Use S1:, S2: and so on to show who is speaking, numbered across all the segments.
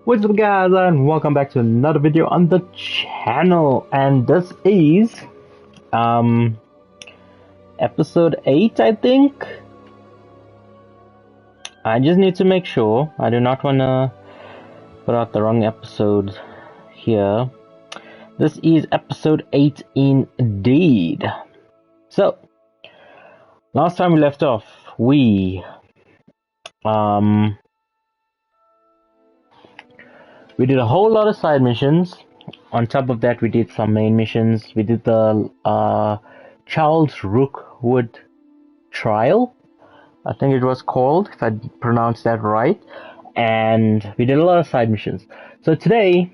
S1: What's up guys, and welcome back to another video on the channel, and this is episode 8, I think. I just need to make sure I do not want to put out the wrong episode here. This is episode 8 indeed. So last time we left off, we did a whole lot of side missions. On top of that, we did some main missions. We did the Charles Rookwood trial, I think it was called, if I pronounced that right. And we did a lot of side missions. So today,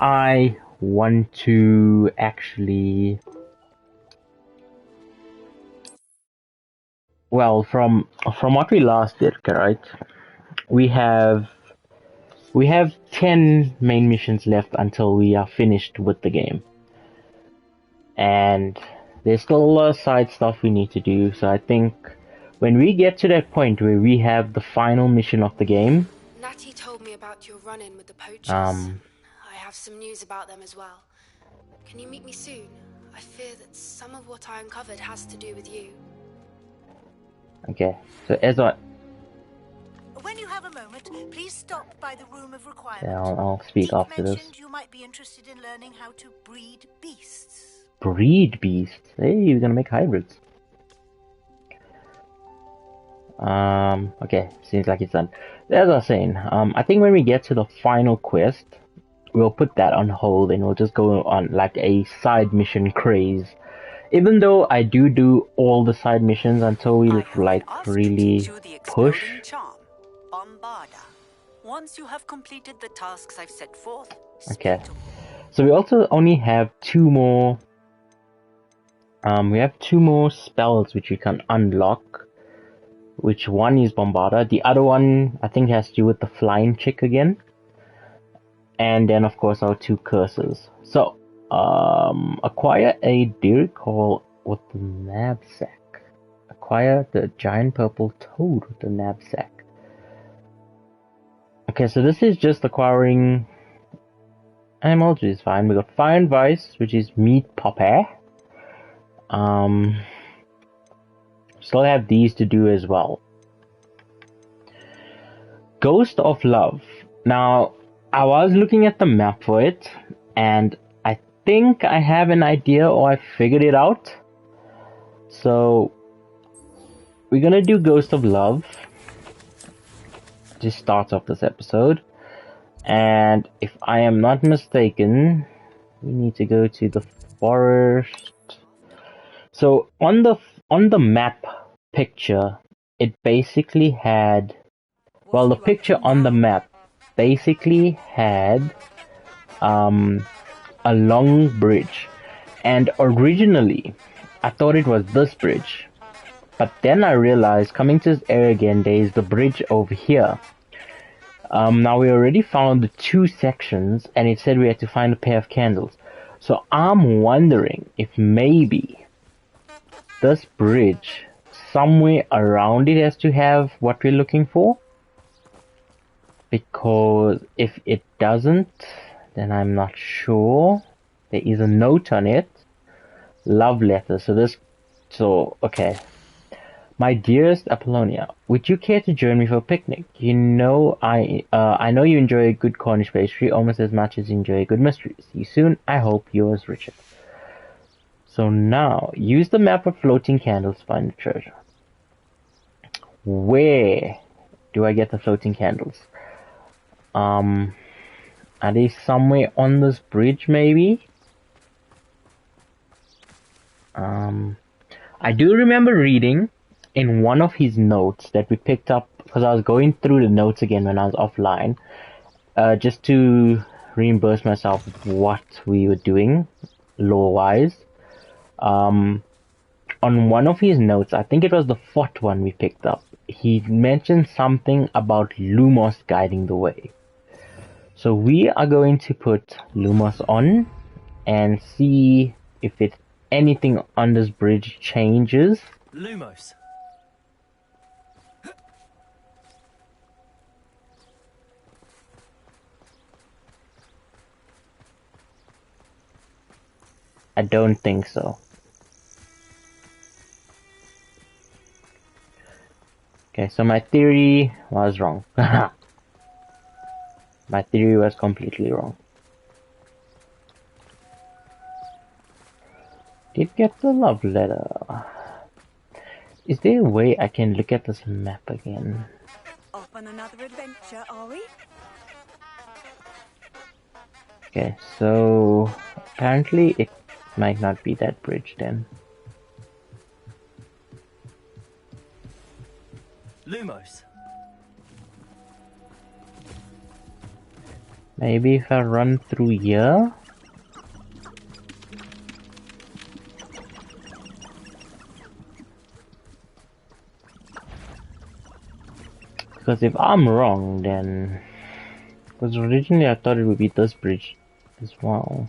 S1: I want to actually... Well, from what we last did, right? We have 10 main missions left until we are finished with the game. And there's still a lot of side stuff we need to do, so I think when we get to that point where we have the final mission of the game...
S2: Natty told me about your run-in with the poachers. I have some news about them as well. Can you meet me soon? I fear that some of what I uncovered has to do with you.
S1: Okay, so Ezra...
S3: When you have a moment, please stop by the room of requirement.
S1: Yeah, I'll speak
S3: Chief
S1: after this.
S3: mentioned you might be interested in learning how to breed beasts.
S1: Breed beasts? Hey, we're gonna make hybrids. Okay, seems like it's done. As I was saying, I think when we get to the final quest, we'll put that on hold and we'll just go on like a side mission craze. Even though I do all the side missions until we like really push.
S4: Once you have completed the tasks I've set forth.
S1: Okay. So we also only have two more spells which we can unlock. Which one is Bombarda, the other one I think has to do with the flying chick again. And then of course our two curses. So acquire a deer call with the knapsack. Acquire the giant purple toad with the knapsack. Okay, so this is just acquiring animals, which is fine. We got Fire and Vice, which is meat popper. Still have these to do as well. Ghost of Love. Now, I was looking at the map for it, and I think I have an idea, or I figured it out. So, we're gonna do Ghost of Love. Just starts off this episode, and if I am not mistaken, we need to go to the forest. So on the map picture, it basically had, well, the picture on the map basically had a long bridge, and originally I thought it was this bridge, but then I realized coming to this area again, there is the bridge over here. Now we already found the two sections, and it said we had to find a pair of candles. So I'm wondering if maybe this bridge, somewhere around it, has to have what we're looking for. Because if it doesn't, then I'm not sure. There is a note on it. Love letter. So okay. My dearest Apollonia, would you care to join me for a picnic? You know, I know you enjoy a good Cornish pastry almost as much as you enjoy a good mystery. See you soon. I hope, yours, Richard. So now, use the map of floating candles to find the treasure. Where do I get the floating candles? Are they somewhere on this bridge, maybe? I do remember reading in one of his notes that we picked up, because I was going through the notes again when I was offline, just to reimburse myself with what we were doing, lore-wise. On one of his notes, I think it was the fourth one we picked up, he mentioned something about Lumos guiding the way. So we are going to put Lumos on and see if anything on this bridge changes.
S5: Lumos.
S1: I don't think so. Okay, so my theory was wrong. My theory was completely wrong. Did get the love letter. Is there a way I can look at this map again?
S3: Off on another adventure, are we?
S1: Okay, so apparently it might not be that bridge then.
S5: Lumos.
S1: Maybe if I run through here? Because if I'm wrong, then... Because originally I thought it would be this bridge as well.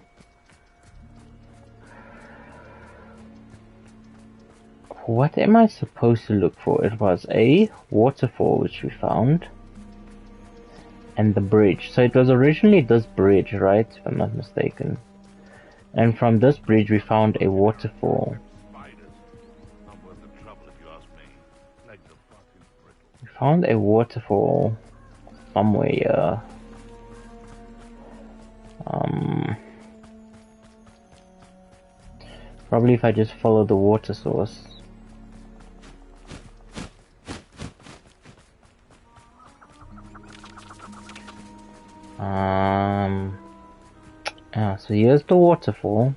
S1: What am I supposed to look for? It was a waterfall which we found. And the bridge. So it was originally this bridge, right? If I'm not mistaken. And from this bridge we found a waterfall. We found a waterfall somewhere here. Probably if I just follow the water source. Yeah, so here's the waterfall.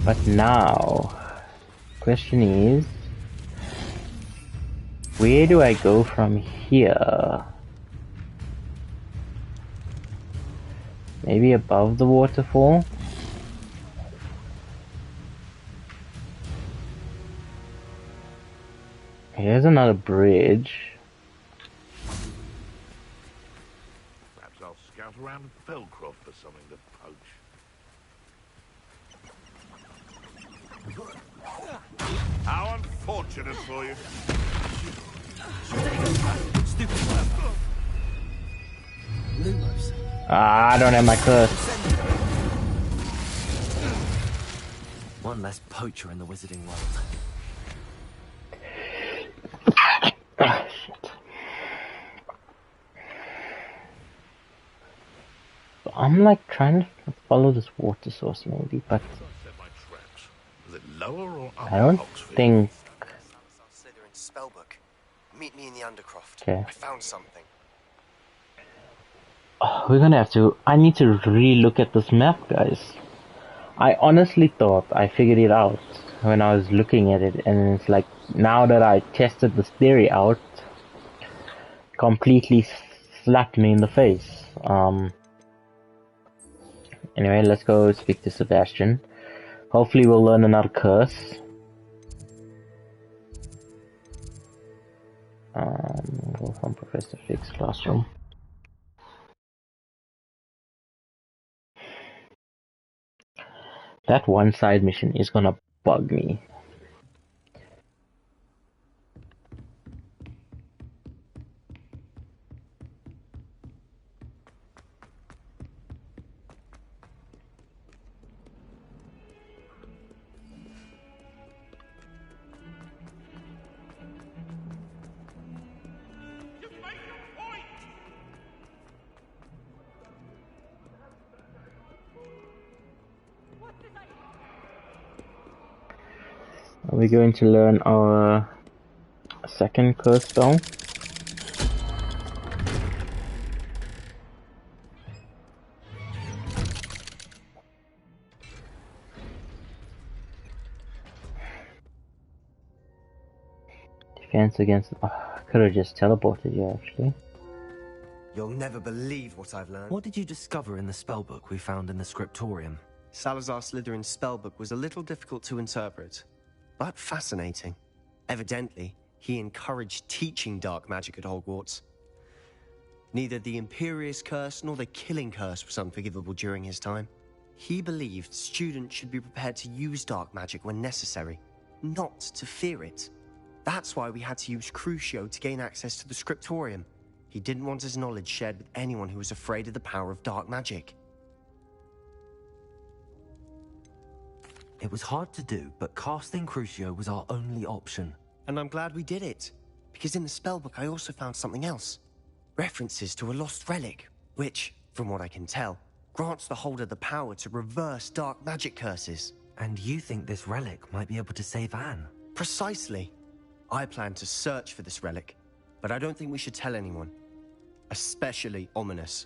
S1: But now, question is, where do I go from here? Maybe above the waterfall? Here's another bridge.
S6: Perhaps I'll scout around Felcroft for something to poach. How unfortunate for you.
S5: Lumos.
S1: Ah, I don't have my curse.
S5: One less poacher in the wizarding world.
S1: Ah, shit. So I'm like trying to follow this water source maybe, but
S6: Set my traps. Is it lower or upper
S1: I don't
S6: Oxford?
S1: think...
S7: Slytherin's spellbook. Meet me in the Undercroft.
S1: Okay.
S7: I found something.
S1: Oh, we're gonna have to... I need to re-look at this map, guys. I honestly thought I figured it out when I was looking at it, and it's like, now that I tested this theory out, completely slapped me in the face. Anyway, let's go speak to Sebastian. Hopefully we'll learn another curse. Go from Professor Fig's classroom. That one side mission is gonna bug me. Are we going to learn our second curse spell? Defense against... Oh, I could have just teleported you actually.
S7: You'll never believe what I've learned.
S5: What did you discover in the spellbook we found in the scriptorium?
S7: Salazar Slytherin's spellbook was a little difficult to interpret, but fascinating. Evidently, he encouraged teaching dark magic at Hogwarts. Neither the Imperious Curse nor the Killing Curse was unforgivable during his time. He believed students should be prepared to use dark magic when necessary, not to fear it. That's why we had to use Crucio to gain access to the scriptorium. He didn't want his knowledge shared with anyone who was afraid of the power of dark magic.
S5: It was hard to do, but casting Crucio was our only option.
S7: And I'm glad we did it. Because in the spellbook I also found something else. References to a lost relic, which, from what I can tell, grants the holder the power to reverse dark magic curses.
S5: And you think this relic might be able to save Anne?
S7: Precisely. I plan to search for this relic, but I don't think we should tell anyone. Especially Ominous.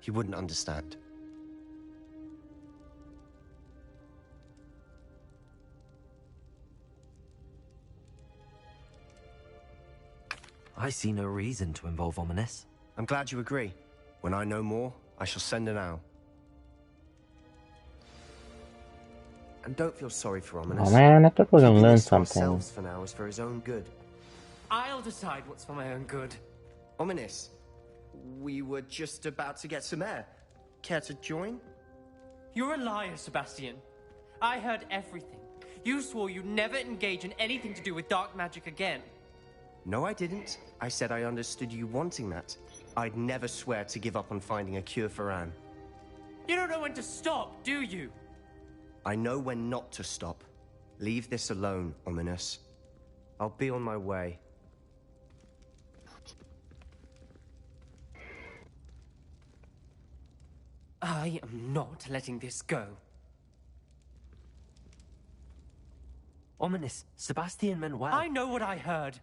S7: He wouldn't understand.
S5: I see no reason to involve Ominous.
S7: I'm glad you agree. When I know more, I shall send an owl. And don't feel sorry for Ominous.
S1: Oh man, I thought we were gonna
S7: Keeping
S1: learn
S7: this to
S1: something.
S7: ourselves for now is for his own good.
S8: I'll decide what's for my own good.
S7: Ominous, we were just about to get some air. Care to join?
S8: You're a liar, Sebastian. I heard everything. You swore you'd never engage in anything to do with dark magic again.
S7: No, I didn't. I said I understood you wanting that. I'd never swear to give up on finding a cure for Anne.
S8: You don't know when to stop, do you?
S7: I know when not to stop. Leave this alone, Ominous. I'll be on my way.
S8: I am not letting this go.
S5: Ominous, Sebastian meant well.
S8: I know what I heard.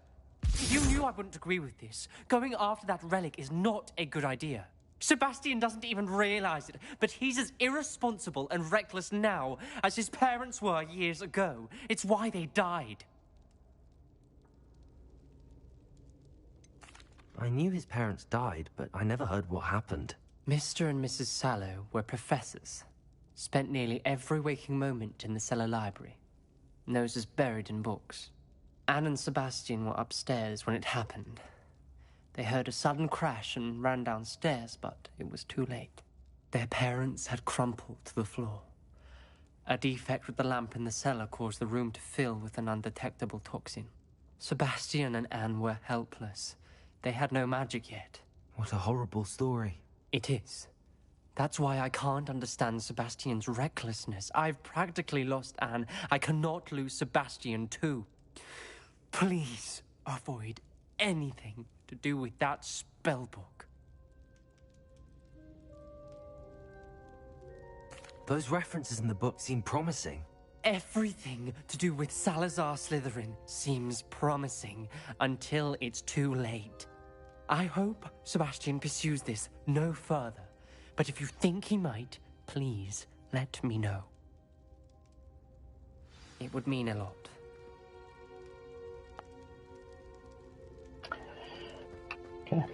S8: You knew I wouldn't agree with this. Going after that relic is not a good idea. Sebastian doesn't even realize it, but he's as irresponsible and reckless now as his parents were years ago. It's why they died.
S5: I knew his parents died, but I never heard what happened.
S8: Mr. and Mrs. Sallow were professors. Spent nearly every waking moment in the cellar library. Noses buried in books. Anne and Sebastian were upstairs when it happened. They heard a sudden crash and ran downstairs, but it was too late. Their parents had crumpled to the floor. A defect with the lamp in the cellar caused the room to fill with an undetectable toxin. Sebastian and Anne were helpless. They had no magic yet.
S5: What a horrible story.
S8: It is. That's why I can't understand Sebastian's recklessness. I've practically lost Anne. I cannot lose Sebastian too. Please avoid anything to do with that spellbook.
S5: Those references in the book seem promising.
S8: Everything to do with Salazar Slytherin seems promising until it's too late. I hope Sebastian pursues this no further, but if you think he might, please let me know. It would mean a lot.
S1: Okay.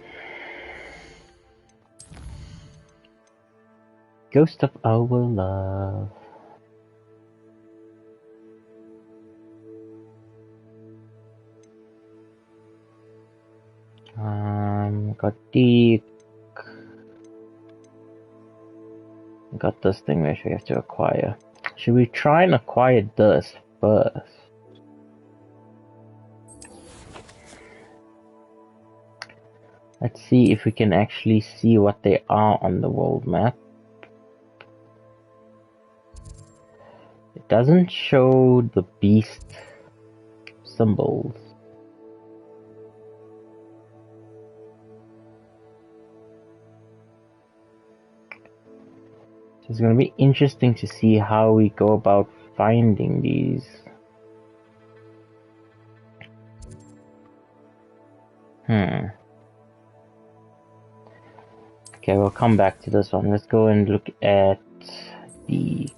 S1: Ghost of Our Love. Got this thing which we have to acquire. Should we try and acquire this first? Let's see if we can actually see what they are on the world map. It doesn't show the beast symbols. So it's going to be interesting to see how we go about finding these. Okay, we'll come back to this one. Let's go and look at the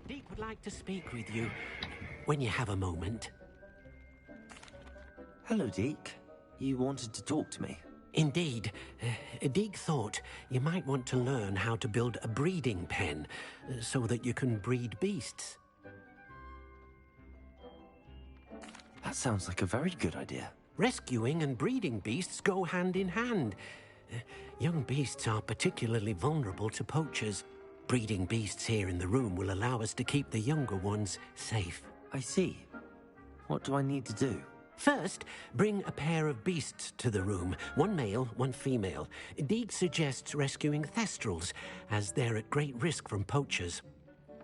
S9: Deek would like to speak with you when you have a moment.
S5: Hello, Deke. You wanted to talk to me?
S9: Indeed. Deek thought you might want to learn how to build a breeding pen so that you can breed beasts.
S5: That sounds like a very good idea.
S9: Rescuing and breeding beasts go hand in hand. Young beasts are particularly vulnerable to poachers. Breeding beasts here in the room will allow us to keep the younger ones safe.
S5: I see. What do I need to do?
S9: First, bring a pair of beasts to the room. One male, one female. Deek suggests rescuing thestrals, as they're at great risk from poachers.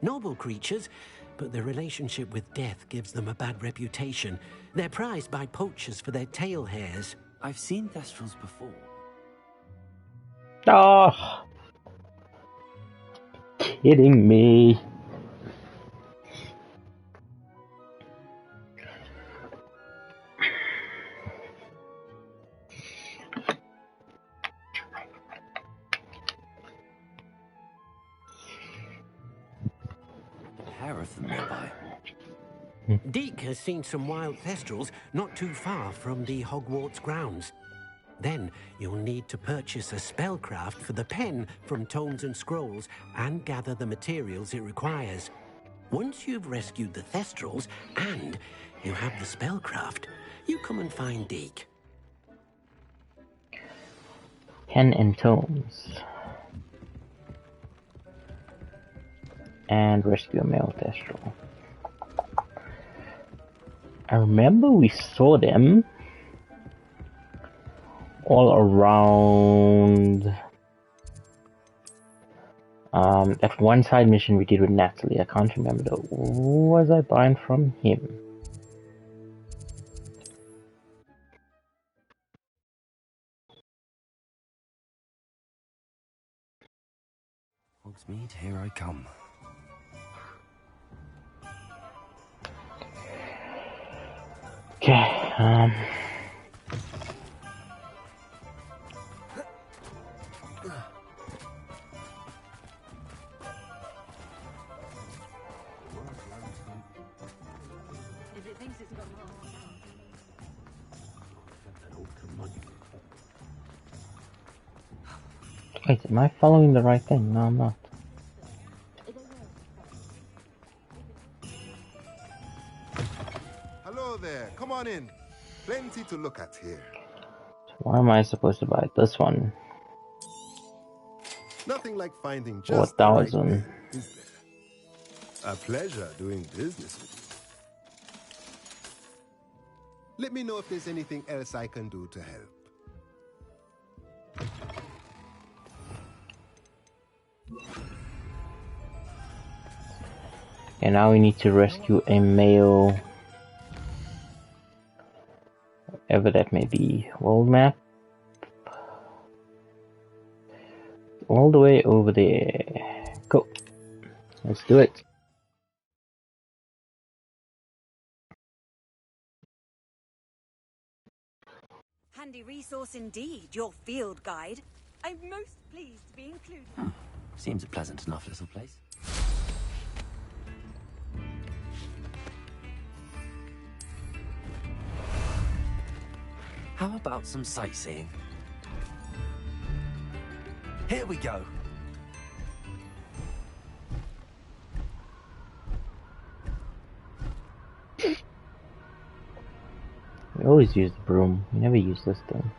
S9: Noble creatures, but their relationship with death gives them a bad reputation. They're prized by poachers for their tail hairs.
S5: I've seen thestrals before.
S1: Oh, kidding me.
S5: Pair of them nearby.
S9: Deek has seen some wild thestrals not too far from the Hogwarts grounds. Then you'll need to purchase a spellcraft for the pen from Tomes and Scrolls and gather the materials it requires. Once you've rescued the thestrals and you have the spellcraft, you come and find Deek.
S1: Pen and tomes. And rescue a male thestral. I remember we saw them all around that one side mission we did with Natalie. I can't remember though. What was I buying from him?
S5: Hogsmeade, here I come.
S1: Okay, wait, am I following the right thing? No, I'm not.
S10: Hello there, come on in. Plenty to look at here.
S1: So why am I supposed to buy this one?
S10: Nothing like finding just the right
S1: 4,000.
S10: pen, is there? A pleasure doing business with you. Let me know if there's anything else I can do to help.
S1: And now we need to rescue a male, whatever that may be. World map. All the way over there. Go. Let's do it.
S11: Handy resource indeed, your field guide. I'm most pleased to be included.
S5: Seems a pleasant enough little place. How about some sightseeing? Here we go.
S1: We always use the broom. We never use this thing.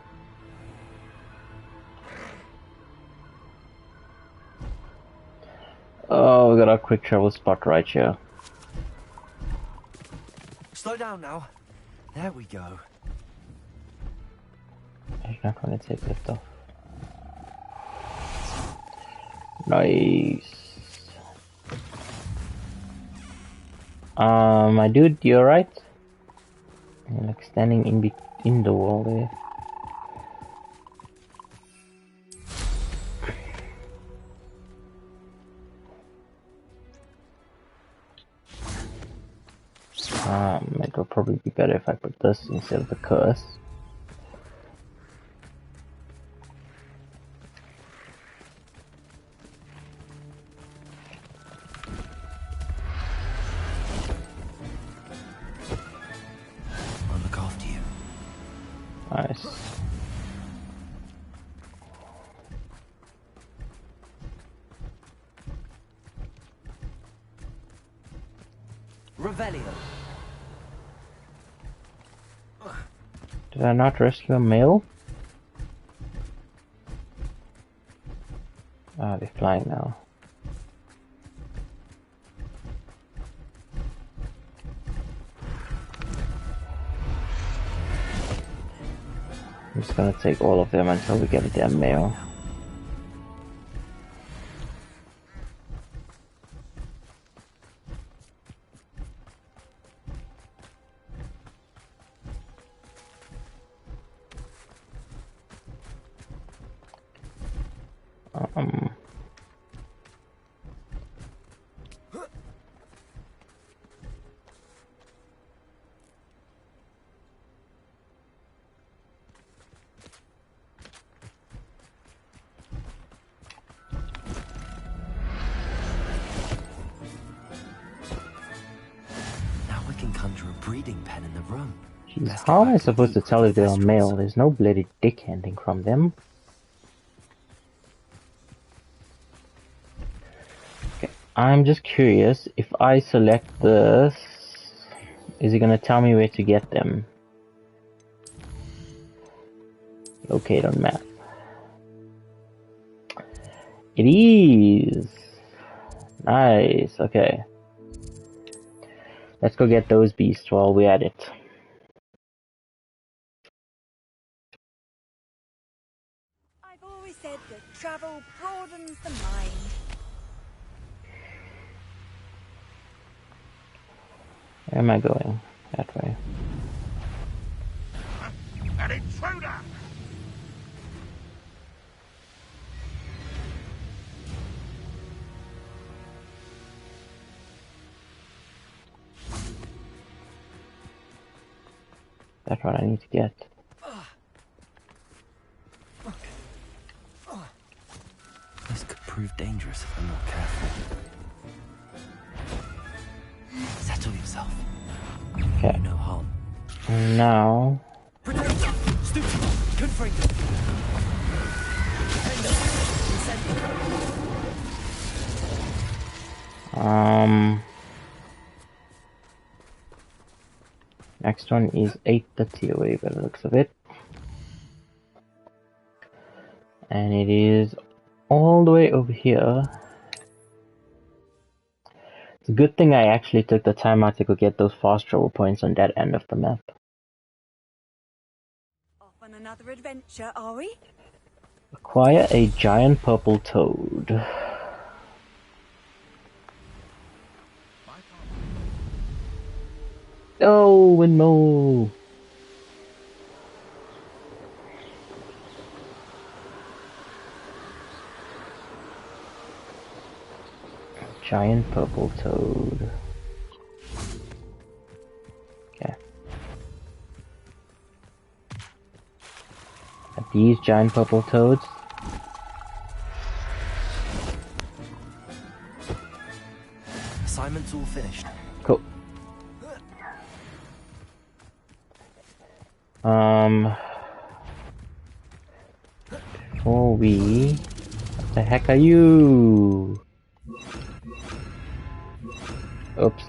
S1: Oh, we got our quick travel spot right here.
S5: Slow down now. There we go.
S1: I'm not gonna take this off. Nice. My dude, you alright? You're like standing in the wall there. It would probably be better if I put this instead of the curse.
S5: I'll look after you.
S1: Nice.
S5: Revelio.
S1: Did I not rescue a male? Ah, they're flying now. I'm just gonna take all of them until we get a damn mail. Jeez, how am I supposed to tell if they're male? There's no bloody dick handing from them. Okay, I'm just curious, if I select this, is it gonna tell me where to get them? Locate on map. It is! Nice, okay. Let's go get those beasts while we're at it.
S11: I've always said that travel broadens the mind.
S1: Where am I going? That way.
S6: An intruder!
S1: That's what I need to get.
S5: This could prove dangerous if I'm not careful. Settle yourself.
S1: Okay.
S5: No harm.
S1: Now. Next one is 8:30 away by the looks of it. And it is all the way over here. It's a good thing I actually took the time out to go get those fast travel points on that end of the map.
S11: Off on another adventure, are we?
S1: Acquire a giant purple toad. Oh, windmill! Giant purple toad. Okay. Are these giant purple toads?
S5: Assignment's all finished.
S1: Cool. Before we... What the heck are you? Oops.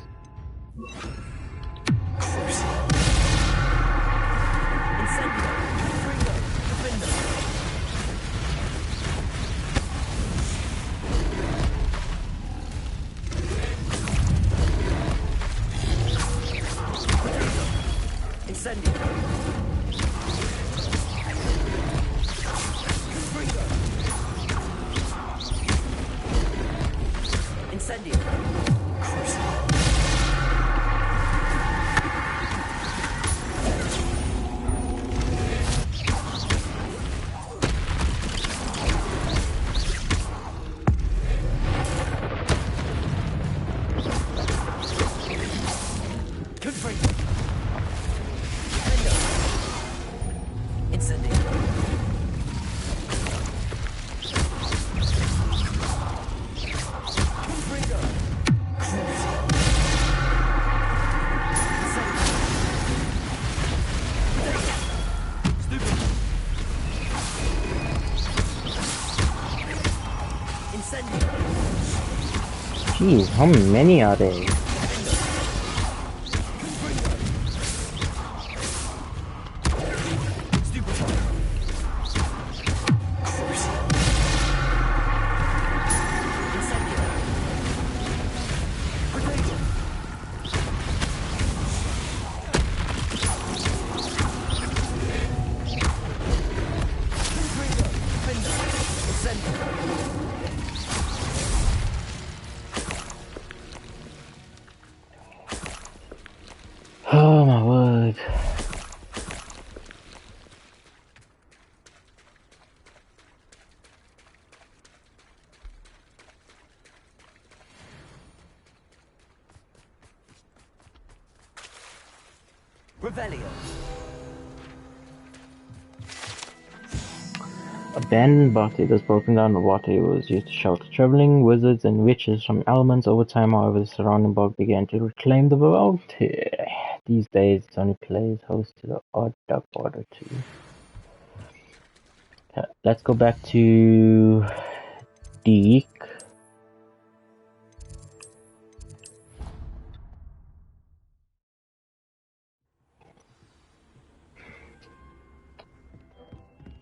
S1: Jeez, how many are they? Oh my word.
S5: Revelio.
S1: Abandoned body that's broken down. The water was used to shelter traveling wizards and witches from elements. Over time, however, the surrounding bog began to reclaim the bounty. These days, it's only plays host to the odd duck water too. Let's go back to Deek.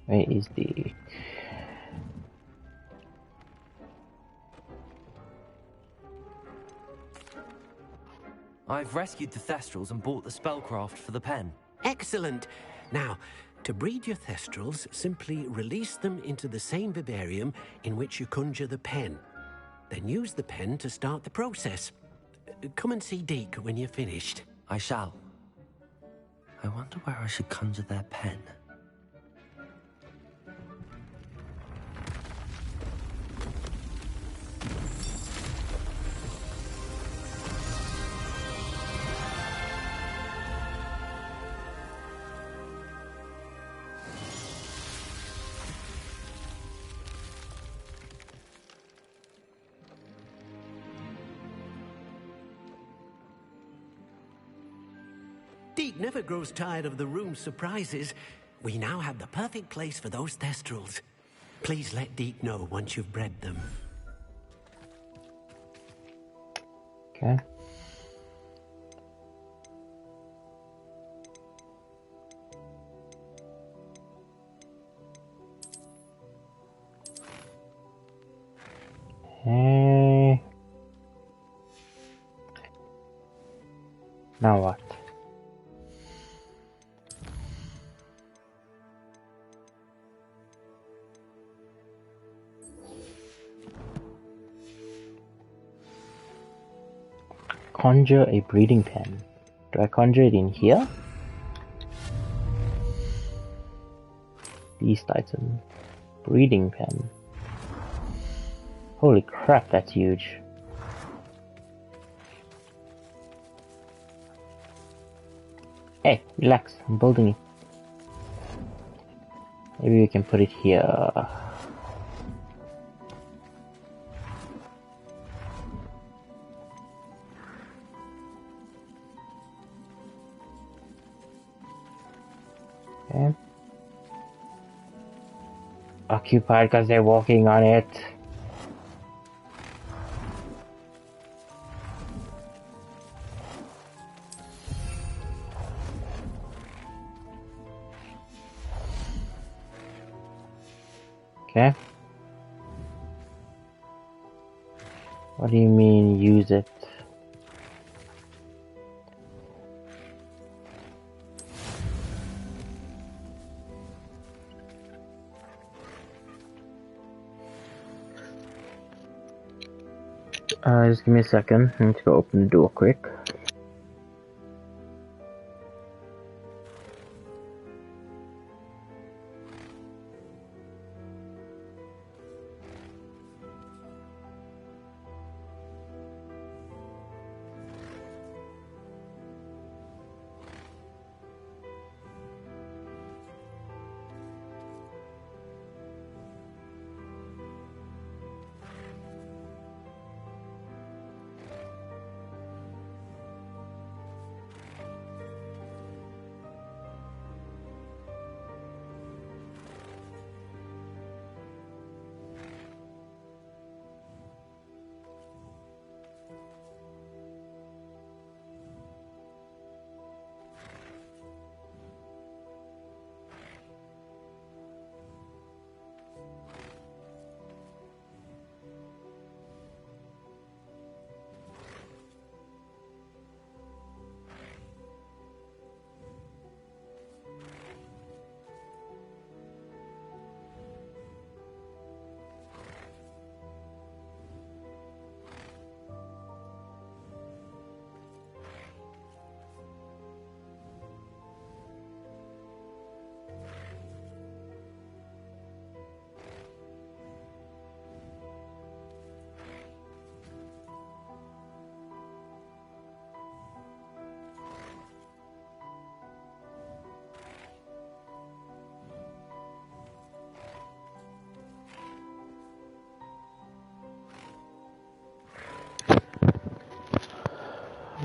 S1: Where is Deek?
S5: I've rescued the Thestrals and bought the spellcraft for the pen.
S9: Excellent. Now, to breed your Thestrals, simply release them into the same vivarium in which you conjure the pen. Then use the pen to start the process. Come and see Deke when you're finished.
S5: I shall. I wonder where I should conjure their pen.
S9: Deke never grows tired of the room's surprises. We now have the perfect place for those Thestrals. Please let Deke know once you've bred them.
S1: Okay. Hey. Now what? Conjure a breeding pen. Do I conjure it in here? Beast item. Breeding pen. Holy crap, that's huge. Hey, relax, I'm building it. Maybe we can put it here. Okay. Occupied because they're walking on it. Okay. What do you mean use it? Just give me a second. I need to go open the door quick.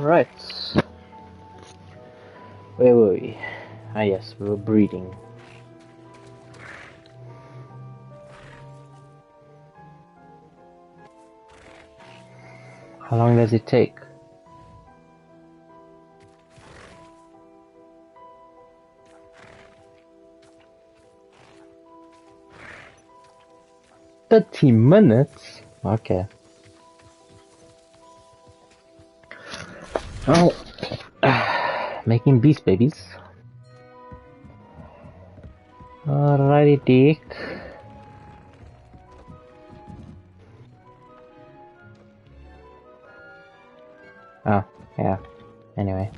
S1: Right. Where were we? Ah yes, we were breeding. How long does it take? $30 minutes? Okay. Oh, making beast babies. Alrighty, Dick. Oh, yeah. Anyway.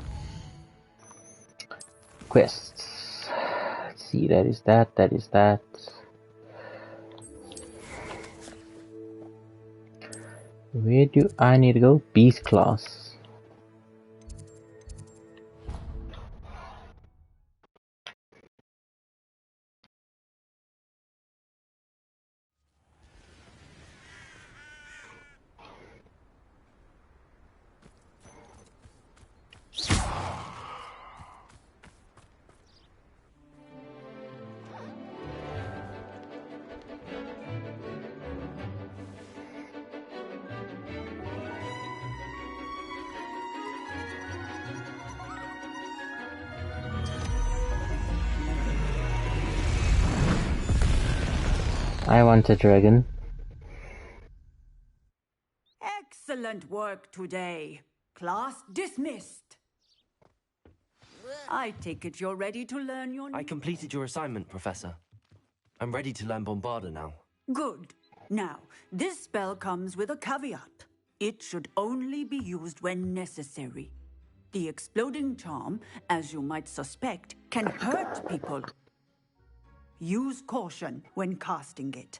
S1: Quests. Let's see, that is that, that is that. Where do I need to go? Beast class. I want a dragon.
S11: Excellent work today. Class dismissed. I take it you're ready to learn your...
S5: I completed your assignment, Professor. I'm ready to learn Bombarda now.
S11: Good. Now, this spell comes with a caveat. It should only be used when necessary. The exploding charm, as you might suspect, can hurt people. Use caution when casting it.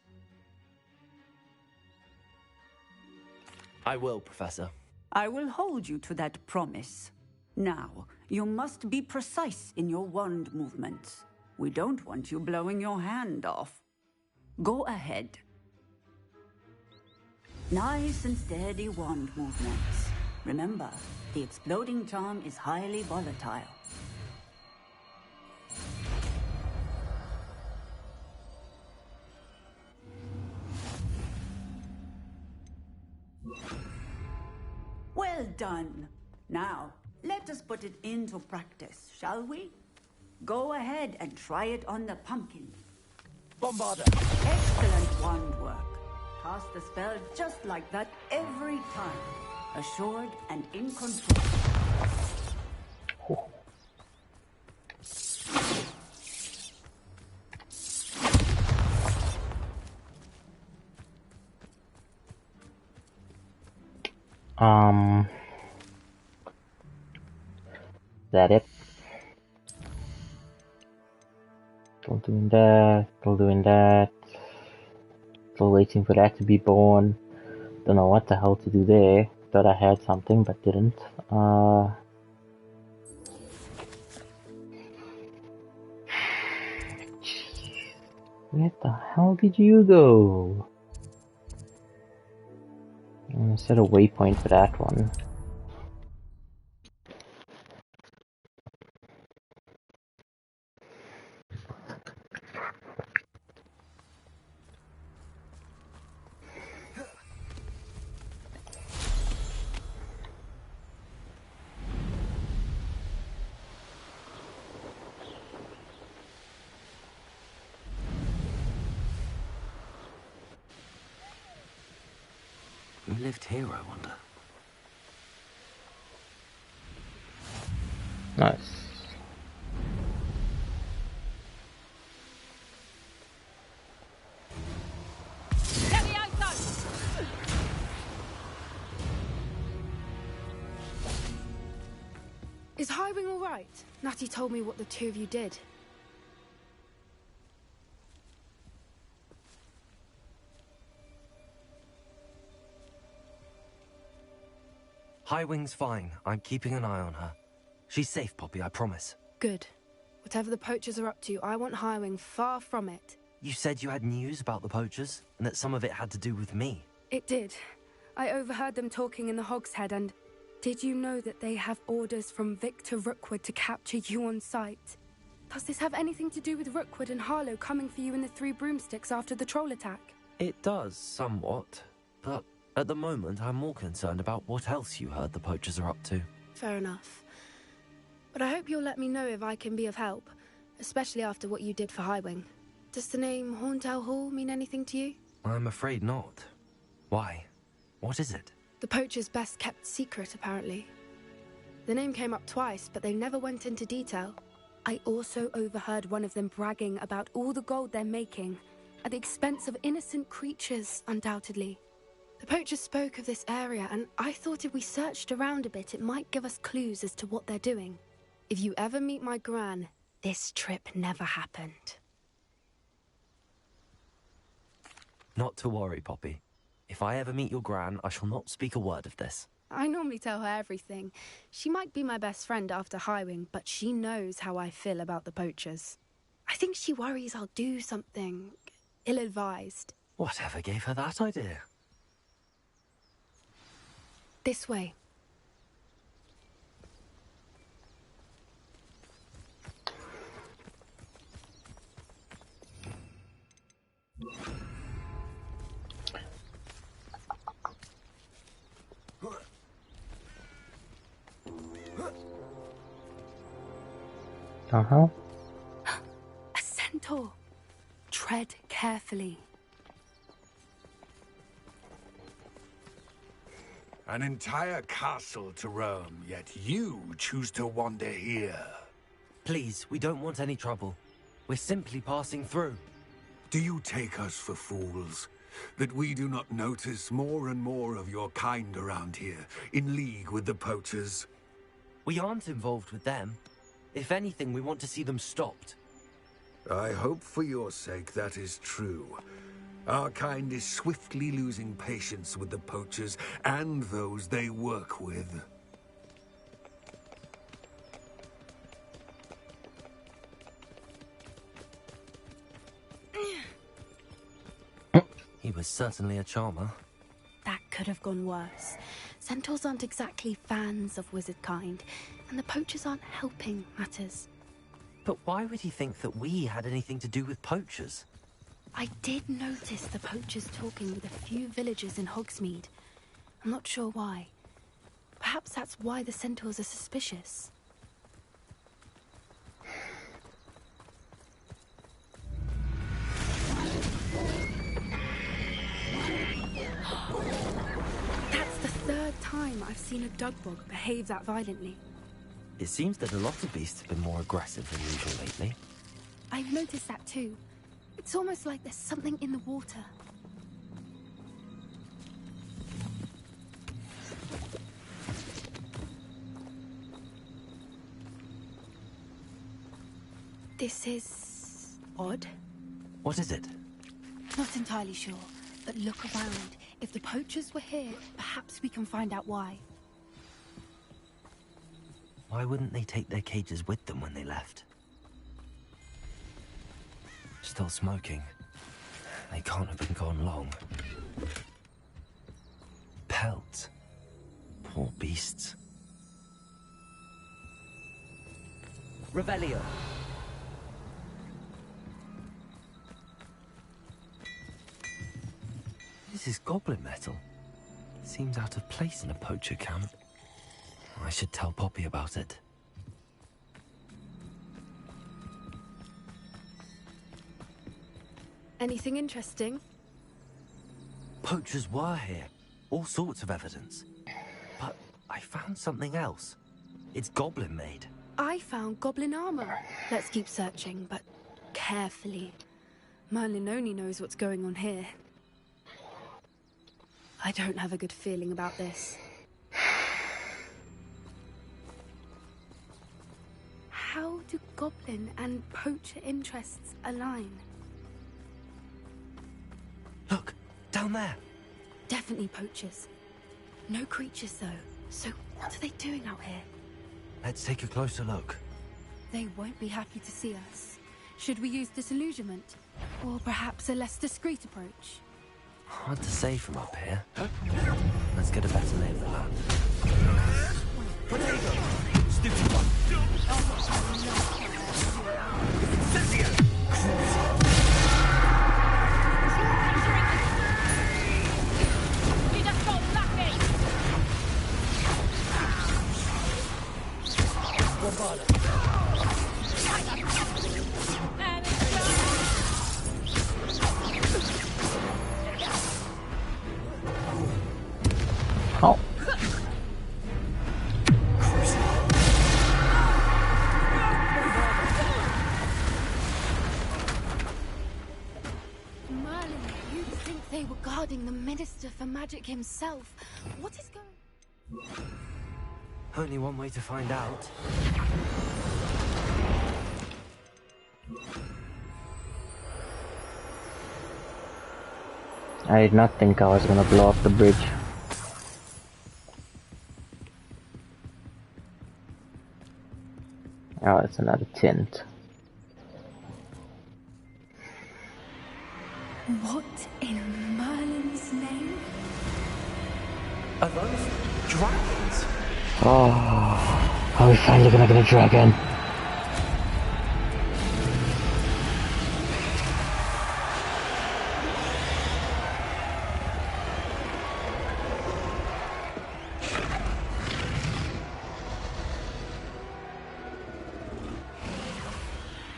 S5: I will, Professor.
S11: I will hold you to that promise. Now, you must be precise in your wand movements. We don't want you blowing your hand off. Go ahead. Nice and steady wand movements. Remember, the exploding charm is highly volatile. Well done. Now, let us put it into practice, shall we? Go ahead and try it on the pumpkin.
S5: Bombarda!
S11: Excellent wand work. Cast the spell just like that every time. Assured and in control.
S1: Is that it? Still doing that, still doing that. Still waiting for that to be born. Don't know what the hell to do there. Thought I had something, but didn't. Where the hell did you go? I'm gonna set a waypoint for that one.
S5: Who lived here, I wonder?
S1: Nice.
S2: Is Highwing all right? Natty told me what the two of you did.
S5: Highwing's fine. I'm keeping an eye on her. She's safe, Poppy, I promise.
S2: Good. Whatever the poachers are up to, I want Highwing far from it.
S5: You said you had news about the poachers, and that some of it had to do with me.
S2: It did. I overheard them talking in the Hog's Head and... Did you know that they have orders from Victor Rookwood to capture you on sight? Does this have anything to do with Rookwood and Harlow coming for you in the Three Broomsticks after the troll attack?
S5: It does, somewhat. But at the moment, I'm more concerned about what else you heard the poachers are up to.
S2: Fair enough. But I hope you'll let me know if I can be of help, especially after what you did for Highwing. Does the name Horntail Hall mean anything to you?
S5: I'm afraid not. Why? What is it?
S2: The poachers' best-kept secret, apparently. The name came up twice, but they never went into detail. I also overheard one of them bragging about all the gold they're making, at the expense of innocent creatures, undoubtedly. The poachers spoke of this area, and I thought if we searched around a bit, it might give us clues as to what they're doing. If you ever meet my gran, this trip never happened.
S5: Not to worry, Poppy. If I ever meet your gran, I shall not speak a word of this.
S2: I normally tell her everything. She might be my best friend after Highwing, but she knows how I feel about the poachers. I think she worries I'll do something ill-advised.
S5: Whatever gave her that idea?
S2: This way.
S1: Uh-huh.
S2: A centaur. Tread carefully.
S6: An entire castle to roam, yet you choose to wander here.
S5: Please, we don't want any trouble. We're simply passing through.
S6: Do you take us for fools? That we do not notice more and more of your kind around here, in league with the poachers?
S5: We aren't involved with them. If anything, we want to see them stopped.
S6: I hope for your sake that is true. Our kind is swiftly losing patience with the poachers and those they work with.
S5: He was certainly a charmer.
S2: That could have gone worse. Centaurs aren't exactly fans of wizard kind, and the poachers aren't helping matters.
S5: But why would he think that we had anything to do with poachers?
S2: I did notice the poachers talking with a few villagers in Hogsmeade. I'm not sure why. Perhaps that's why the centaurs are suspicious. That's the third time I've seen a dugbog behave that violently.
S5: It seems that a lot of beasts have been more aggressive than usual lately.
S2: I've noticed that too. It's almost like there's something in the water. This is odd.
S5: What is it?
S2: Not entirely sure, but look around. If the poachers were here, perhaps we can find out why.
S5: Why wouldn't they take their cages with them when they left? Still smoking. They can't have been gone long. Pelts. Poor beasts. Revelio. This is goblin metal. Seems out of place in a poacher camp. I should tell Poppy about it.
S2: Anything interesting?
S5: Poachers were here. All sorts of evidence. But I found something else. It's goblin made.
S2: I found goblin armor. Let's keep searching, but carefully. Merlin only knows what's going on here. I don't have a good feeling about this. How do goblin and poacher interests align?
S5: Look, down there.
S2: Definitely poachers. No creatures, though. So what are they doing out here?
S5: Let's take a closer look.
S2: They won't be happy to see us. Should we use disillusionment? Or perhaps a less discreet approach?
S5: Hard to say from up here. Let's get a better lay of the land.
S1: Oh.
S2: Merlin, you'd think they were guarding the Minister for Magic himself. What is going...
S5: Only one way to find out.
S1: I did not think I was gonna blow up the bridge. Oh, it's another tint.
S2: What in Merlin's name?
S5: Are those dragons?
S1: Oh, are we finally gonna get a dragon?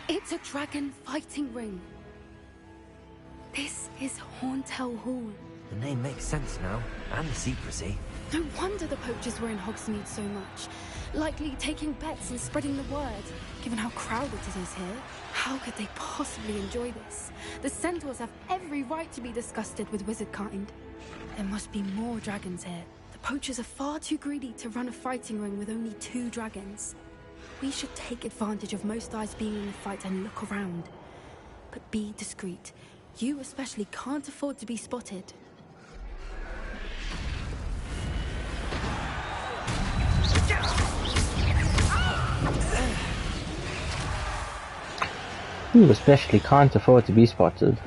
S2: It's a dragon fighting ring. This is Horntail Hall.
S5: The name makes sense now, and the secrecy.
S2: No wonder the poachers were in Hogsmeade so much. Likely taking bets and spreading the word, given how crowded it is here. How could they possibly enjoy this? The centaurs have every right to be disgusted with wizard kind. There must be more dragons here. The poachers are far too greedy to run a fighting ring with only 2 dragons. We should take advantage of most eyes being in the fight and look around. But be discreet. You especially can't afford to be spotted.
S1: You especially can't afford to be spotted.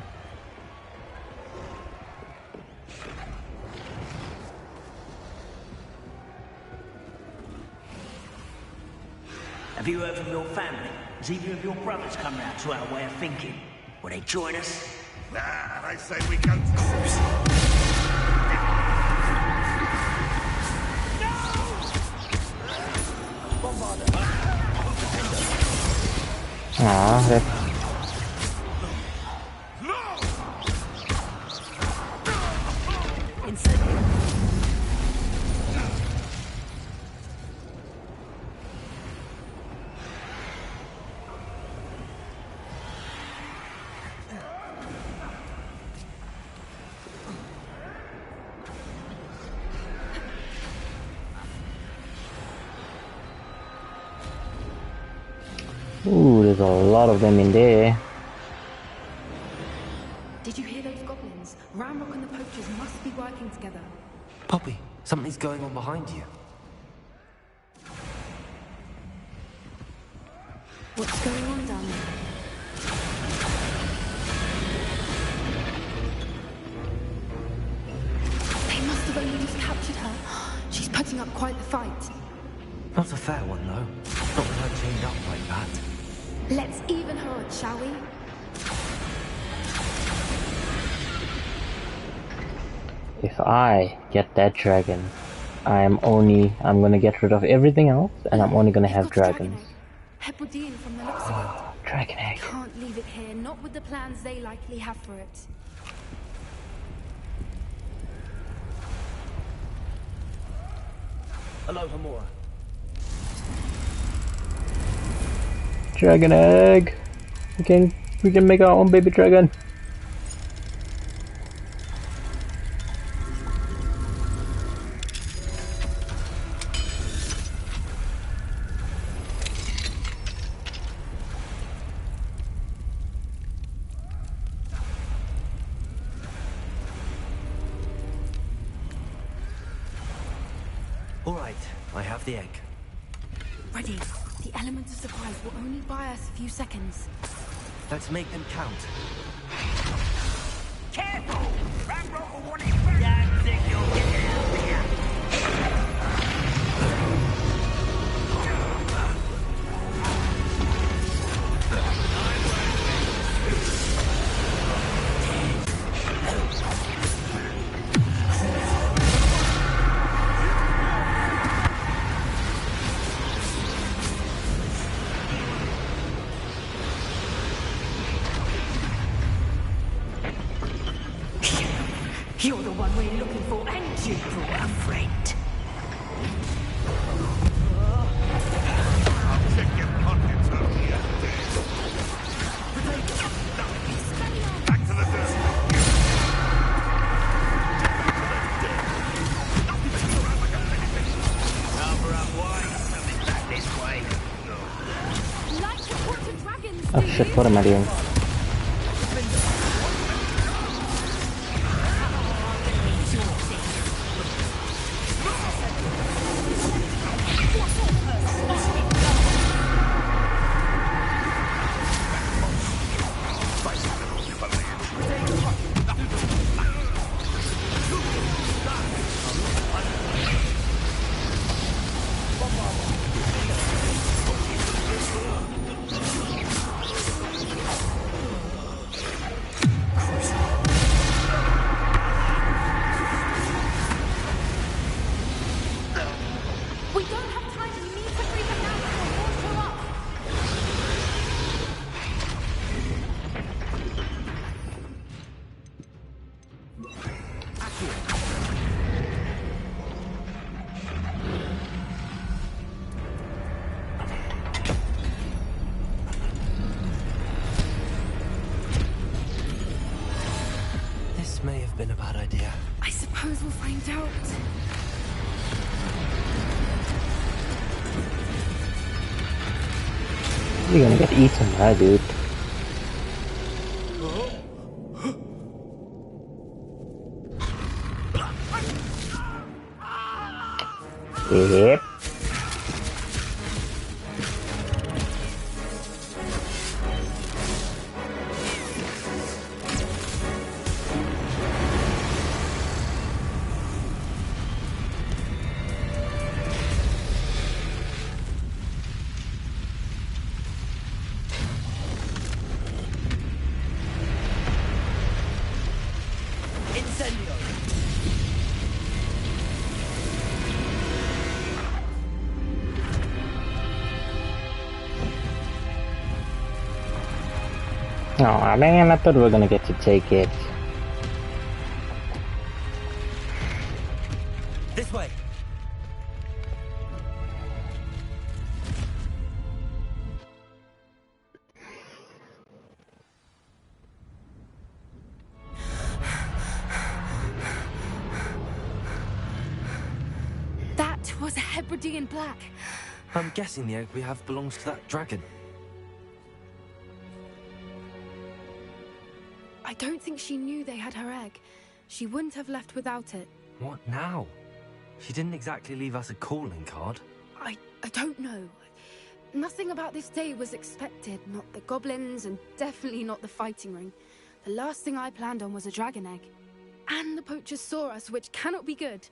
S12: Have you heard from your family? Has either of your brothers come round to our way of thinking? Will they join us?
S6: Nah, they say we go to...
S1: Ah, that... Ooh, there's a lot of them in there.
S2: Did you hear those goblins? Ramrock and the poachers must be working together.
S5: Poppy, something's going on behind you.
S2: What's going on down there? They must have only just captured her. She's putting up quite the fight.
S5: Not a fair one, though. Not with her chained up like that.
S2: Let's even her odds, shall we?
S1: If I get that dragon, I'm gonna get rid of everything else, and I'm only gonna have dragons.
S2: Hebridean from the looks of it.
S1: Dragon egg.
S2: Can't leave it here, not with the plans they likely have for it.
S12: Hello, Hamura.
S1: Dragon egg. We can make our own baby dragon.
S5: All right, I have the egg.
S2: Ready. The element of surprise will only buy us a few seconds.
S5: Let's make them count.
S12: Careful! Ramrock will want it first! Don't think you'll get out of here!
S11: You're the one we're looking for, and you brought a friend.
S6: I'll check your pockets out here. Back to the dirt.
S12: Number up wide. Coming back this way.
S2: Like to talk to dragons,
S1: Oh
S2: do
S1: shit,
S2: you?
S1: what am I doing?
S2: We don't have time. You need to bring them down before more show up.
S5: This may have been a bad idea.
S2: I suppose we'll find out.
S1: You're gonna get eaten, right, dude? Yep. Oh man, I thought we were gonna get to take it.
S5: This way.
S2: That was a Hebridean black.
S5: I'm guessing the egg we have belongs to that dragon.
S2: I don't think she knew they had her egg. She wouldn't have left without it.
S5: What now? She didn't exactly leave us a calling card.
S2: I don't know. Nothing about this day was expected. Not the goblins, and definitely not the fighting ring. The last thing I planned on was a dragon egg. And the poachers saw us, which cannot be good.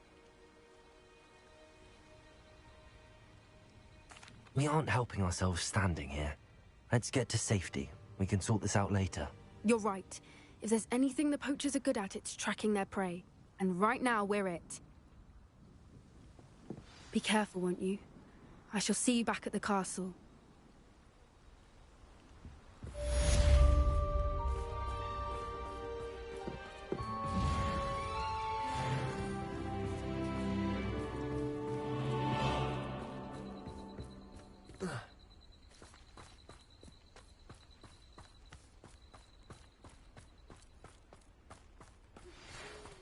S5: We aren't helping ourselves standing here. Let's get to safety. We can sort this out later.
S2: You're right. If there's anything the poachers are good at, it's tracking their prey. And right now, we're it. Be careful, won't you? I shall see you back at the castle.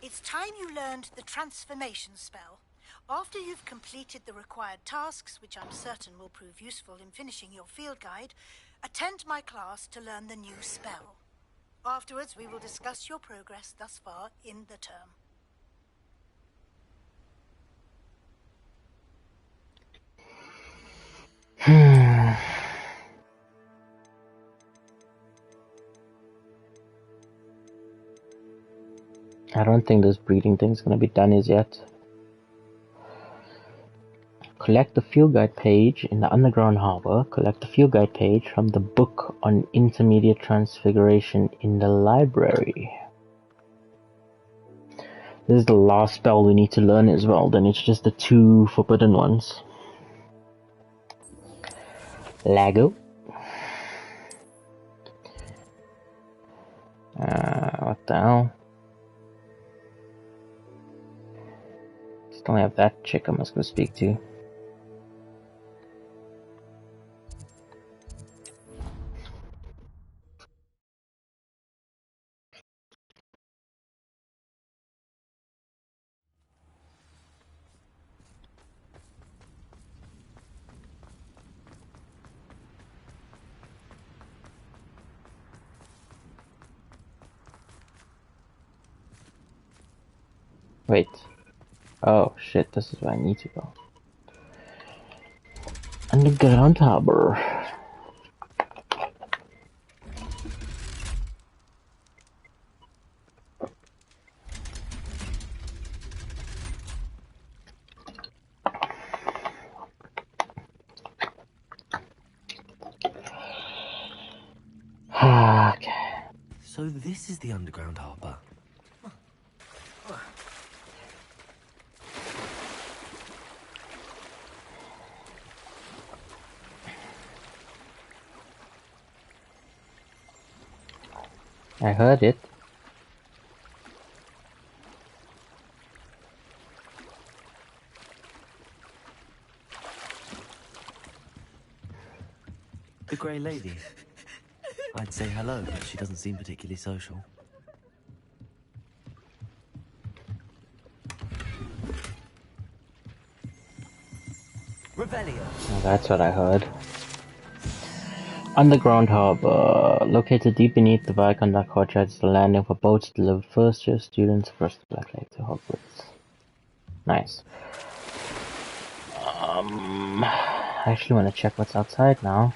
S3: It's time you learned the transformation spell. After you've completed the required tasks, which I'm certain will prove useful in finishing your field guide, attend my class to learn the new spell. Afterwards, we will discuss your progress thus far in the term.
S1: I don't think this breeding thing's gonna be done as yet. Collect the field guide page in the underground harbor. Collect the field guide page from the book on intermediate transfiguration in the library. This is the last spell we need to learn as well. Then it's just the two forbidden ones. Lago. What the hell? Still have that chick I must go speak to. Wait. Oh shit, this is where I need to go. Underground harbor. Okay.
S5: So this is the underground harbor.
S1: I heard it.
S5: The Grey Lady. I'd say hello, but she doesn't seem particularly social. Revelio.
S1: Oh, that's what I heard. Underground harbor. Located deep beneath the Viconduct courtyard is the landing for boats to deliver first year students across the Black Lake to Hogwarts. Nice. I actually want to check what's outside now.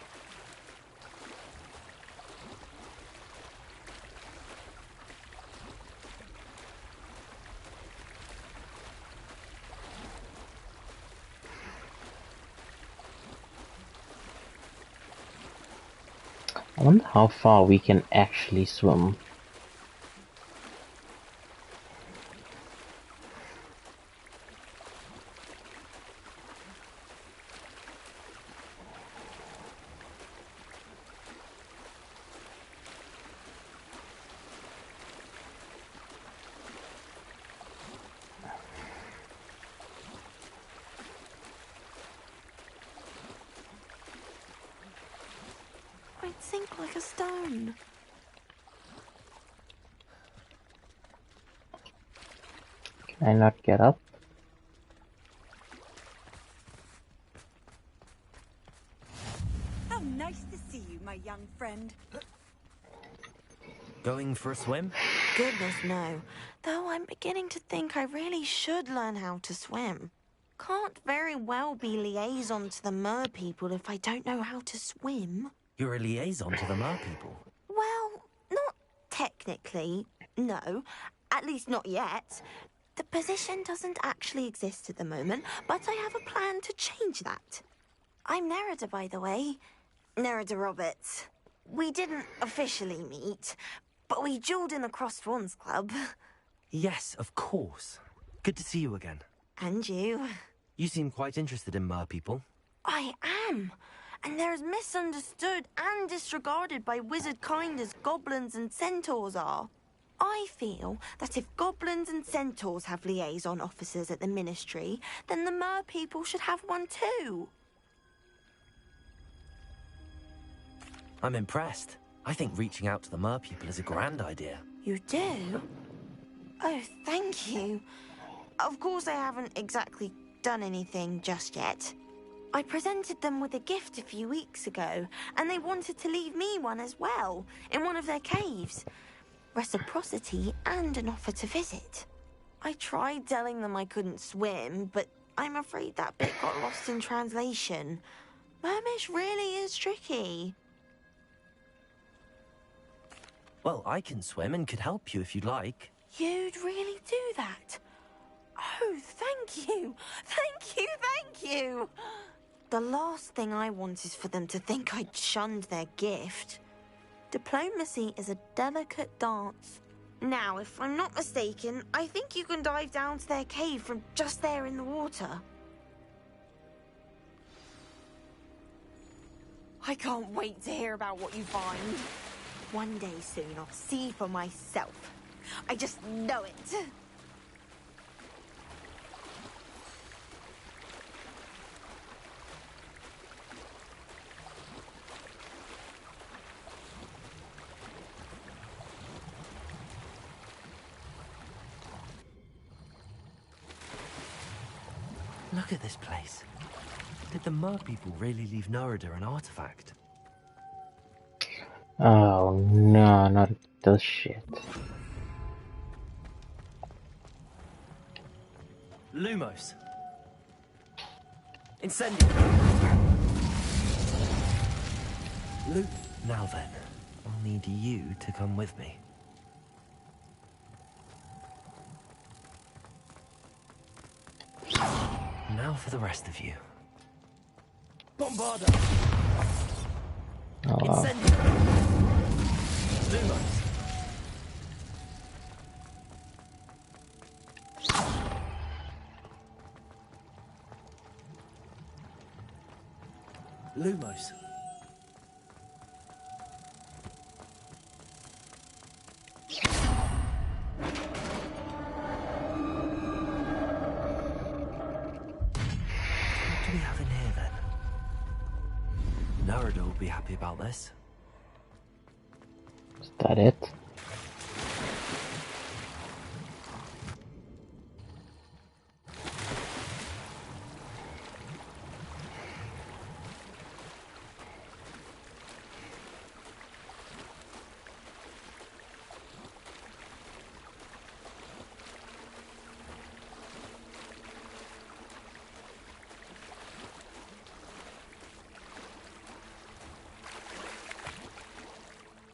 S1: I wonder how far we can actually swim.
S13: I'd sink like a stone.
S1: Can I not get up?
S11: How nice to see you, my young friend.
S5: Going for a swim?
S13: Goodness, no. Though I'm beginning to think I really should learn how to swim. Can't very well be liaison to the mer people if I don't know how to swim.
S5: You're a liaison to the mer people.
S13: Well, not technically, no. At least not yet. The position doesn't actually exist at the moment, but I have a plan to change that. I'm Nerida, by the way. Nerida Roberts. We didn't officially meet, but we duelled in the Cross Swans Club.
S5: Yes, of course. Good to see you again.
S13: And you.
S5: You seem quite interested in mer people.
S13: I am. And they're as misunderstood and disregarded by wizard kind as goblins and centaurs are. I feel that if goblins and centaurs have liaison officers at the Ministry, then the mer people should have one too.
S5: I'm impressed. I think reaching out to the mer people is a grand idea.
S13: You do? Oh, thank you. Of course I haven't exactly done anything just yet. I presented them with a gift a few weeks ago, and they wanted to leave me one as well, in one of their caves. Reciprocity and an offer to visit. I tried telling them I couldn't swim, but I'm afraid that bit got lost in translation. Mermish really is tricky.
S5: Well, I can swim and could help you if you'd like.
S13: You'd really do that? Oh, thank you! Thank you, thank you! The last thing I want is for them to think I'd shunned their gift. Diplomacy is a delicate dance. Now, if I'm not mistaken, I think you can dive down to their cave from just there in the water. I can't wait to hear about what you find. One day soon, I'll see for myself. I just know it.
S5: Look at this place. Did the Mer people really leave Narada an artifact?
S1: Oh no, not this shit.
S5: Lumos. Incendio. Now then, I'll need you to come with me. Now for the rest of you. Bombarda!
S1: Oh,
S5: Incendio! Lumos! Lumos. What do we have in here then? Narada will be happy about this.
S1: is that it?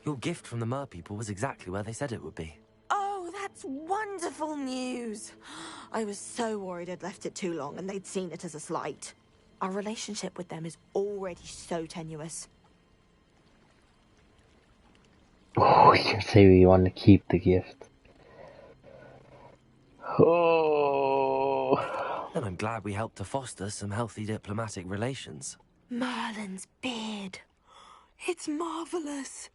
S5: Your gift from the Mer people was exactly where they said it would be.
S13: Oh, that's wonderful news. I was so worried I'd left it too long and they'd seen it as a slight. Our relationship with them is already so tenuous.
S1: Oh, you can say we want to keep the gift. Oh.
S5: And I'm glad we helped to foster some healthy diplomatic relations.
S13: Merlin's beard. It's marvelous.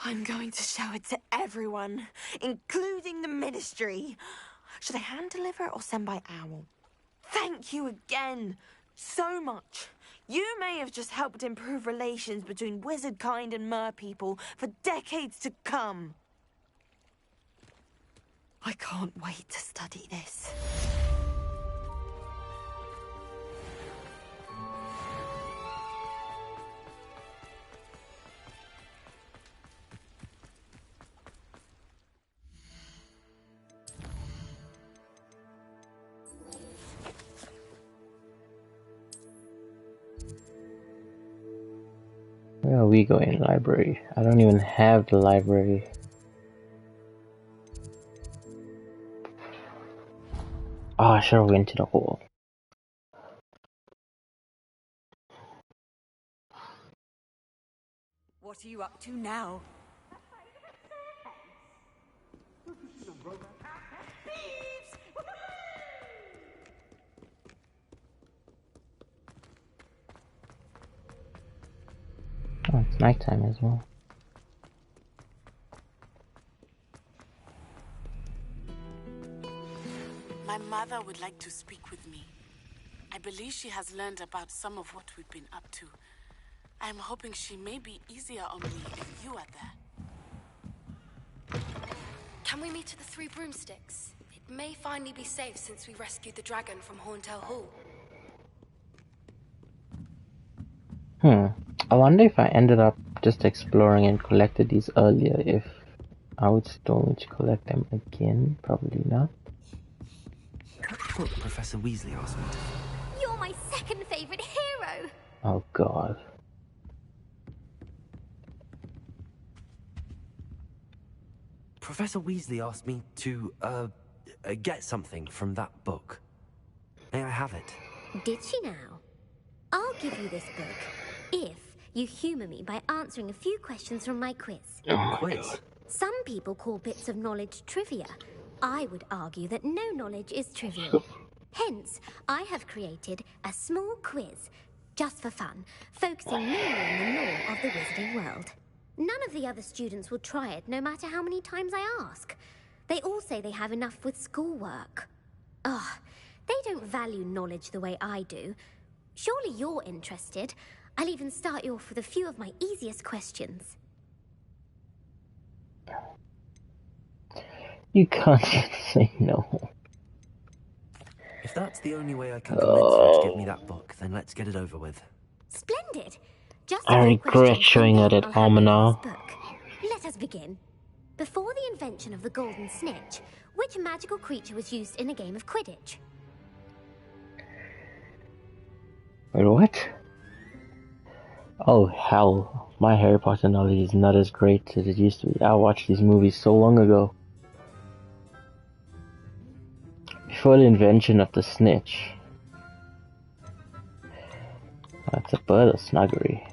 S13: I'm going to show it to everyone, including the Ministry. Should I hand deliver it or send by owl? Thank you again, so much. You may have just helped improve relations between wizard kind and mer people for decades to come. I can't wait to study this.
S1: Where are we going? Library. I don't even have the library. Oh, I should have went to the hall.
S11: What are you up to now?
S1: Oh, it's nighttime as well.
S14: My mother would like to speak with me. I believe she has learned about some of what we've been up to. I'm hoping she may be easier on me if you are there.
S2: Can we meet at the Three Broomsticks? It may finally be safe since we rescued the dragon from Horntail Hall.
S1: I wonder if I ended up just exploring and collected these earlier, if I would still need to collect them again. Probably not.
S5: What Professor Weasley asked me to.
S15: You're my second favourite hero!
S1: Oh god.
S5: Professor Weasley asked me to, get something from that book. May I have it?
S15: Did she now? I'll give you this book if you humour me by answering a few questions from my quiz.
S5: Quiz?
S15: Some people call bits of knowledge trivia. I would argue that no knowledge is trivial. Hence, I have created a small quiz, just for fun, focusing mainly on the lore of the wizarding world. None of the other students will try it, no matter how many times I ask. They all say they have enough with schoolwork. Ugh, they don't value knowledge the way I do. Surely you're interested. I'll even start you off with a few of my easiest questions.
S1: You can't say no.
S5: If that's the only way I can convince her to give me that book, then let's get it over with.
S15: Splendid. Just
S1: I
S15: a few
S1: regret
S15: questions,
S1: showing
S15: and
S1: her
S15: then
S1: that
S15: I'll hand
S1: armor
S15: over
S1: now.
S15: this book. Let us begin. Before the invention of the golden snitch, which magical creature was used in a game of Quidditch?
S1: Wait, what? Oh hell, my Harry Potter knowledge is not as great as it used to be. I watched these movies so long ago. Before the invention of the snitch. That's a bird of snuggery.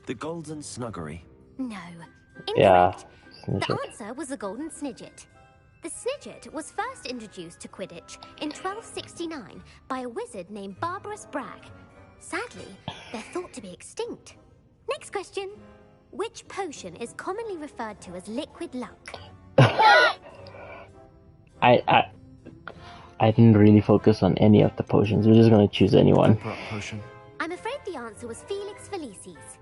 S7: The Golden Snuggery.
S15: No.
S1: Yeah.
S15: Incorrect.
S1: Snitch
S15: The
S1: it.
S15: answer was the golden snidget. The snidget was first introduced to Quidditch in 1269 by a wizard named Barbarous Bragg. Sadly, they're thought to be extinct. Next question. Which potion is commonly referred to as liquid luck?
S1: I didn't really focus on any of the potions. We're just gonna choose anyone.
S7: Potion.
S15: I'm afraid the answer was Felix Felicis.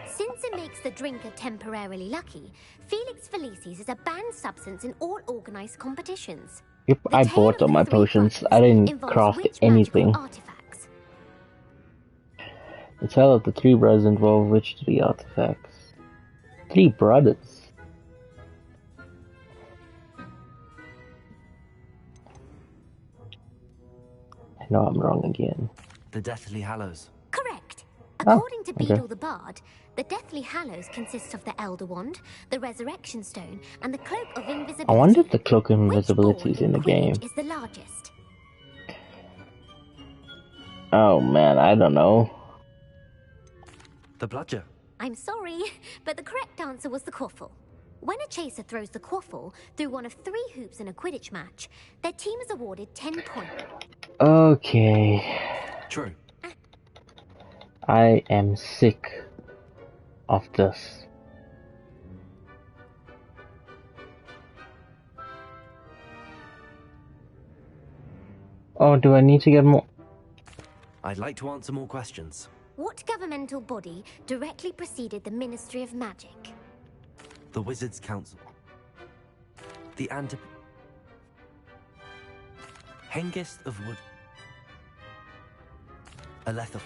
S15: Since it makes the drinker temporarily lucky, Felix Felicis is a banned substance in all organized competitions.
S1: Yep, I bought all my potions. I didn't craft anything.
S15: Artifacts?
S1: The tale of the three brothers involve which three artifacts? Three brothers? I know I'm wrong again.
S7: The Deathly Hallows.
S15: Correct.
S1: Oh,
S15: According to Beedle
S1: okay.
S15: the Bard, the Deathly Hallows consists of the Elder Wand, the Resurrection Stone, and the Cloak of Invisibility.
S1: I wonder if the Cloak of Invisibility is in the game.
S15: Which is the largest?
S1: Oh man, I don't know.
S7: The Bludger.
S15: I'm sorry, but the correct answer was the quaffle. When a chaser throws the quaffle through one of 3 hoops in a Quidditch match, their team is awarded 10 points.
S1: Okay.
S7: True.
S1: I am sick of this. Oh, do I need to get more?
S7: I'd like to answer more questions.
S15: What governmental body directly preceded the Ministry of Magic?
S7: The Wizards' Council. The Hengist of Wood. Aletha.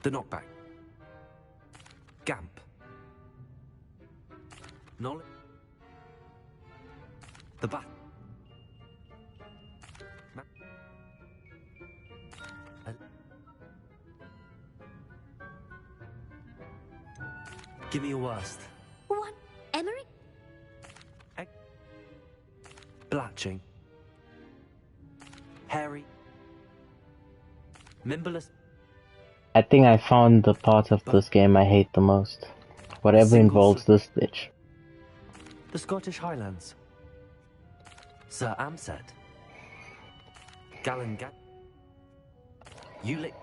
S7: The Knockback. Gamp. Knowledge. The Bat. Give me your worst.
S15: 1. Emery?
S7: Blatching. Harry. Mimbless.
S1: I think I found the part of this game I hate the most. Whatever involves this bitch.
S7: The Scottish Highlands. Sir Amset. Gallengat. Ulick.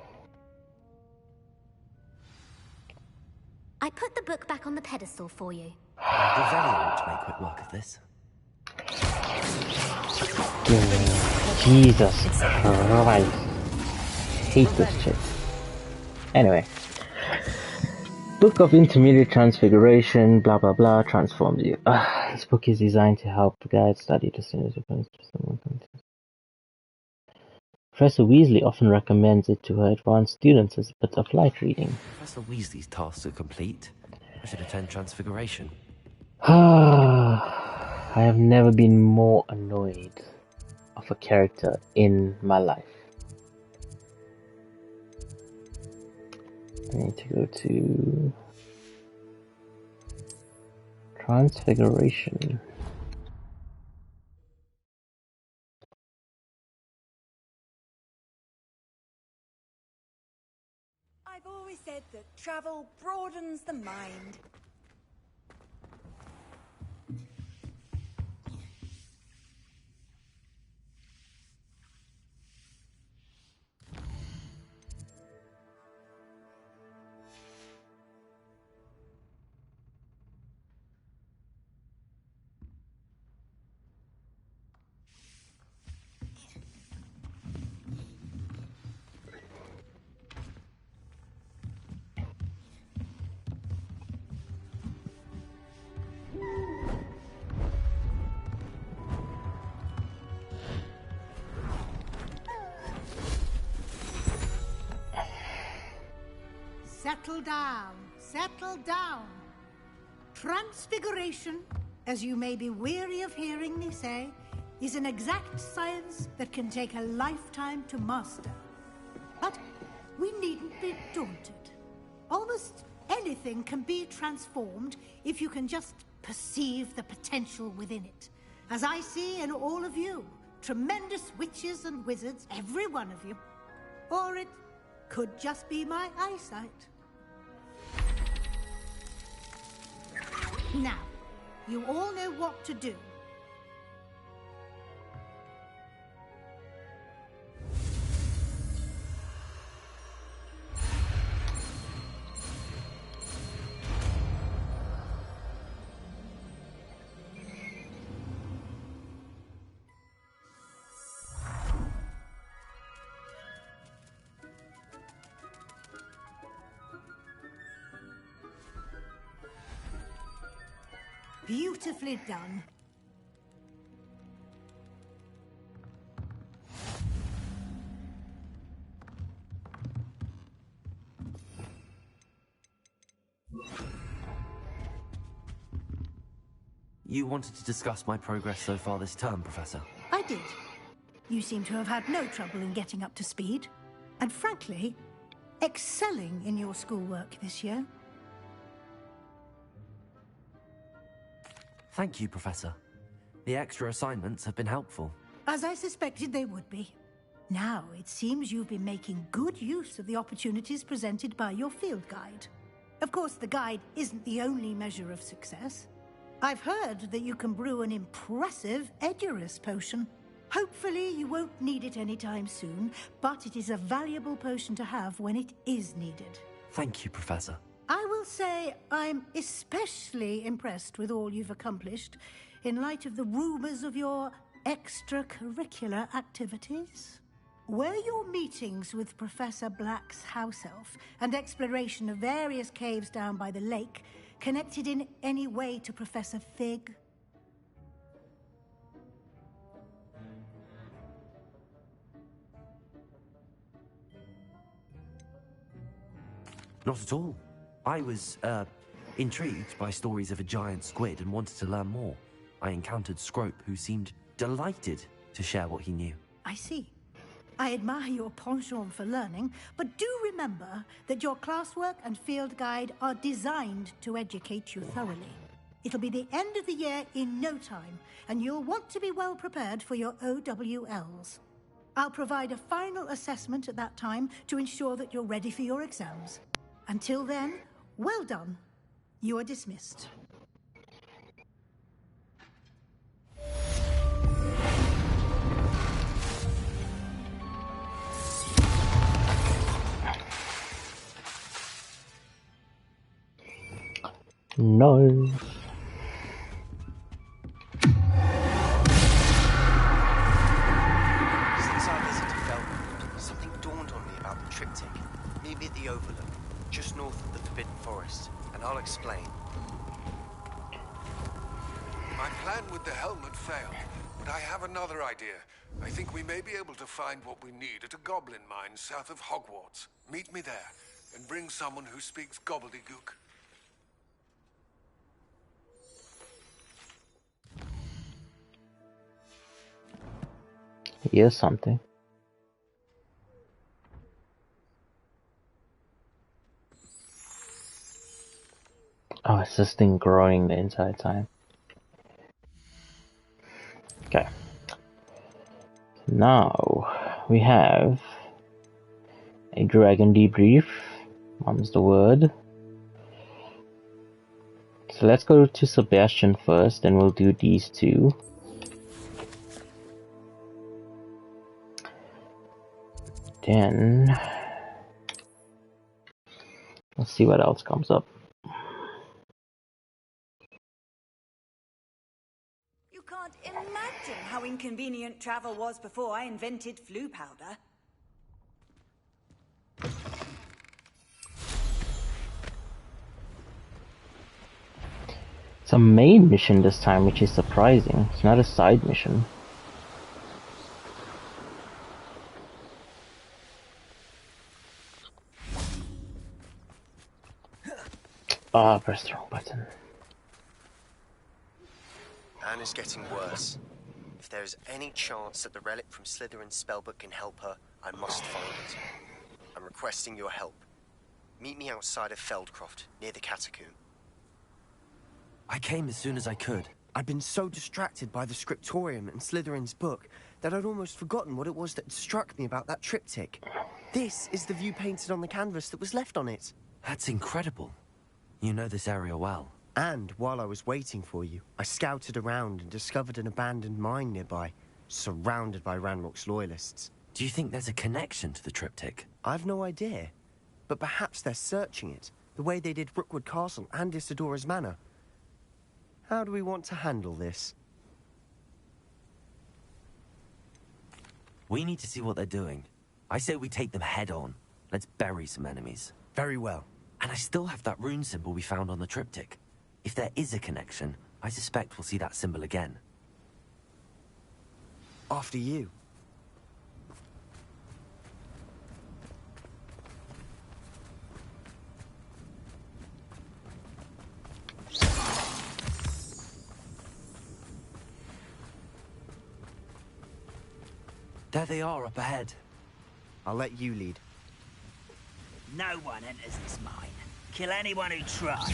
S15: I put the book back on the pedestal for you.
S7: Revelio to make quick work of this.
S1: Jesus Christ. Hate this shit. Anyway. Book of Intermediate Transfiguration, blah blah blah, transforms you. This book is designed to help guide study to students who come to someone contest. Professor Weasley often recommends it to her advanced students as a bit of light reading.
S7: Professor Weasley's tasks are complete. I should attend Transfiguration.
S1: I have never been more annoyed of a character in my life. I need to go to Transfiguration.
S11: I've always said that travel broadens the mind.
S3: Settle down. Settle down. Transfiguration, as you may be weary of hearing me say, is an exact science that can take a lifetime to master. But we needn't be daunted. Almost anything can be transformed if you can just perceive the potential within it. As I see in all of you, tremendous witches and wizards, every one of you. Or it could just be my eyesight. Now, you all know what to do. Beautifully done.
S5: You wanted to discuss my progress so far this term, Professor?
S3: I did. You seem to have had no trouble in getting up to speed. And frankly, excelling in your schoolwork this year.
S5: Thank you, Professor. The extra assignments have been helpful.
S3: As I suspected they would be. Now, it seems you've been making good use of the opportunities presented by your field guide. Of course, the guide isn't the only measure of success. I've heard that you can brew an impressive Edurus potion. Hopefully, you won't need it anytime soon, but it is a valuable potion to have when it is needed.
S5: Thank you, Professor.
S3: I will say I'm especially impressed with all you've accomplished in light of the rumors of your extracurricular activities. Were your meetings with Professor Black's house elf and exploration of various caves down by the lake connected in any way to Professor Fig?
S5: Not at all. I was, intrigued by stories of a giant squid and wanted to learn more. I encountered Scrope, who seemed delighted to share what he knew.
S3: I see. I admire your penchant for learning, but do remember that your classwork and field guide are designed to educate you thoroughly. It'll be the end of the year in no time, and you'll want to be well prepared for your OWLs. I'll provide a final assessment at that time to ensure that you're ready for your exams. Until then, well done. You are dismissed.
S1: No.
S7: Since our visit to Felwood, something dawned on me about the triptych. Maybe at the Overlook, just north of the Forbidden Forest, and I'll explain.
S6: My plan with the helmet failed, but I have another idea. I think we may be able to find what we need at a goblin mine south of Hogwarts. Meet me there, and bring someone who speaks gobbledygook.
S1: Here's something. Oh, it's this thing growing the entire time. Okay. Now we have a dragon debrief. Mum's the word. So let's go to Sebastian first, and we'll do these two. Then let's see what else comes up.
S11: You can't imagine how inconvenient travel was before I invented flu powder.
S1: It's a main mission this time, which is surprising. It's not a side mission. Ah, I pressed the wrong button.
S7: Anne is getting worse. If there is any chance that the relic from Slytherin's spellbook can help her, I must find it. I'm requesting your help. Meet me outside of Feldcroft, near the Catacomb.
S5: I came as soon as I could.
S7: I'd been so distracted by the scriptorium and Slytherin's book that I'd almost forgotten what it was that struck me about that triptych. This is the view painted on the canvas that was left on it.
S5: That's incredible. You know this area well.
S7: And while I was waiting for you, I scouted around and discovered an abandoned mine nearby, surrounded by Ranrock's loyalists.
S5: Do you think there's a connection to the triptych?
S7: I've no idea, but perhaps they're searching it, the way they did Rookwood Castle and Isidora's Manor. How do we want to handle this?
S5: We need to see what they're doing. I say we take them head on. Let's bury some enemies.
S7: Very well.
S5: And I still have that rune symbol we found on the triptych. If there is a connection, I suspect we'll see that symbol again.
S7: After you.
S5: There they are up ahead.
S7: I'll let you lead.
S12: No one enters this mine. Kill anyone who tries.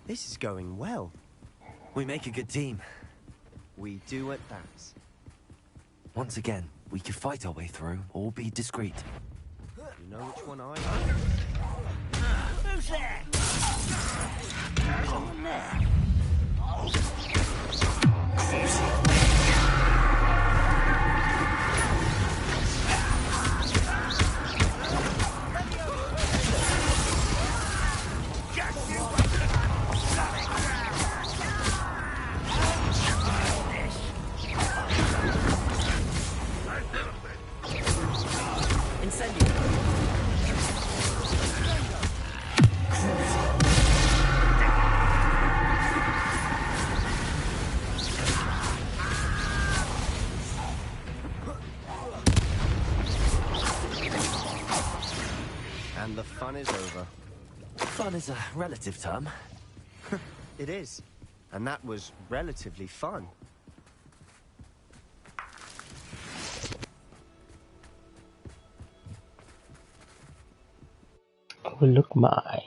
S7: This is going well.
S5: We make a good team.
S7: We do at that.
S5: Once again, we can fight our way through or be discreet.
S7: You know which one I
S12: Who's there? Someone there.
S7: And the fun is over.
S5: Fun is a relative term.
S7: It is. And that was relatively fun.
S1: Overlook mine.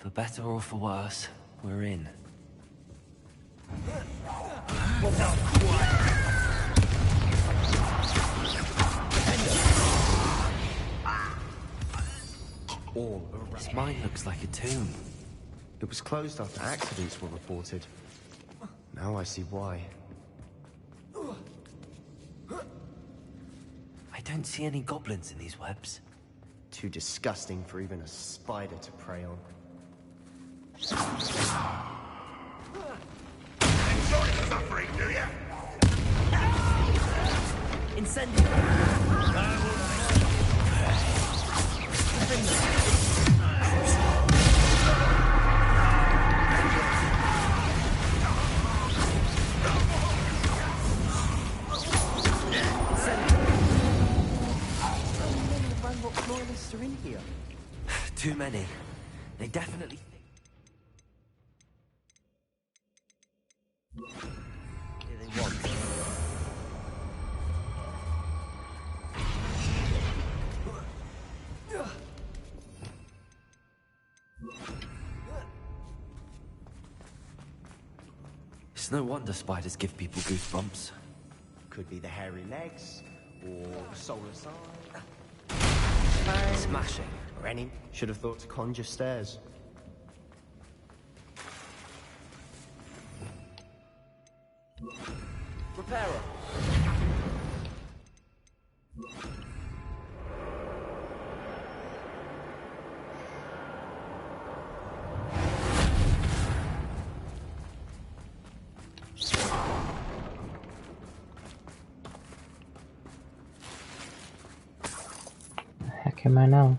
S5: For better or for worse, we're in.
S7: All around.
S5: This mine looks like a tomb.
S7: It was closed after accidents were reported. Now I see why.
S5: I don't see any goblins in these webs.
S7: Too disgusting for even a spider to prey on.
S12: Enjoy the suffering, do you? Incendio!
S7: Loyalists are in here.
S5: Too many. They definitely think...
S7: Here they want.
S5: It's no wonder spiders give people goosebumps.
S7: Could be the hairy legs, or solar sign.
S5: Smashing.
S7: Or any. Should have thought to conjure stairs.
S5: Repairer.
S1: Heck am I now?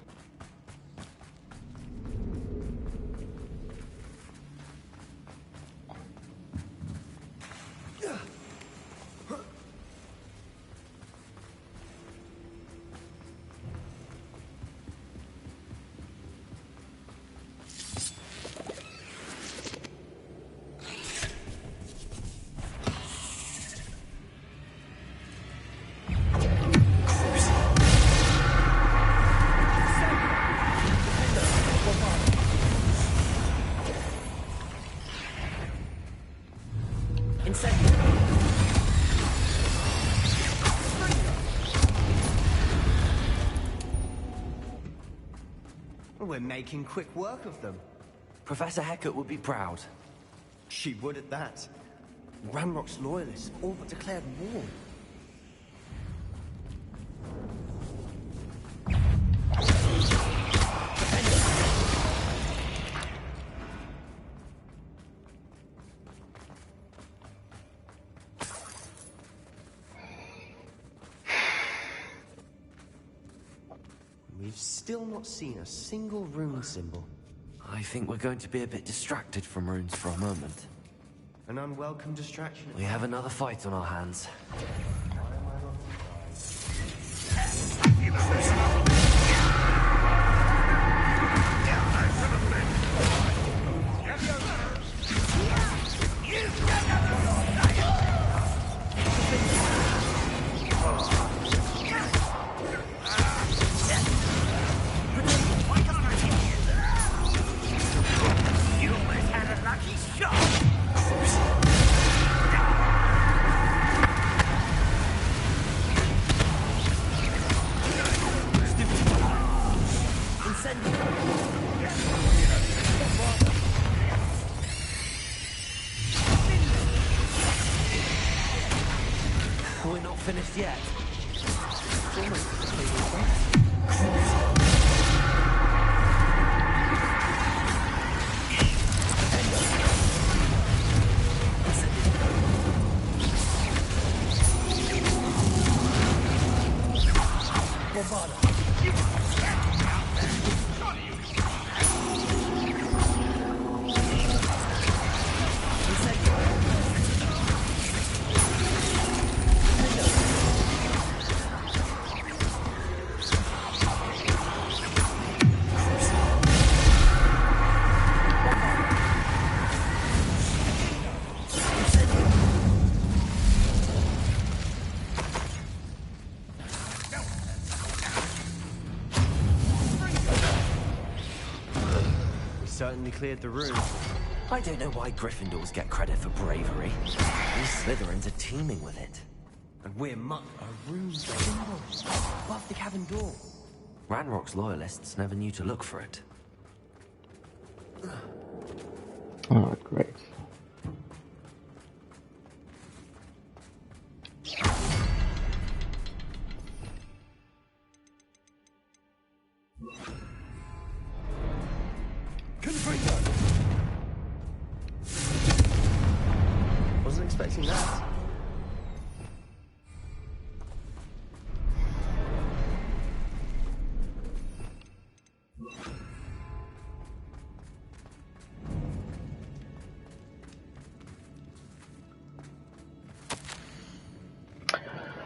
S7: We're making quick work of them.
S5: Professor Hecat would be proud.
S7: She would at that. Ranrock's loyalists all but declared war. We've still not seen a single rune symbol.
S5: I think we're going to be a bit distracted from runes for a moment.
S7: An unwelcome distraction.
S5: We have another fight on our hands. We're not finished yet.
S7: Certainly cleared the room.
S5: I don't know why Gryffindors get credit for bravery. These Slytherins are teeming with it.
S7: And we're a rune symbol above the cabin door.
S5: Ranrock's loyalists never knew to look for it.
S1: Oh, great.
S7: Wasn't expecting that.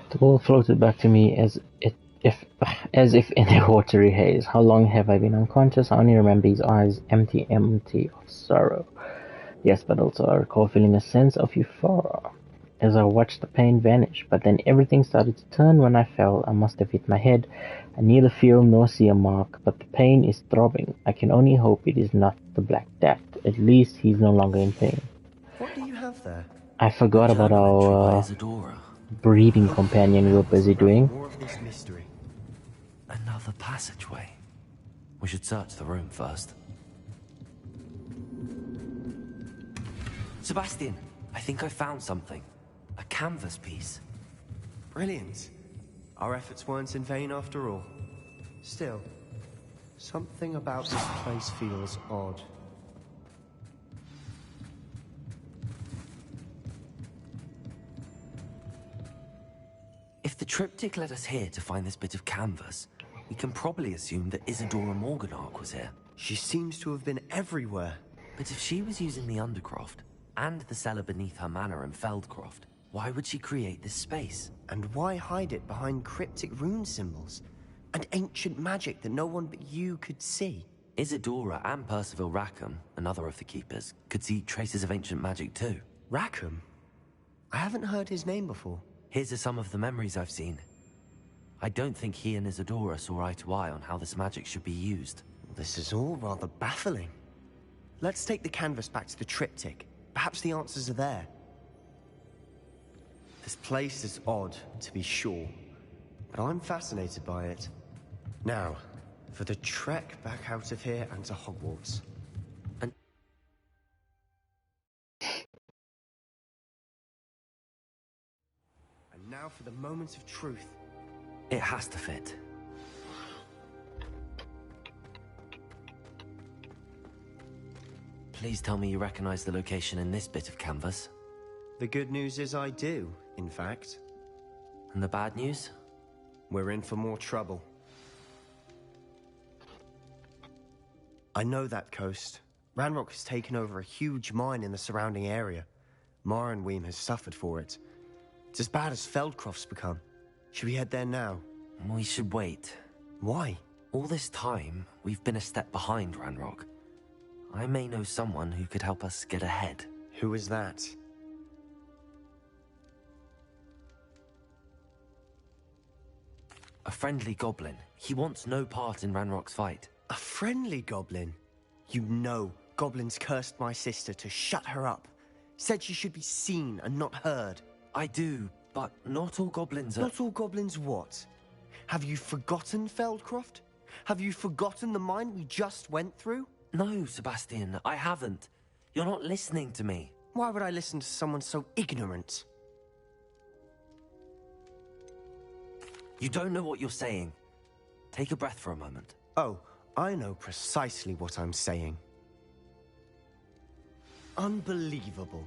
S1: The ball floated back to me as if in a watery haze. How long have I been unconscious? I only remember his eyes empty of sorrow. Yes, but also I recall feeling a sense of euphoria as I watched the pain vanish, but then everything started to turn when I fell. I must have hit my head. I neither feel nor see a mark, but the pain is throbbing. I can only hope it is not the Black Death. At least he's no longer in pain.
S7: What do you have there?
S1: I forgot about our breathing companion we were busy doing.
S7: More of this mystery.
S5: Another passageway. We should search the room first. Sebastian, I think I found something. A canvas piece.
S7: Brilliant. Our efforts weren't in vain after all. Still, something about this place feels odd.
S5: If the triptych led us here to find this bit of canvas, we can probably assume that Isadora Morganark was here.
S7: She seems to have been everywhere.
S5: But if she was using the Undercroft, and the cellar beneath her manor in Feldcroft, why would she create this space?
S7: And why hide it behind cryptic rune symbols? And ancient magic that no one but you could see?
S5: Isadora and Percival Rackham, another of the Keepers, could see traces of ancient magic too.
S7: Rackham? I haven't heard his name before.
S5: Here's are some of the memories I've seen. I don't think he and Isadora saw eye to eye on how this magic should be used.
S7: This is all rather baffling. Let's take the canvas back to the triptych. Perhaps the answers are there. This place is odd, to be sure, but I'm fascinated by it. Now, for the trek back out of here and to Hogwarts.
S5: And
S7: now for the moment of truth.
S5: It has to fit. Please tell me you recognize the location in this bit of canvas.
S7: The good news is I do, in fact.
S5: And the bad news?
S7: We're in for more trouble. I know that coast. Ranrock has taken over a huge mine in the surrounding area. Marrenweem has suffered for it. It's as bad as Feldcroft's become. Should we head there now?
S5: We should wait.
S7: Why?
S5: All this time, we've been a step behind Ranrock. I may know someone who could help us get ahead.
S7: Who is that?
S5: A friendly goblin. He wants no part in Ranrock's fight.
S7: A friendly goblin? You know, goblins cursed my sister to shut her up. Said she should be seen and not heard.
S5: I do, but not all goblins are...
S7: Not all goblins what? Have you forgotten Feldcroft? Have you forgotten the mine we just went through?
S5: No, Sebastian, I haven't. You're not listening to me.
S7: Why would I listen to someone so ignorant?
S5: You don't know what you're saying. Take a breath for a moment.
S7: Oh, I know precisely what I'm saying. Unbelievable.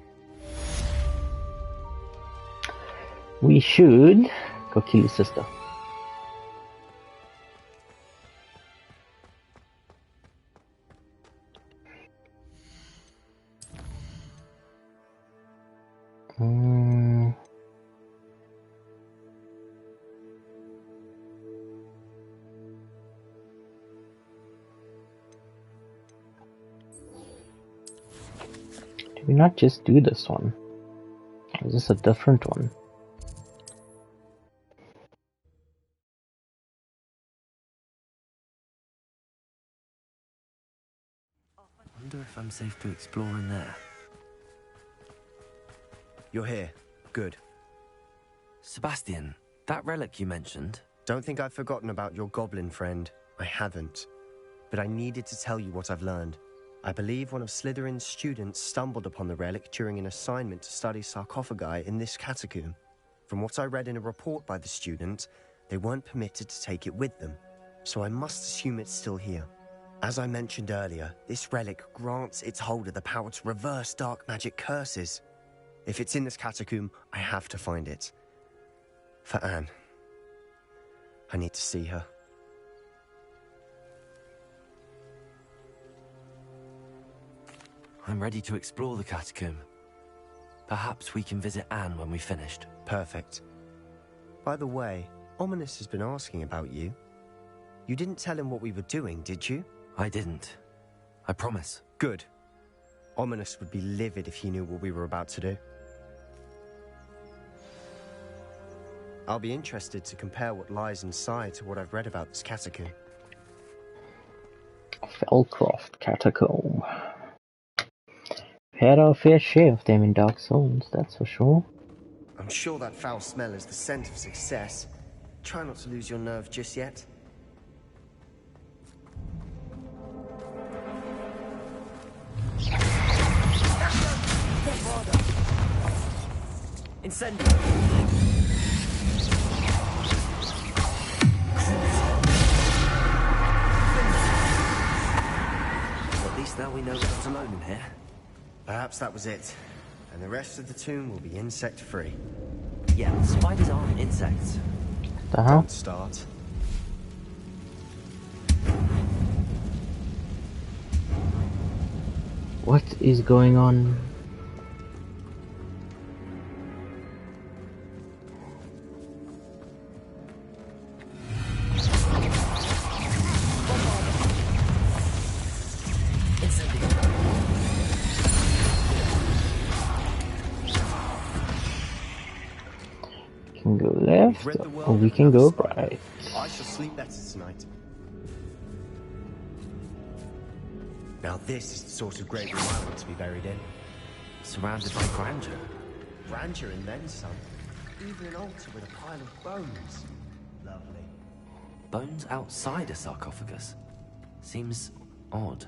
S1: We should go kill his sister. Did we not just do this one? Is this a different one?
S5: I wonder if I'm safe to explore in there.
S7: You're here. Good.
S5: Sebastian, that relic you mentioned...
S7: Don't think I've forgotten about your goblin friend. I haven't. But I needed to tell you what I've learned. I believe one of Slytherin's students stumbled upon the relic during an assignment to study sarcophagi in this catacomb. From what I read in a report by the student, they weren't permitted to take it with them, so I must assume it's still here. As I mentioned earlier, this relic grants its holder the power to reverse dark magic curses. If it's in this catacomb, I have to find it. For Anne. I need to see her.
S5: I'm ready to explore the catacomb. Perhaps we can visit Anne when we've finished.
S7: Perfect. By the way, Ominous has been asking about you. You didn't tell him what we were doing, did you?
S5: I didn't. I promise.
S7: Good. Ominous would be livid if he knew what we were about to do. I'll be interested to compare what lies inside to what I've read about this catacomb.
S1: Feldcroft Catacomb. Had our fair share of them in Dark Souls, that's for sure.
S7: I'm sure that foul smell is the scent of success. Try not to lose your nerve just yet.
S5: Incendio! At least now we know we're not alone in here.
S7: Perhaps that was it. And the rest of the tomb will be insect-free.
S5: Yeah, spiders aren't insects.
S7: Don't start.
S1: What is going on? Can go left, or we can go right.
S7: I shall sleep better tonight. Now this is the sort of grave room I want to be buried in.
S5: Surrounded by grandeur.
S7: Grandeur and then some. Even an altar with a pile of bones. Lovely.
S5: Bones outside a sarcophagus? Seems odd.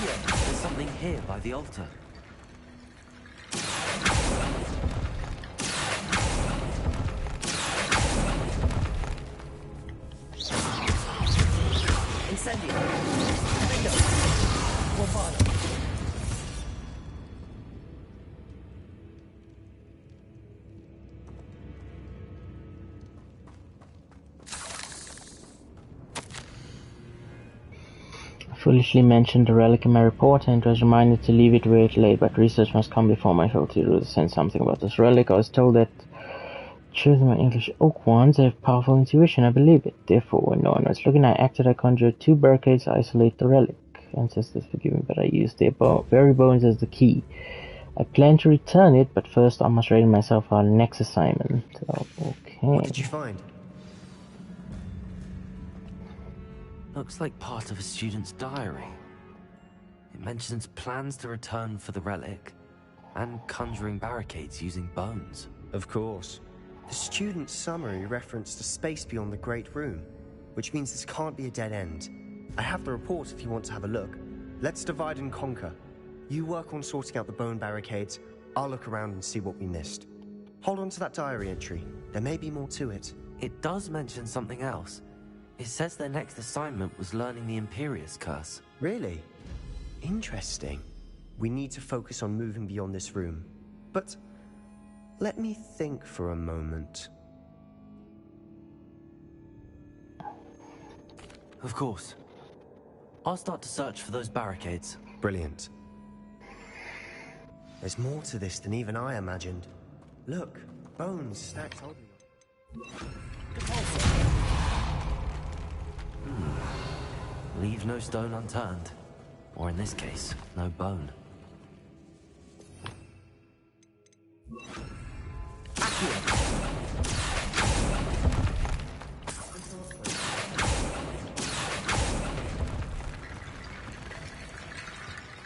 S5: There's something here by the altar. Incendio!
S1: Foolishly mentioned the relic in my report and was reminded to leave it where it lay, but research must come before my faculty rules send something about this relic. I was told that children my English oak wands have powerful intuition. I believe it. Therefore, when no one was looking, I acted. I conjured 2 barricades to isolate the relic. Ancestors forgive me, but I used their very bones as the key. I plan to return it, but first I must ready myself for our next assignment. Okay.
S7: What did you find?
S5: Looks like part of a student's diary. It mentions plans to return for the relic and conjuring barricades using bones.
S7: Of course. The student's summary referenced a space beyond the Great Room, which means this can't be a dead end. I have the report if you want to have a look. Let's divide and conquer. You work on sorting out the bone barricades. I'll look around and see what we missed. Hold on to that diary entry. There may be more to it.
S5: It does mention something else. It says their next assignment was learning the Imperius Curse.
S7: Really? Interesting. We need to focus on moving beyond this room. But let me think for a moment.
S5: Of course. I'll start to search for those barricades.
S7: Brilliant. There's more to this than even I imagined. Look, bones stacked on.
S5: Leave no stone unturned. Or in this case, no bone.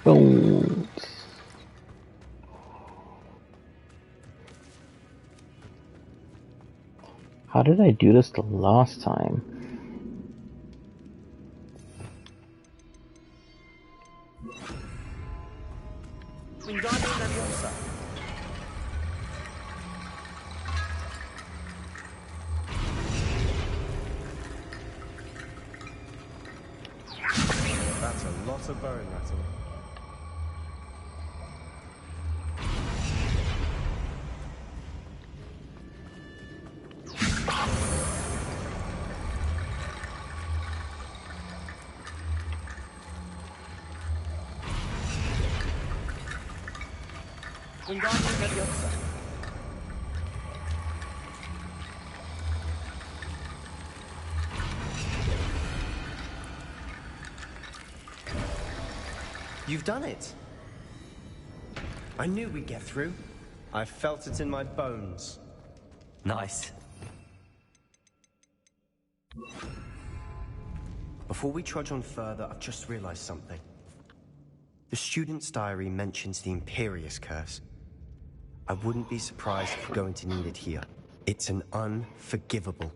S1: Bones. How did I do this the last time?
S7: That's a lot of bone rattle. You've done it. I knew we'd get through. I felt it in my bones.
S5: Nice.
S7: Before we trudge on further, I've just realized something. The student's diary mentions the Imperious Curse. I wouldn't be surprised if we're going to need it here. It's an unforgivable,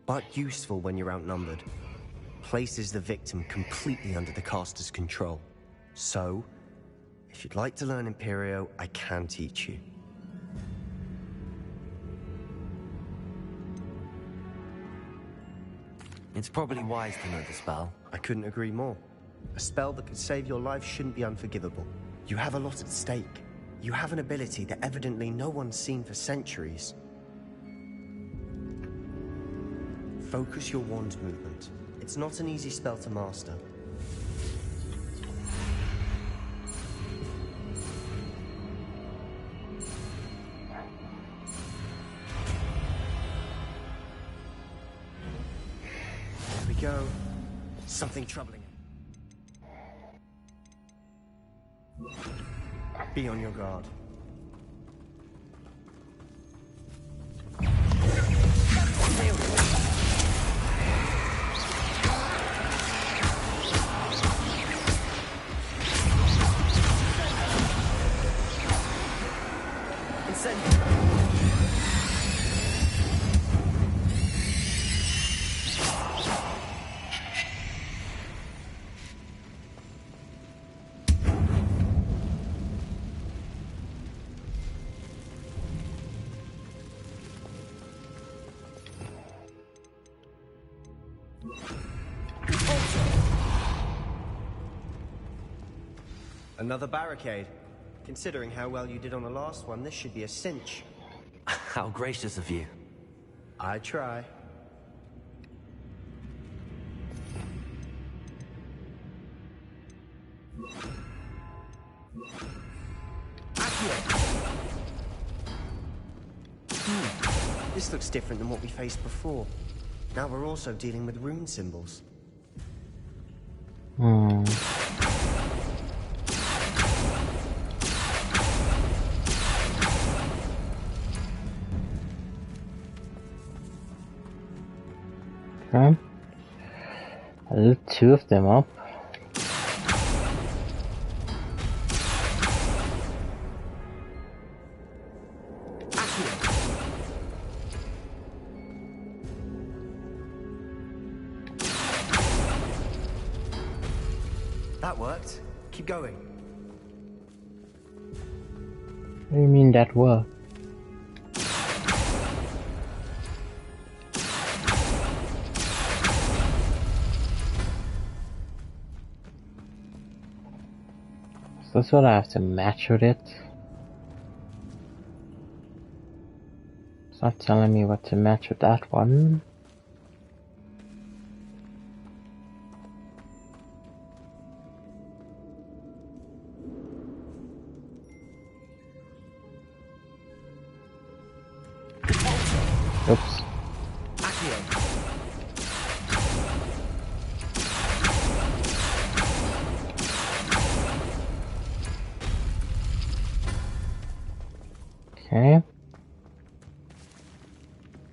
S7: but useful when you're outnumbered. Places the victim completely under the caster's control. So, if you'd like to learn Imperio, I can teach you.
S5: It's probably wise to know the spell.
S7: I couldn't agree more. A spell that could save your life shouldn't be unforgivable. You have a lot at stake. You have an ability that evidently no one's seen for centuries. Focus your wand movement. It's not an easy spell to master. There we go. Something troubling him. Be on your guard. Another barricade. Considering how well you did on the last one, this should be a cinch.
S5: How gracious of you.
S7: I try. This looks different than what we faced before. Now we're also dealing with rune symbols.
S1: Okay. I lit two of them up.
S7: That worked. Keep going.
S1: What do you mean that worked? So that's what I have to match with it. It's not telling me what to match with that one. Oops. Okay.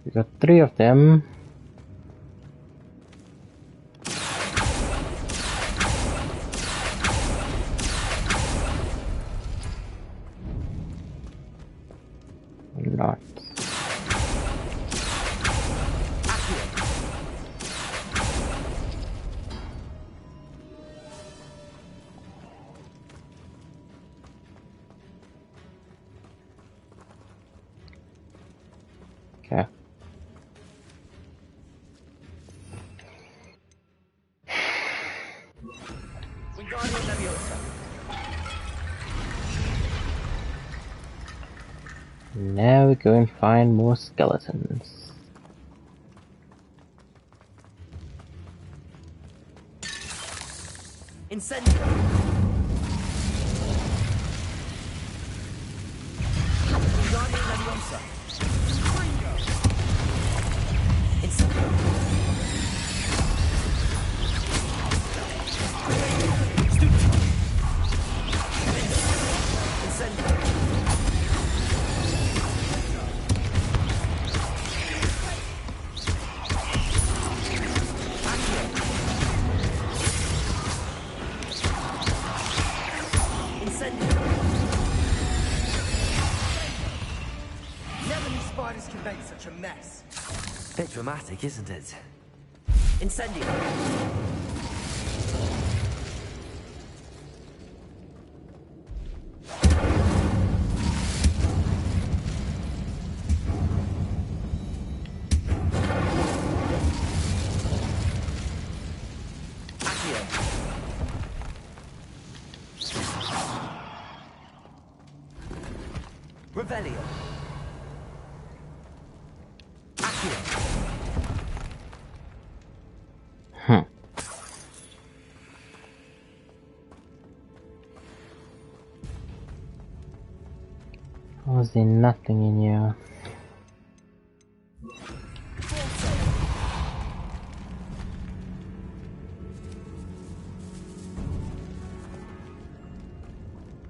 S1: We got three of them. Not. Okay. Now we go and find more skeletons.
S5: Incendio!
S16: spiders can make such a mess?
S5: Bit dramatic, isn't it?
S16: Incendio.
S5: Revelio.
S1: Was there nothing in here?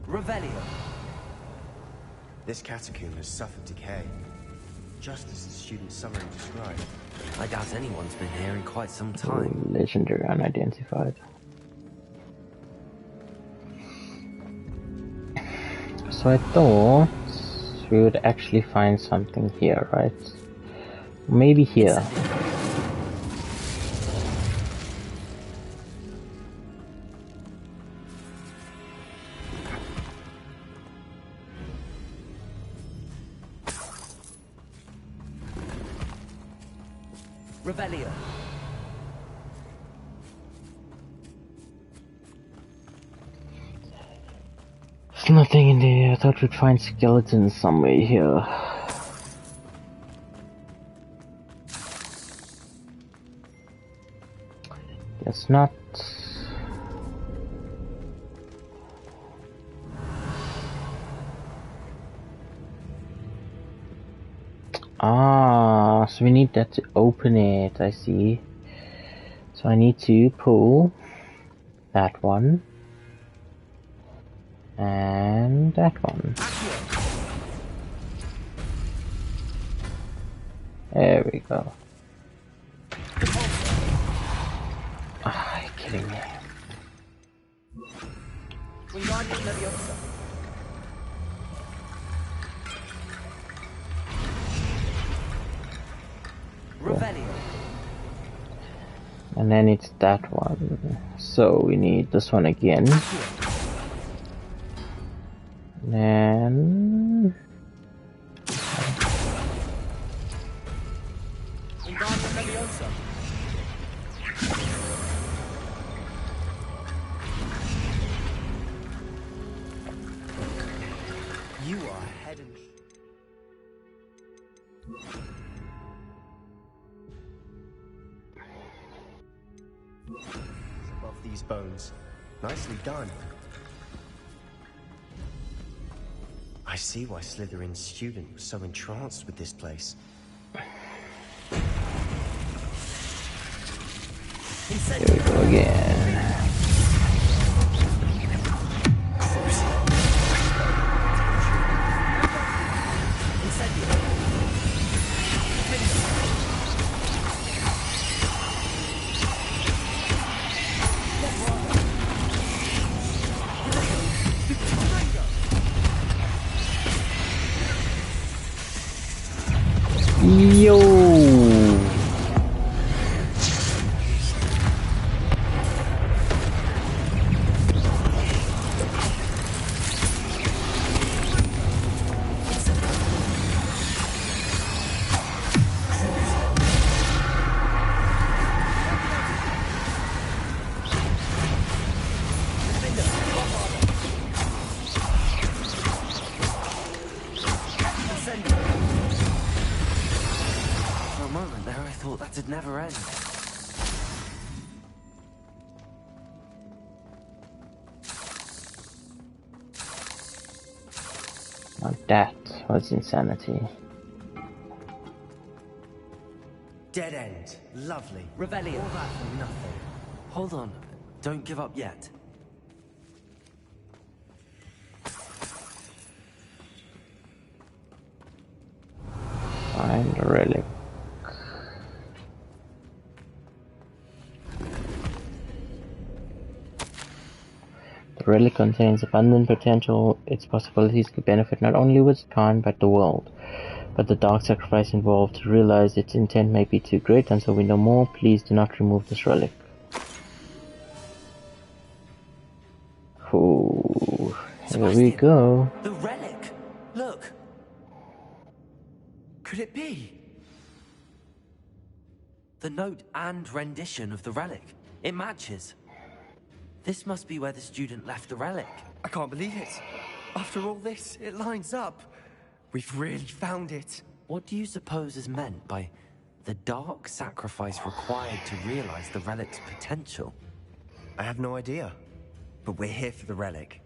S5: Revelio.
S7: This catacomb has suffered decay, just as the student summary described.
S5: I doubt anyone's been here in quite some time.
S1: Legendary unidentified. So I thought we would actually find something here, right? Maybe here.
S5: Revelio.
S1: There's nothing in there. I thought we'd find skeletons somewhere here. Guess not. Ah, so we need that to open it, I see. So I need to pull that one. And that one. There we go. Ah, you're kidding me.
S5: Revelio.
S1: And then it's that one. So we need this one again. And then
S7: You are head and above these bones. Nicely done. I see why Slytherin's student was so entranced with this place.
S1: here we go again. Yo!
S5: For a moment there, I thought that'd never end.
S1: Now that was insanity.
S7: Dead end. Lovely.
S5: Revelio. All that for nothing. Hold on. Don't give up yet.
S1: Find a relic. The relic contains abundant potential. Its possibilities could benefit not only Wizardkind but the world. but the dark sacrifice involved. To realize its intent may be too great until we know more. Please do not remove this relic. Ooh, here we go.
S5: The relic! Look! Could it be? The note and rendition of the relic. It matches. This must be where the student left the relic.
S7: I can't believe it. After all this, it lines up. We've really found it.
S5: What do you suppose is meant by the dark sacrifice required to realize the relic's potential?
S7: I have no idea. But we're here for the relic.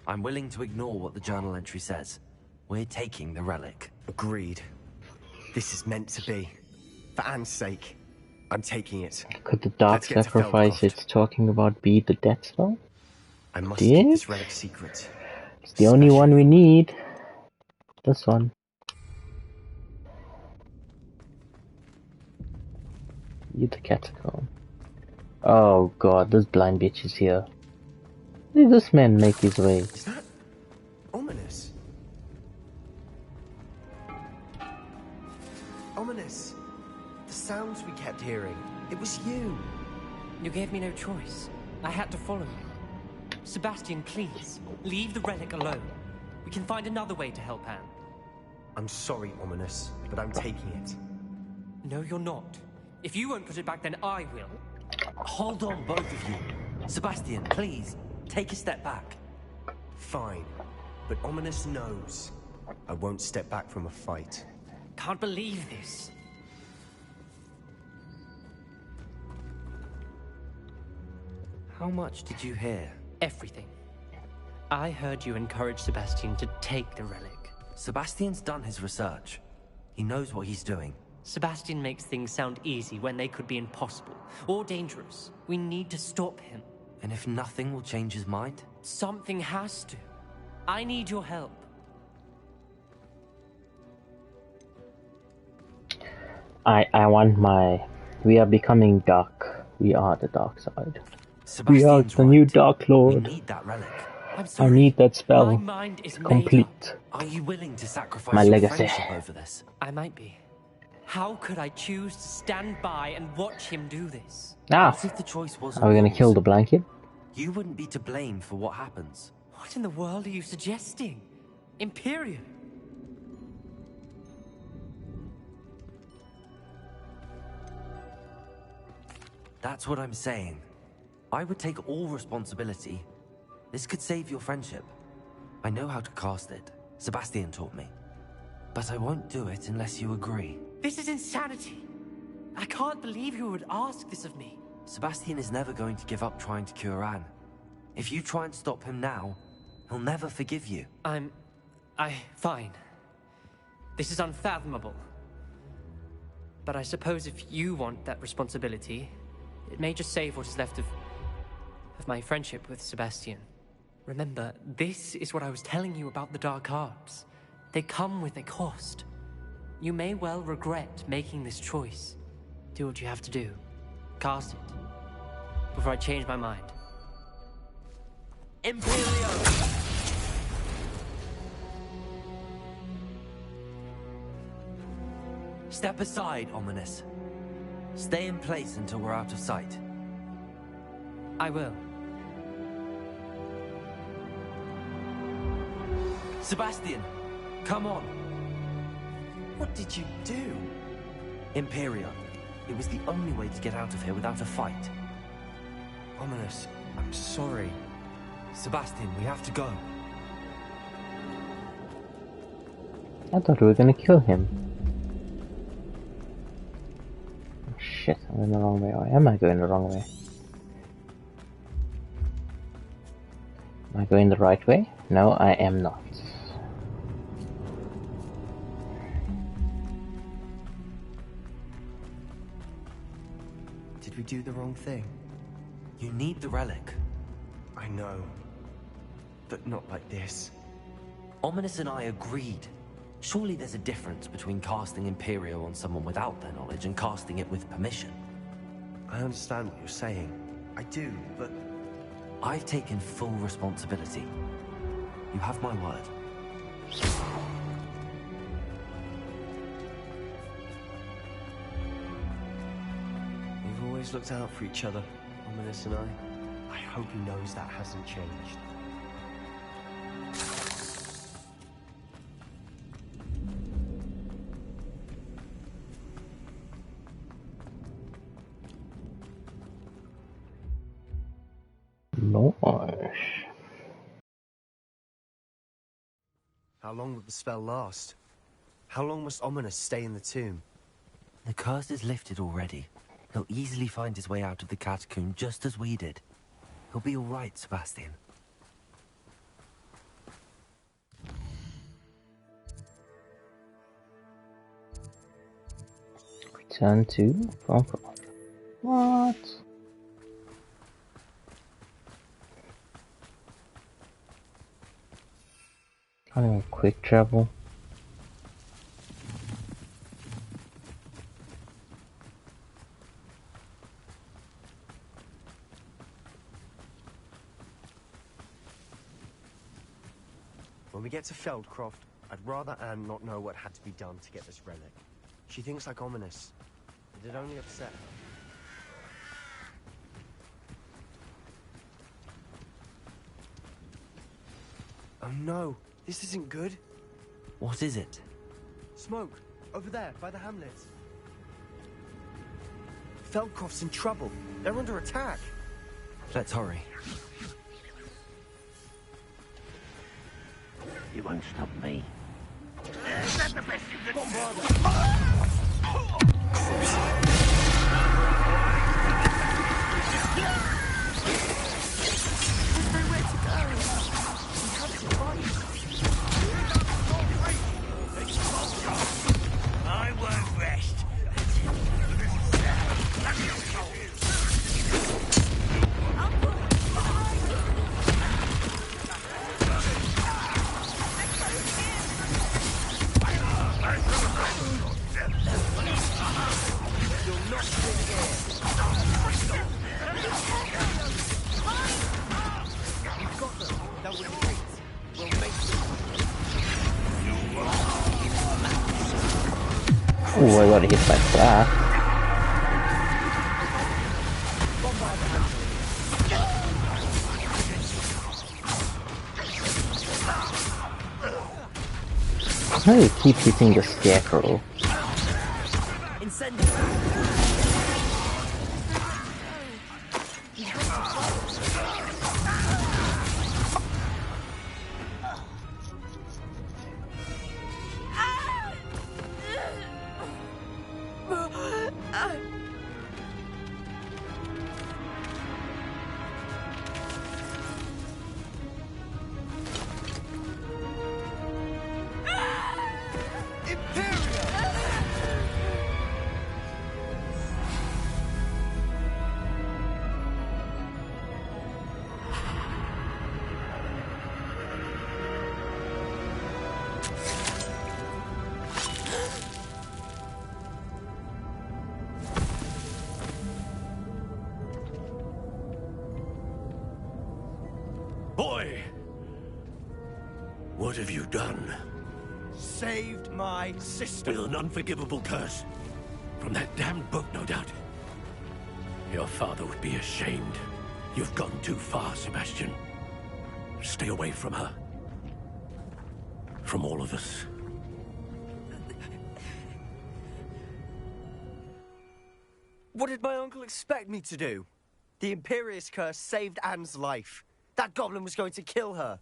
S5: I'm willing to ignore what the journal entry says. We're taking the relic.
S7: Agreed. This is meant to be. For Anne's sake, I'm taking it.
S1: Could the dark sacrifice it's talking about be the death spell?
S7: I must keep this relic secret.
S1: It's the only one we need. This one. You the catacomb. Oh god, this blind bitch is here. Where did this man make his way?
S7: Is that ominous? Ominous. The sounds we kept hearing. It was you.
S8: You gave me no choice. I had to follow you. Sebastian, please, leave the relic alone. We can find another way to help Anne.
S7: I'm sorry, Ominous, but I'm taking it.
S8: No, you're not. If you won't put it back, then I will.
S5: Hold on, both of you. Sebastian, please, take a step back.
S7: Fine, but Ominous knows. I won't step back from a fight.
S8: Can't believe this.
S5: How much did you hear?
S8: Everything. I heard you encourage Sebastian to take the relic.
S5: Sebastian's done his research. He knows what he's doing.
S8: Sebastian makes things sound easy when they could be impossible or dangerous. We need to stop him.
S5: And if nothing will change his mind?
S8: Something has to. I need your help.
S1: I want my... We are becoming dark. We are the dark side. We are the new Dark Lord.
S5: We need that relic.
S1: I need that spell.
S8: My mind is
S1: complete.
S5: Are you willing to sacrifice
S1: my
S5: your
S1: legacy
S5: friendship over this?
S8: I might be. How could I choose to stand by and watch him do this?
S5: What if the choice wasn't
S1: Are we gonna
S5: yours?
S1: kill the blanket?
S5: You wouldn't be to blame for what happens.
S8: What in the world are you suggesting? Imperium?
S5: That's what I'm saying. I would take all responsibility. This could save your friendship. I know how to cast it. Sebastian taught me. But I won't do it unless you agree.
S8: This is insanity. I can't believe you would ask this of me.
S5: Sebastian is never going to give up trying to cure Anne. If you try and stop him now, he'll never forgive you.
S8: Fine. This is unfathomable. But I suppose if you want that responsibility, it may just save what is left of my friendship with Sebastian. Remember, this is what I was telling you about the dark arts. They come with a cost. You may well regret making this choice. Do what you have to do. Cast it. Before I change my mind.
S5: Imperio! Step aside, Ominous. Stay in place until we're out of sight.
S8: I will.
S5: Sebastian, come on.
S7: What did you do?
S5: Imperium. It was the only way to get out of here without a fight.
S7: Ominous, I'm sorry.
S5: Sebastian, we have to go.
S1: I thought we were gonna kill him. Oh, shit, I'm going the wrong way. Or am I going the wrong way? Am I going the right way? No, I am not.
S7: Did we do the wrong thing?
S5: You need the relic.
S7: I know. But not like this.
S5: Ominous and I agreed. Surely there's a difference between casting Imperio on someone without their knowledge and casting it with permission.
S7: I understand what you're saying. I do, but...
S5: I've taken full responsibility. You have my word.
S7: We've always looked out for each other, Ominous and I. I hope he knows that hasn't changed.
S1: Nice.
S7: How long will the spell last? How long must Ominous stay in the tomb?
S5: The curse is lifted already. He'll easily find his way out of the catacomb just as we did. He'll be all right, Sebastian.
S1: Return to Hogwarts. What? Can't even quick travel.
S7: When we get to Feldcroft, I'd rather Anne not know what had to be done to get this relic. She thinks like Ominous. It'd only upset her. Oh no, this isn't good.
S5: What is it?
S7: Smoke, over there, by the hamlet. Feldcroft's in trouble. They're under attack.
S5: Let's hurry.
S12: You won't stop me. Is that the best you can do?
S16: Nowhere to go. We have to fight.
S12: I won't rest.
S1: Oh, I got hit by that. How do you keep hitting the scarecrow?
S9: Boy! What have you done?
S16: Saved my sister.
S9: With an unforgivable curse. From that damned book, no doubt. Your father would be ashamed. You've gone too far, Sebastian. Stay away from her. From all of us.
S7: What did my uncle expect me to do? The Imperious curse saved Anne's life. That goblin was going to kill her.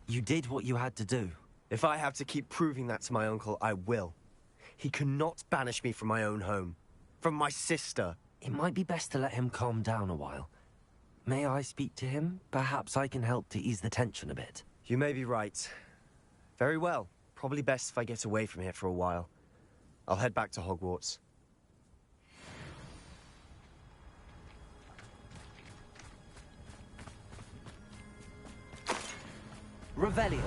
S5: You did what you had to do.
S7: If I have to keep proving that to my uncle, I will. He cannot banish me from my own home. From my sister.
S5: It might be best to let him calm down a while. May I speak to him? Perhaps I can help to ease the tension a bit.
S7: You may be right. Very well. Probably best if I get away from here for a while. I'll head back to Hogwarts.
S5: Revelio.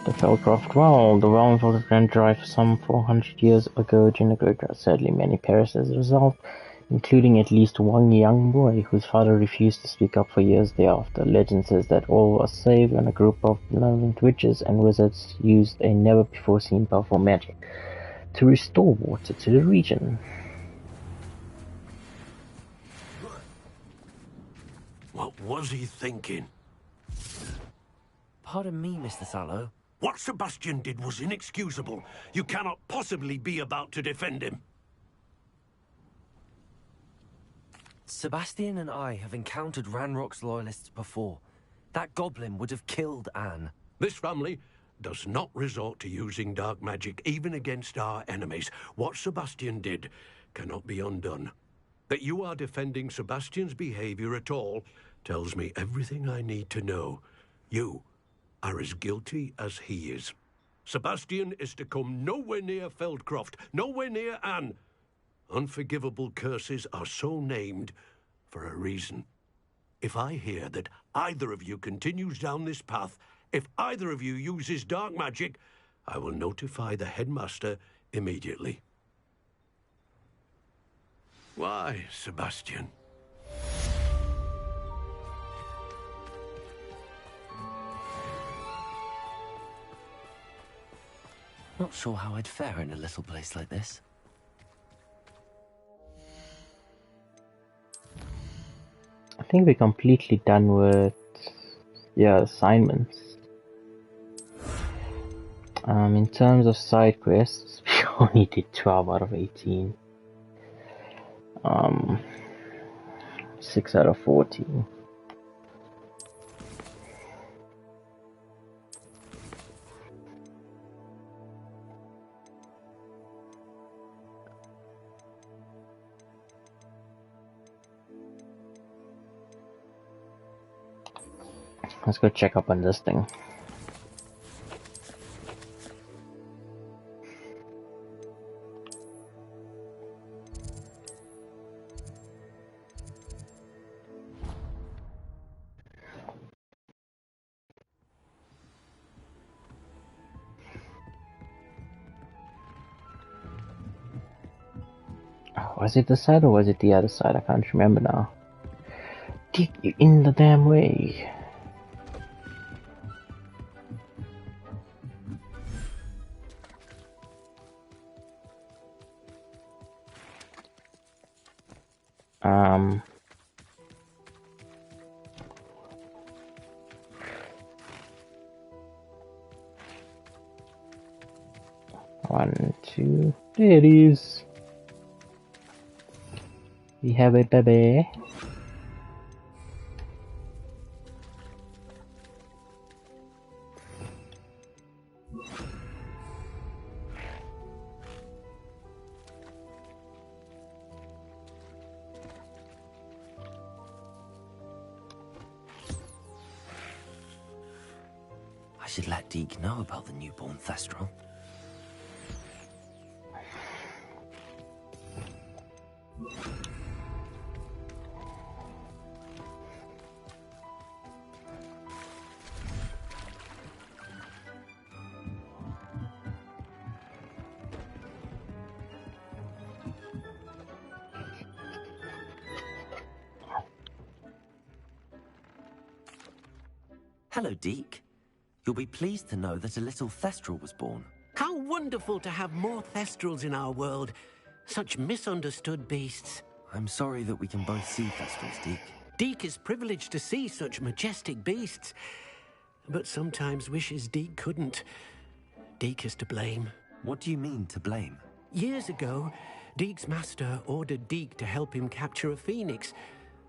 S1: If Feldcroft. Well, the realm of the Grand Drive some 400 years ago during the Great Drought. Sadly, many perished as a result, including at least one young boy whose father refused to speak up for years thereafter. Legend says that all was saved when a group of benevolent witches and wizards used a never-before-seen powerful magic to restore water to the region.
S9: What was he thinking?
S5: Pardon me, Mr. Sallow.
S9: What Sebastian did was inexcusable. You cannot possibly be about to defend him.
S5: Sebastian and I have encountered Ranrock's loyalists before. That goblin would have killed Anne.
S9: This family does not resort to using dark magic even against our enemies. What Sebastian did cannot be undone. That you are defending Sebastian's behavior at all tells me everything I need to know. You are as guilty as he is. Sebastian is to come nowhere near Feldcroft, nowhere near Anne. Unforgivable curses are so named for a reason. If I hear that either of you continues down this path, if either of you uses dark magic, I will notify the headmaster immediately. Why, Sebastian?
S5: Not sure how I'd fare in a little place like this.
S1: I think we're completely done with assignments. In terms of side quests, we only did 12 out of 18. 6 out of 14. Let's go check up on this thing. Was it this side or was it the other side? I can't remember now. Dig you in the damn way. One, two, there it is. We have a baby.
S5: I should let Deke know about the newborn Thestral. Hello, Deke. You'll be pleased to know that a little Thestral was born.
S9: How wonderful to have more Thestrals in our world. Such misunderstood beasts.
S5: I'm sorry that we can both see Thestrals, Deke.
S9: Deke is privileged to see such majestic beasts, but sometimes wishes Deke couldn't. Deke is to blame.
S5: What do you mean, to blame?
S9: Years ago, Deke's master ordered Deke to help him capture a phoenix,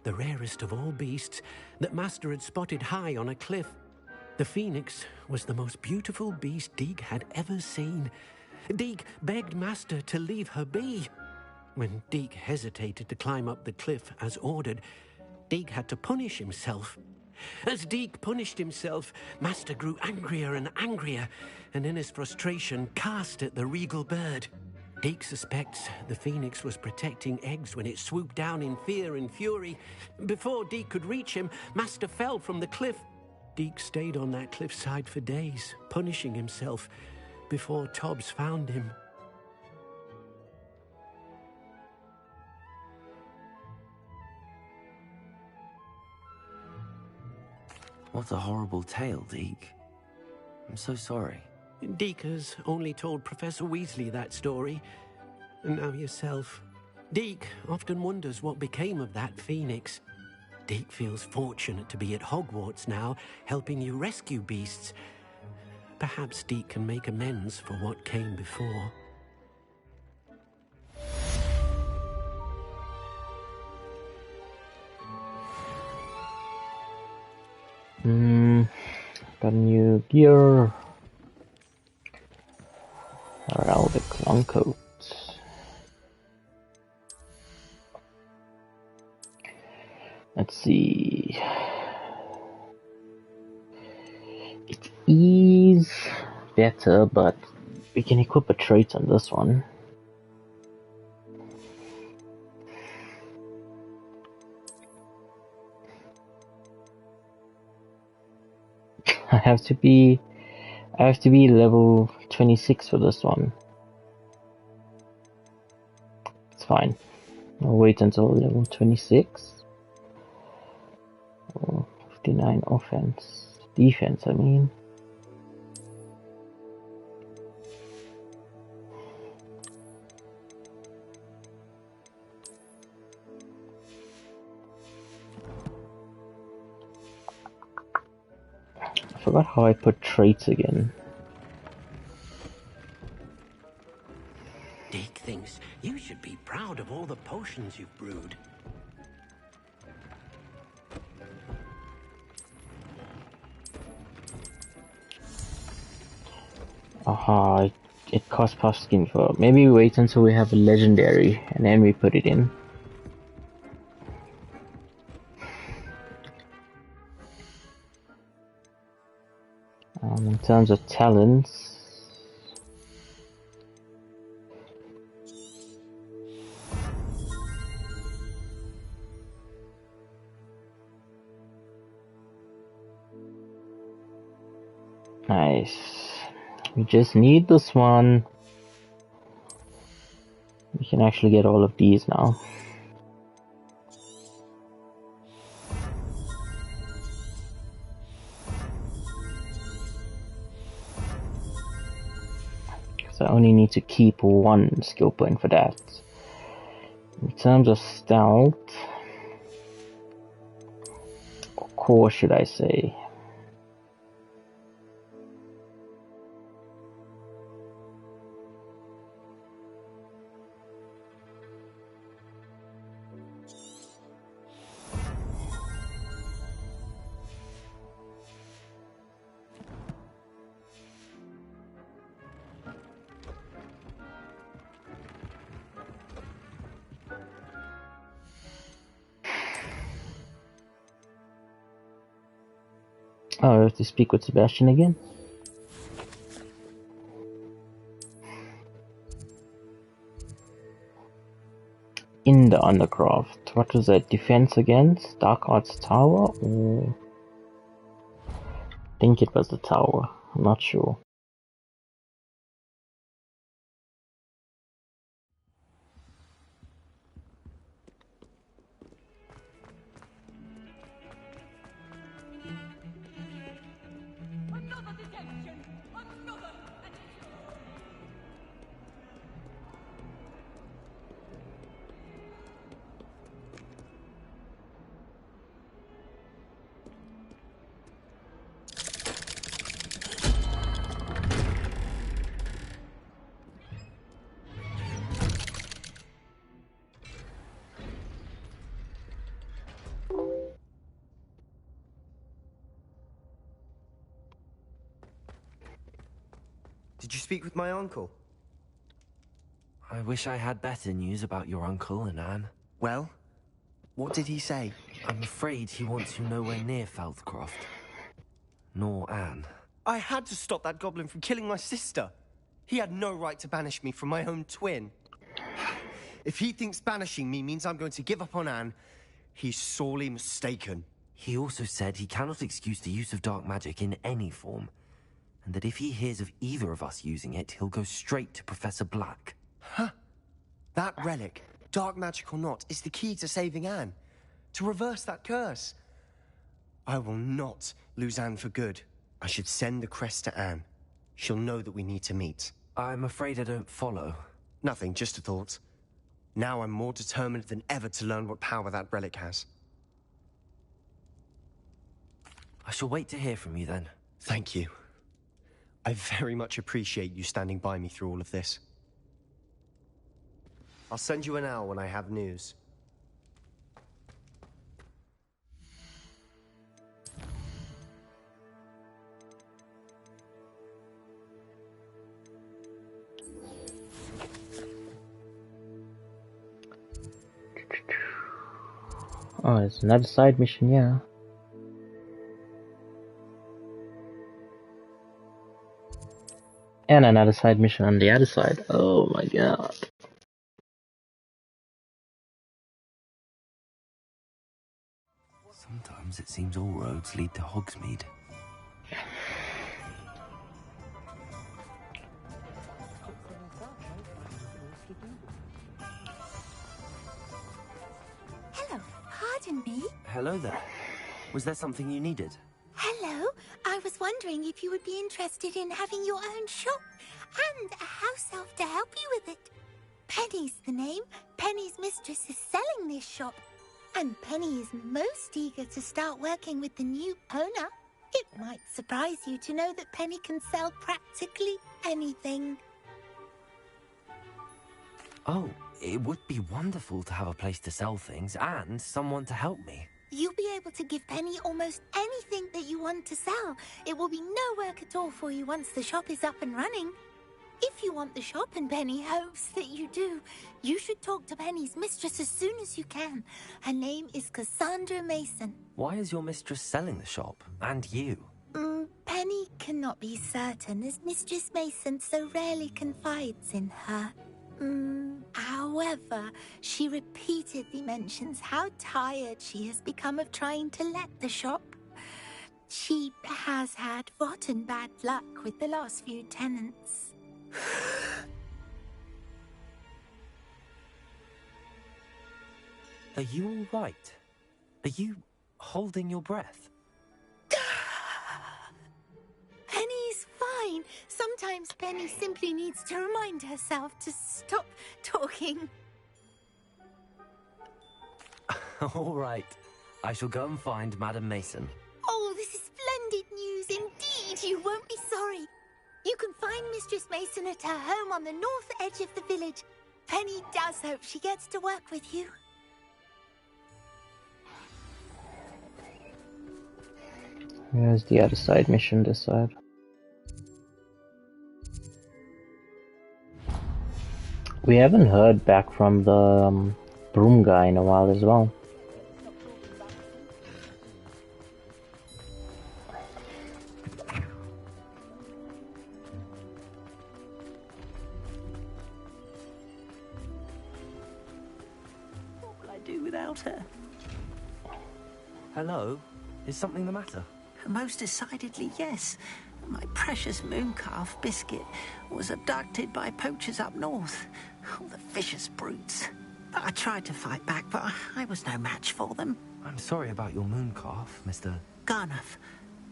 S9: the rarest of all beasts, that master had spotted high on a cliff. The phoenix was the most beautiful beast Deke had ever seen. Deke begged master to leave her be. When Deke hesitated to climb up the cliff as ordered, Deke had to punish himself. As Deke punished himself, master grew angrier and angrier, and in his frustration cast at the regal bird. Deke suspects the phoenix was protecting eggs when it swooped down in fear and fury. Before Deke could reach him, master fell from the cliff. Deke stayed on that cliffside for days, punishing himself before Tobbs found him.
S5: What a horrible tale, Deke. I'm so sorry.
S9: Deke has only told Professor Weasley that story, and now yourself. Deke often wonders what became of that phoenix. Deke feels fortunate to be at Hogwarts now, helping you rescue beasts. Perhaps Deke can make amends for what came before.
S1: Got new gear. Heraldic long coat. Let's see. It is better, but we can equip a trait on this one. I have to be level 26 for this one. It's fine. I'll wait until level 26. Oh, 59 defense, I mean. I forgot how I put traits again.
S9: Deke thinks you should be proud of all the potions you've brewed.
S1: Aha, it costs Puffskin for... Maybe we wait until we have a legendary and then we put it in. In terms of talents... Nice. We just need this one. We can actually get all of these now. So I only need to keep one skill point for that. In terms of stealth, or core should I say, oh, I have to speak with Sebastian again. In the Undercraft. What was that? Defense against? Dark Arts Tower? Or... I think it was the tower. I'm not sure.
S7: Did you speak with my uncle?
S5: I wish I had better news about your uncle and Anne.
S7: Well, what did he say?
S5: I'm afraid he wants you nowhere near Feldcroft. Nor Anne.
S7: I had to stop that goblin from killing my sister. He had no right to banish me from my own twin. If he thinks banishing me means I'm going to give up on Anne, he's sorely mistaken.
S5: He also said he cannot excuse the use of dark magic in any form, and that if he hears of either of us using it, he'll go straight to Professor Black.
S7: Huh? That relic, dark magic or not, is the key to saving Anne. To reverse that curse. I will not lose Anne for good. I should send the crest to Anne. She'll know that we need to meet.
S5: I'm afraid I don't follow.
S7: Nothing, just a thought. Now I'm more determined than ever to learn what power that relic has.
S5: I shall wait to hear from you then.
S7: Thank you. I very much appreciate you standing by me through all of this. I'll send you an owl when I have news.
S1: Oh, it's another side mission, yeah. And another side mission on the other side. Oh my god.
S5: Sometimes it seems all roads lead to Hogsmeade.
S17: Hello, pardon me.
S5: Hello there. Was there something you needed?
S17: Hello, I was wondering if you would be interested in having your own shop and a house elf to help you with it. Penny's the name. Penny's mistress is selling this shop, and Penny is most eager to start working with the new owner. It might surprise you to know that Penny can sell practically anything.
S5: Oh, it would be wonderful to have a place to sell things and someone to help me.
S17: You'll be able to give Penny almost anything that you want to sell. It will be no work at all for you once the shop is up and running. If you want the shop and Penny hopes that you do, you should talk to Penny's mistress as soon as you can. Her name is Cassandra Mason.
S5: Why is your mistress selling the shop? And you?
S17: Penny cannot be certain, as Mistress Mason so rarely confides in her. However, she repeatedly mentions how tired she has become of trying to let the shop. She has had rotten bad luck with the last few tenants.
S5: Are you all right? Are you holding your breath?
S17: Penny's fine. Sometimes Penny simply needs to remind herself to stop talking.
S5: All right. I shall go and find Madam Mason.
S17: Oh, this is splendid news indeed. You won't be sorry. You can find Mistress Mason at her home on the north edge of the village. Penny does hope she gets to work with you.
S1: Where's the other side mission this side? We haven't heard back from the broom guy in a while as well.
S12: What will I do without her?
S5: Hello? Is something the matter?
S12: Most decidedly, yes. My precious mooncalf, Biscuit, was abducted by poachers up north. All the vicious brutes. I tried to fight back, but I was no match for them.
S5: I'm sorry about your mooncalf, Mr.
S12: Garnuff.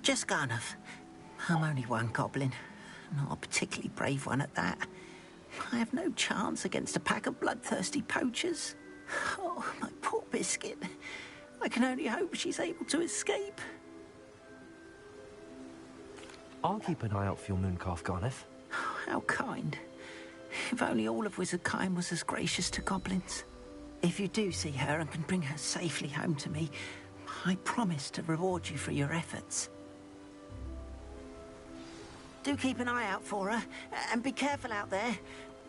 S12: Just Garnuff. I'm only one goblin. Not a particularly brave one at that. I have no chance against a pack of bloodthirsty poachers. Oh, my poor Biscuit. I can only hope she's able to escape.
S5: I'll keep an eye out for your mooncalf, Garniff.
S12: Oh, how kind. If only all of Wizardkind was as gracious to goblins. If you do see her and can bring her safely home to me, I promise to reward you for your efforts. Do keep an eye out for her, and be careful out there.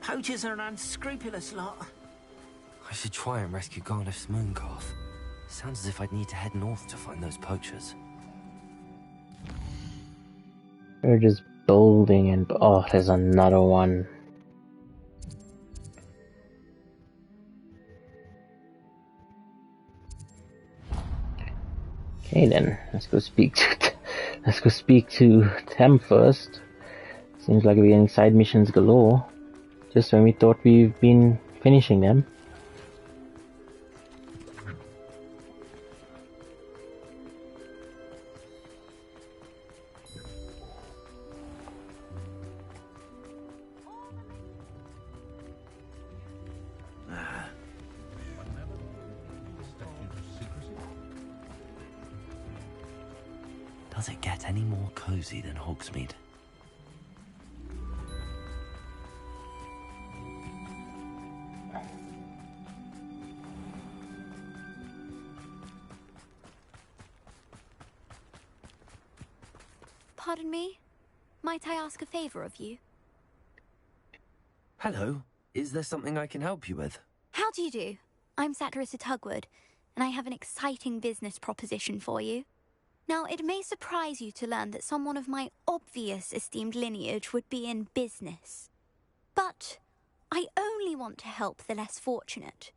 S12: Poachers are an unscrupulous lot.
S5: I should try and rescue Garniff's mooncalf. Sounds as if I'd need to head north to find those poachers.
S1: We're just building and... oh, there's another one. Okay then, let's go speak to Tem first. Seems like we're getting side missions galore. Just when we thought we've been finishing them.
S5: Does it get any more cozy than Hogsmeade?
S18: Pardon me? Might I ask a favor of you?
S5: Hello. Is there something I can help you with?
S18: How do you do? I'm Saccharissa Tugwood, and I have an exciting business proposition for you. Now, it may surprise you to learn that someone of my obvious esteemed lineage would be in business. But I only want to help the less fortunate.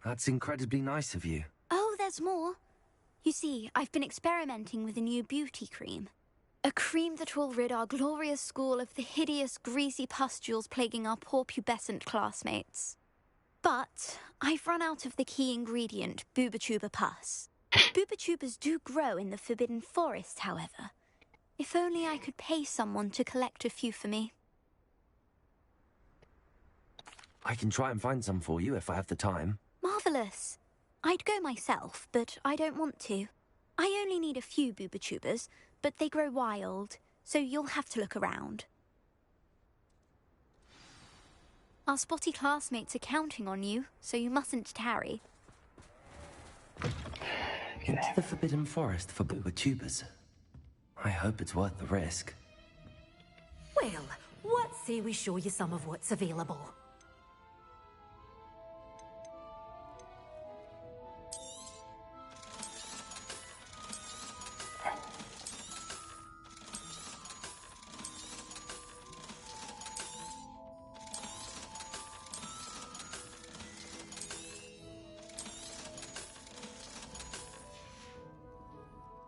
S5: That's incredibly nice of you.
S18: Oh, there's more. You see, I've been experimenting with a new beauty cream. A cream that will rid our glorious school of the hideous, greasy pustules plaguing our poor pubescent classmates. But I've run out of the key ingredient, Booba-Tuba pus. Booba-Tubas do grow in the Forbidden Forest, however. If only I could pay someone to collect a few for me.
S5: I can try and find some for you if I have the time.
S18: Marvellous. I'd go myself, but I don't want to. I only need a few Booba-Tubas, but they grow wild, so you'll have to look around. Our spotty classmates are counting on you, so you mustn't tarry.
S5: Into the Forbidden Forest for Booba-Tubas. I hope it's worth the risk.
S19: Well, what say we show you some of what's available?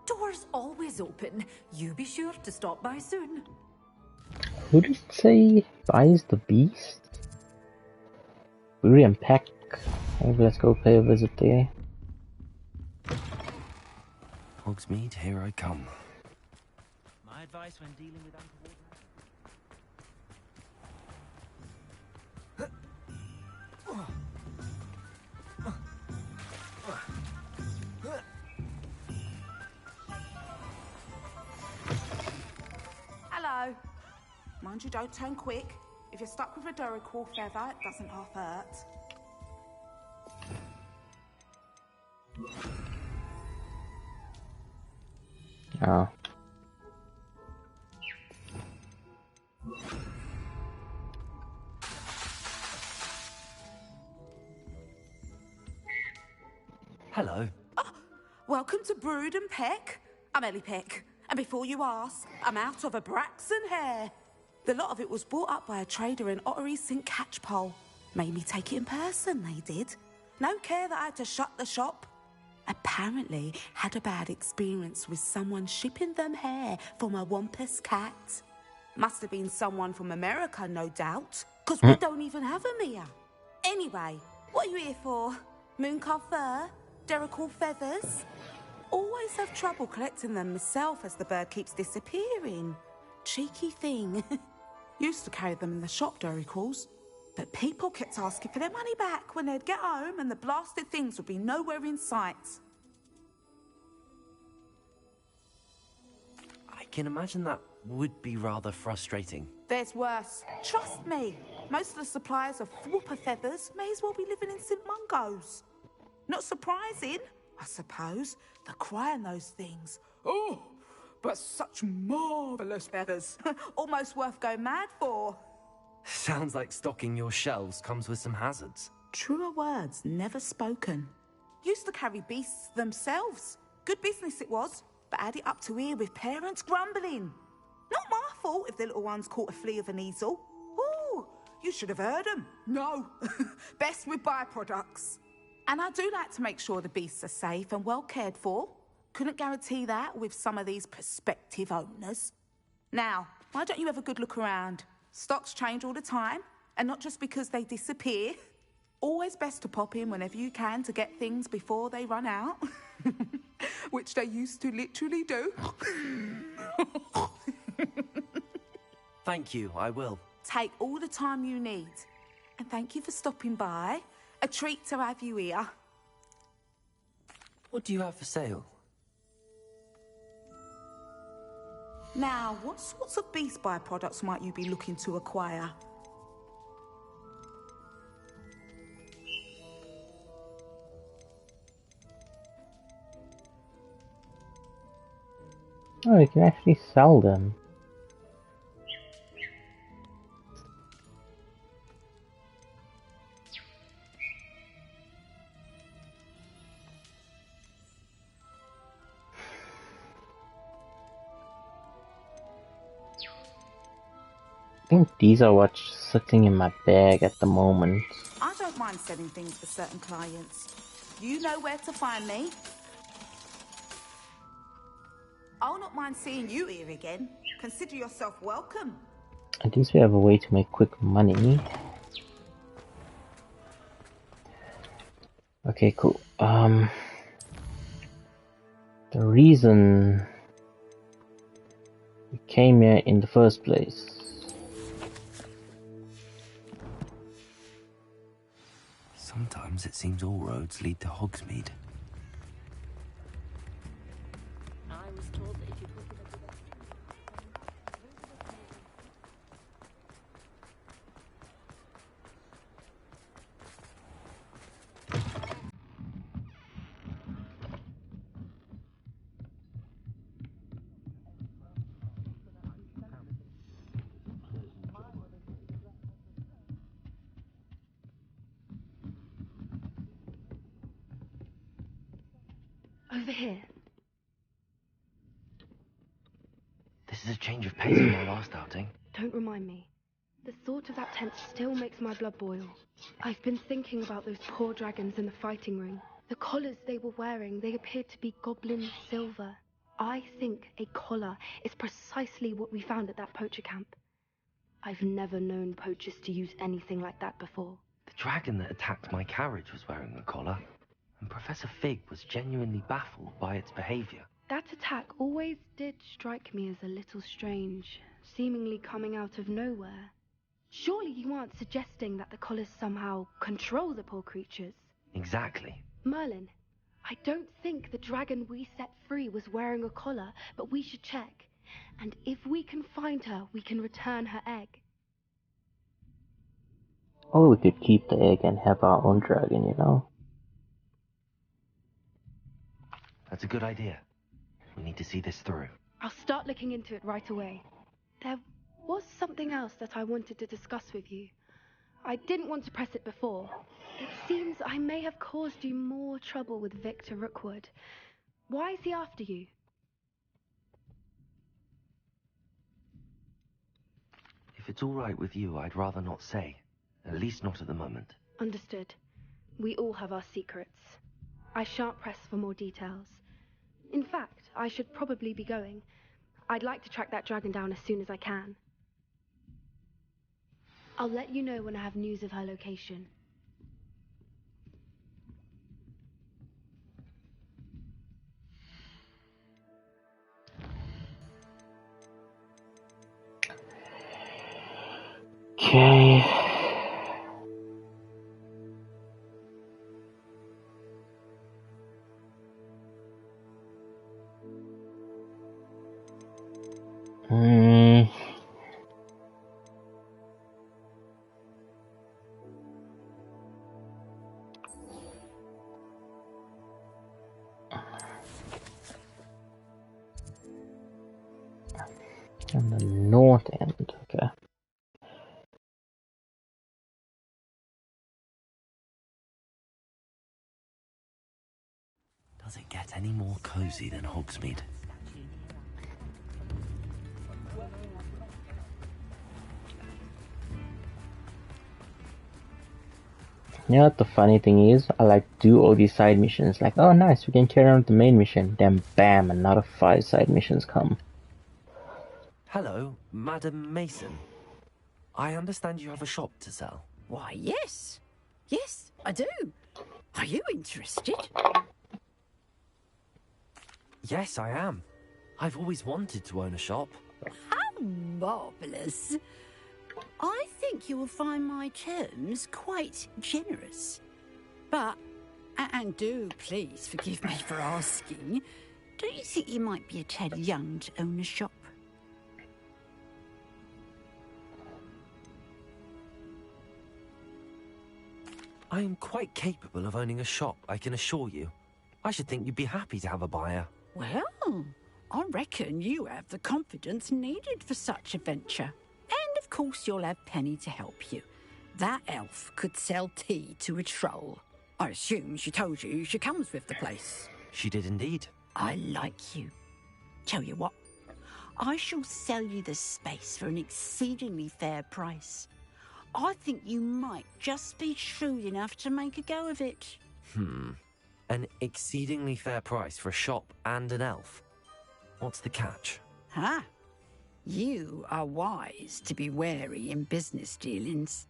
S19: Doors always open. You be sure to stop by soon.
S1: Who did it say buys the beast? We re-unpack. Maybe let's go pay a visit there.
S5: Hogsmeade, here I come.
S20: My advice when dealing with untoward
S21: Hello. Mind you don't turn quick. If you're stuck with a Duracell feather, it doesn't half hurt.
S1: Oh.
S5: Hello.
S21: Welcome to Brood and Peck. I'm Ellie Peck. And before you ask, I'm out of a Braxton hair. The lot of it was bought up by a trader in Ottery St. Catchpole. Made me take it in person, they did. No care that I had to shut the shop. Apparently had a bad experience with someone shipping them hair from a Wampus cat. Must have been someone from America, no doubt, because we don't even have them here. Anyway, what are you here for? Mooncar fur? Duracell feathers? Always have trouble collecting them myself as the bird keeps disappearing. Cheeky thing. Used to carry them in the shop, Duracells. But people kept asking for their money back when they'd get home and the blasted things would be nowhere in sight.
S5: I can imagine that would be rather frustrating.
S21: There's worse. Trust me. Most of the suppliers of whooper feathers may as well be living in St. Mungo's. Not surprising, I suppose. The cry on those things. Oh, but such marvellous feathers. Almost worth going mad for.
S5: Sounds like stocking your shelves comes with some hazards.
S21: Truer words never spoken. Used to carry beasts themselves. Good business it was, but had it up to here with parents grumbling. Not my fault if the little ones caught a flea of an easel. Ooh, you should have heard them. No, best with byproducts. And I do like to make sure the beasts are safe and well cared for. Couldn't guarantee that with some of these prospective owners. Now, why don't you have a good look around? Stocks change all the time, and not just because they disappear. Always best to pop in whenever you can to get things before they run out. Which they used to literally do.
S5: Thank you, I will.
S21: Take all the time you need. And thank you for stopping by. A treat to have you here.
S5: What do you have for sale?
S21: Now, what sorts of beast byproducts might you be looking to acquire?
S1: Oh, you can actually sell them. I think these are what's sitting in my bag at the moment.
S21: I don't mind selling things for certain clients. You know where to find me. I'll not mind seeing you here again. Consider yourself welcome.
S1: At least we have a way to make quick money. Okay, cool. The reason we came here in the first place.
S5: Sometimes it seems all roads lead to Hogsmeade.
S2: I was told that if you talk about over here.
S5: This is a change of pace from our last outing.
S2: Don't remind me. The thought of that tent still makes my blood boil. I've been thinking about those poor dragons in the fighting ring. The collars they were wearing, they appeared to be goblin silver. I think a collar is precisely what we found at that poacher camp. I've never known poachers to use anything like that before.
S5: The dragon that attacked my carriage was wearing a collar, and Professor Fig was genuinely baffled by its behavior.
S2: That attack always did strike me as a little strange, seemingly coming out of nowhere. Surely you aren't suggesting that the collars somehow control the poor creatures?
S5: Exactly.
S2: Merlin, I don't think the dragon we set free was wearing a collar, but we should check. And if we can find her, we can return her egg.
S1: Or we could keep the egg and have our own dragon, you know?
S5: That's a good idea. We need to see this through.
S2: I'll start looking into it right away. There was something else that I wanted to discuss with you. I didn't want to press it before. It seems I may have caused you more trouble with Victor Rookwood. Why is he after you?
S5: If it's all right with you, I'd rather not say. At least not at the moment.
S2: Understood. We all have our secrets. I shan't press for more details. In fact, I should probably be going. I'd like to track that dragon down as soon as I can. I'll let you know when I have news of her location.
S1: Okay. On the north end, okay.
S5: Does it get any more cozy than Hogsmeade?
S1: You know what the funny thing is? I like do all these side missions. Like, oh nice, we can carry on with the main mission. Then bam, another 5 side missions come.
S5: Hello, Madam Mason. I understand you have a shop to sell.
S4: Why, yes. Yes, I do. Are you interested?
S5: Yes, I am. I've always wanted to own a shop.
S4: How marvellous. I think you will find my terms quite generous. But, and do please forgive me for asking, don't you think you might be a tad young to own a shop?
S5: I am quite capable of owning a shop, I can assure you. I should think you'd be happy to have a buyer.
S4: Well, I reckon you have the confidence needed for such a venture. And of course you'll have Penny to help you. That elf could sell tea to a troll. I assume she told you she comes with the place.
S5: She did indeed.
S4: I like you. Tell you what, I shall sell you the space for an exceedingly fair price. I think you might just be shrewd enough to make a go of it.
S5: An exceedingly fair price for a shop and an elf. What's the catch?
S4: Ah, you are wise to be wary in business dealings.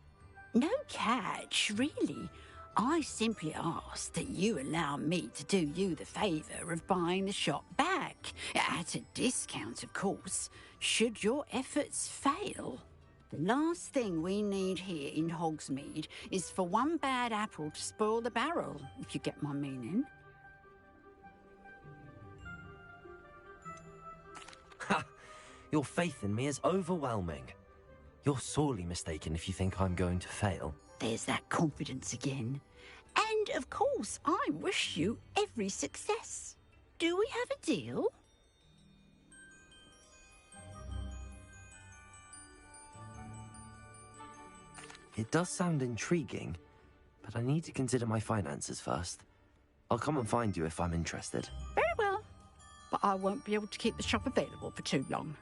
S4: No catch, really. I simply ask that you allow me to do you the favour of buying the shop back. At a discount, of course, should your efforts fail. The last thing we need here in Hogsmeade is for one bad apple to spoil the barrel, if you get my meaning.
S5: Ha! Your faith in me is overwhelming. You're sorely mistaken if you think I'm going to fail.
S4: There's that confidence again. And, of course, I wish you every success. Do we have a deal?
S5: It does sound intriguing, but I need to consider my finances first. I'll come and find you if I'm interested.
S4: Very well, but I won't be able to keep the shop available for too long.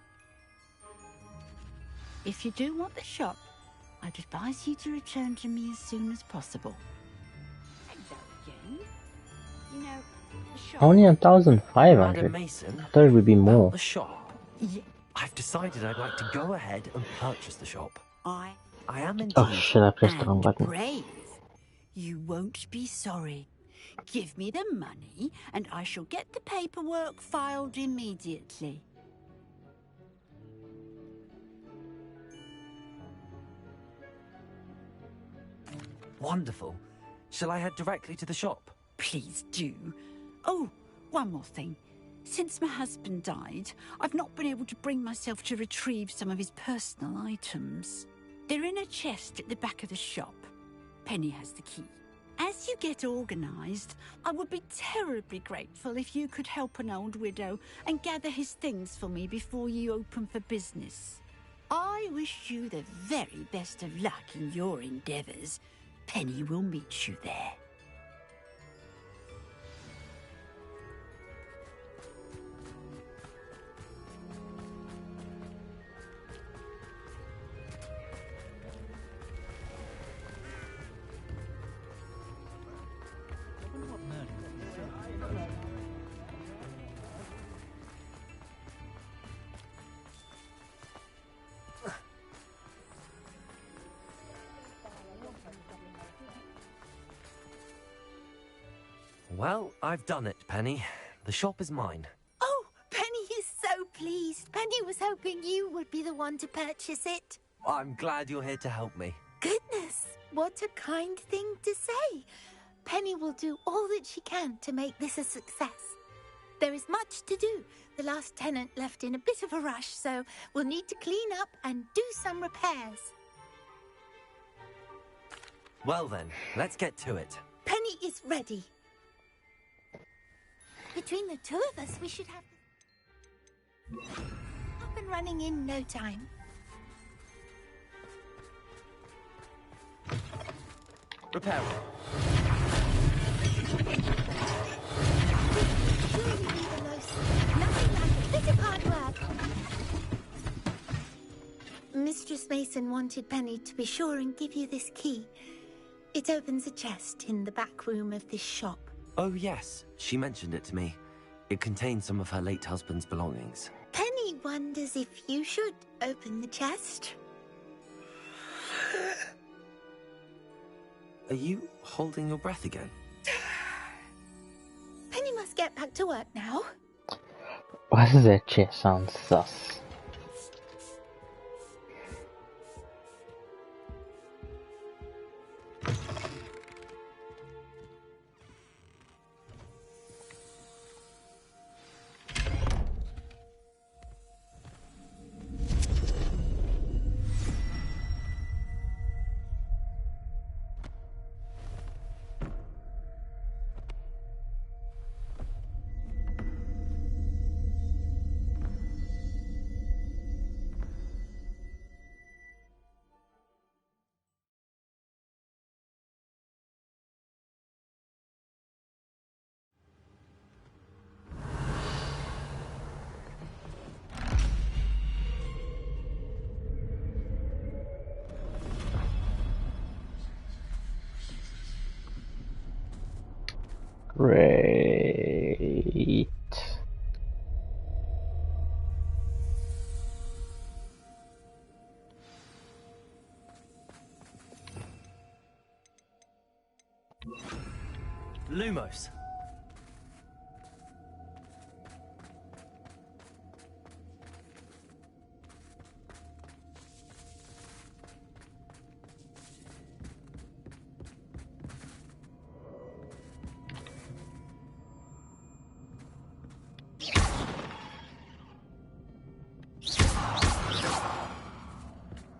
S4: If you do want the shop, I'd advise you to return to me as soon as possible. Hello again. You know, the shop...
S1: Only 1,500.
S5: Madam Mason,
S1: I thought it would be more.
S5: The shop.
S4: Yeah.
S5: I've decided I'd like to go ahead and purchase the shop. I am indeed.
S1: Oh shit, I pressed the wrong button.
S4: Brave. You won't be sorry. Give me the money, and I shall get the paperwork filed immediately.
S5: Wonderful. Shall I head directly to the shop?
S4: Please do. Oh, one more thing. Since my husband died, I've not been able to bring myself to retrieve some of his personal items. They're in a chest at the back of the shop. Penny has the key. As you get organised, I would be terribly grateful if you could help an old widow and gather his things for me before you open for business. I wish you the very best of luck in your endeavours. Penny will meet you there.
S5: Well, I've done it, Penny. The shop is mine.
S17: Oh, Penny is so pleased. Penny was hoping you would be the one to purchase it.
S5: I'm glad you're here to help me.
S17: Goodness, what a kind thing to say. Penny will do all that she can to make this a success. There is much to do. The last tenant left in a bit of a rush, so we'll need to clean up and do some repairs.
S5: Well then, let's get to it.
S17: Penny is ready. Between the two of us, we should have up and running in no time.
S5: Repair.
S17: Nothing like a bit of hard work. Mistress Mason wanted Penny to be sure and give you this key. It opens a chest in the back room of this shop.
S5: Oh, yes. She mentioned it to me. It contains some of her late husband's belongings.
S17: Penny wonders if you should open the chest.
S5: Are you holding your breath again?
S17: Penny must get back to work now.
S1: Why does that chest sound sus? Great.
S5: Lumos.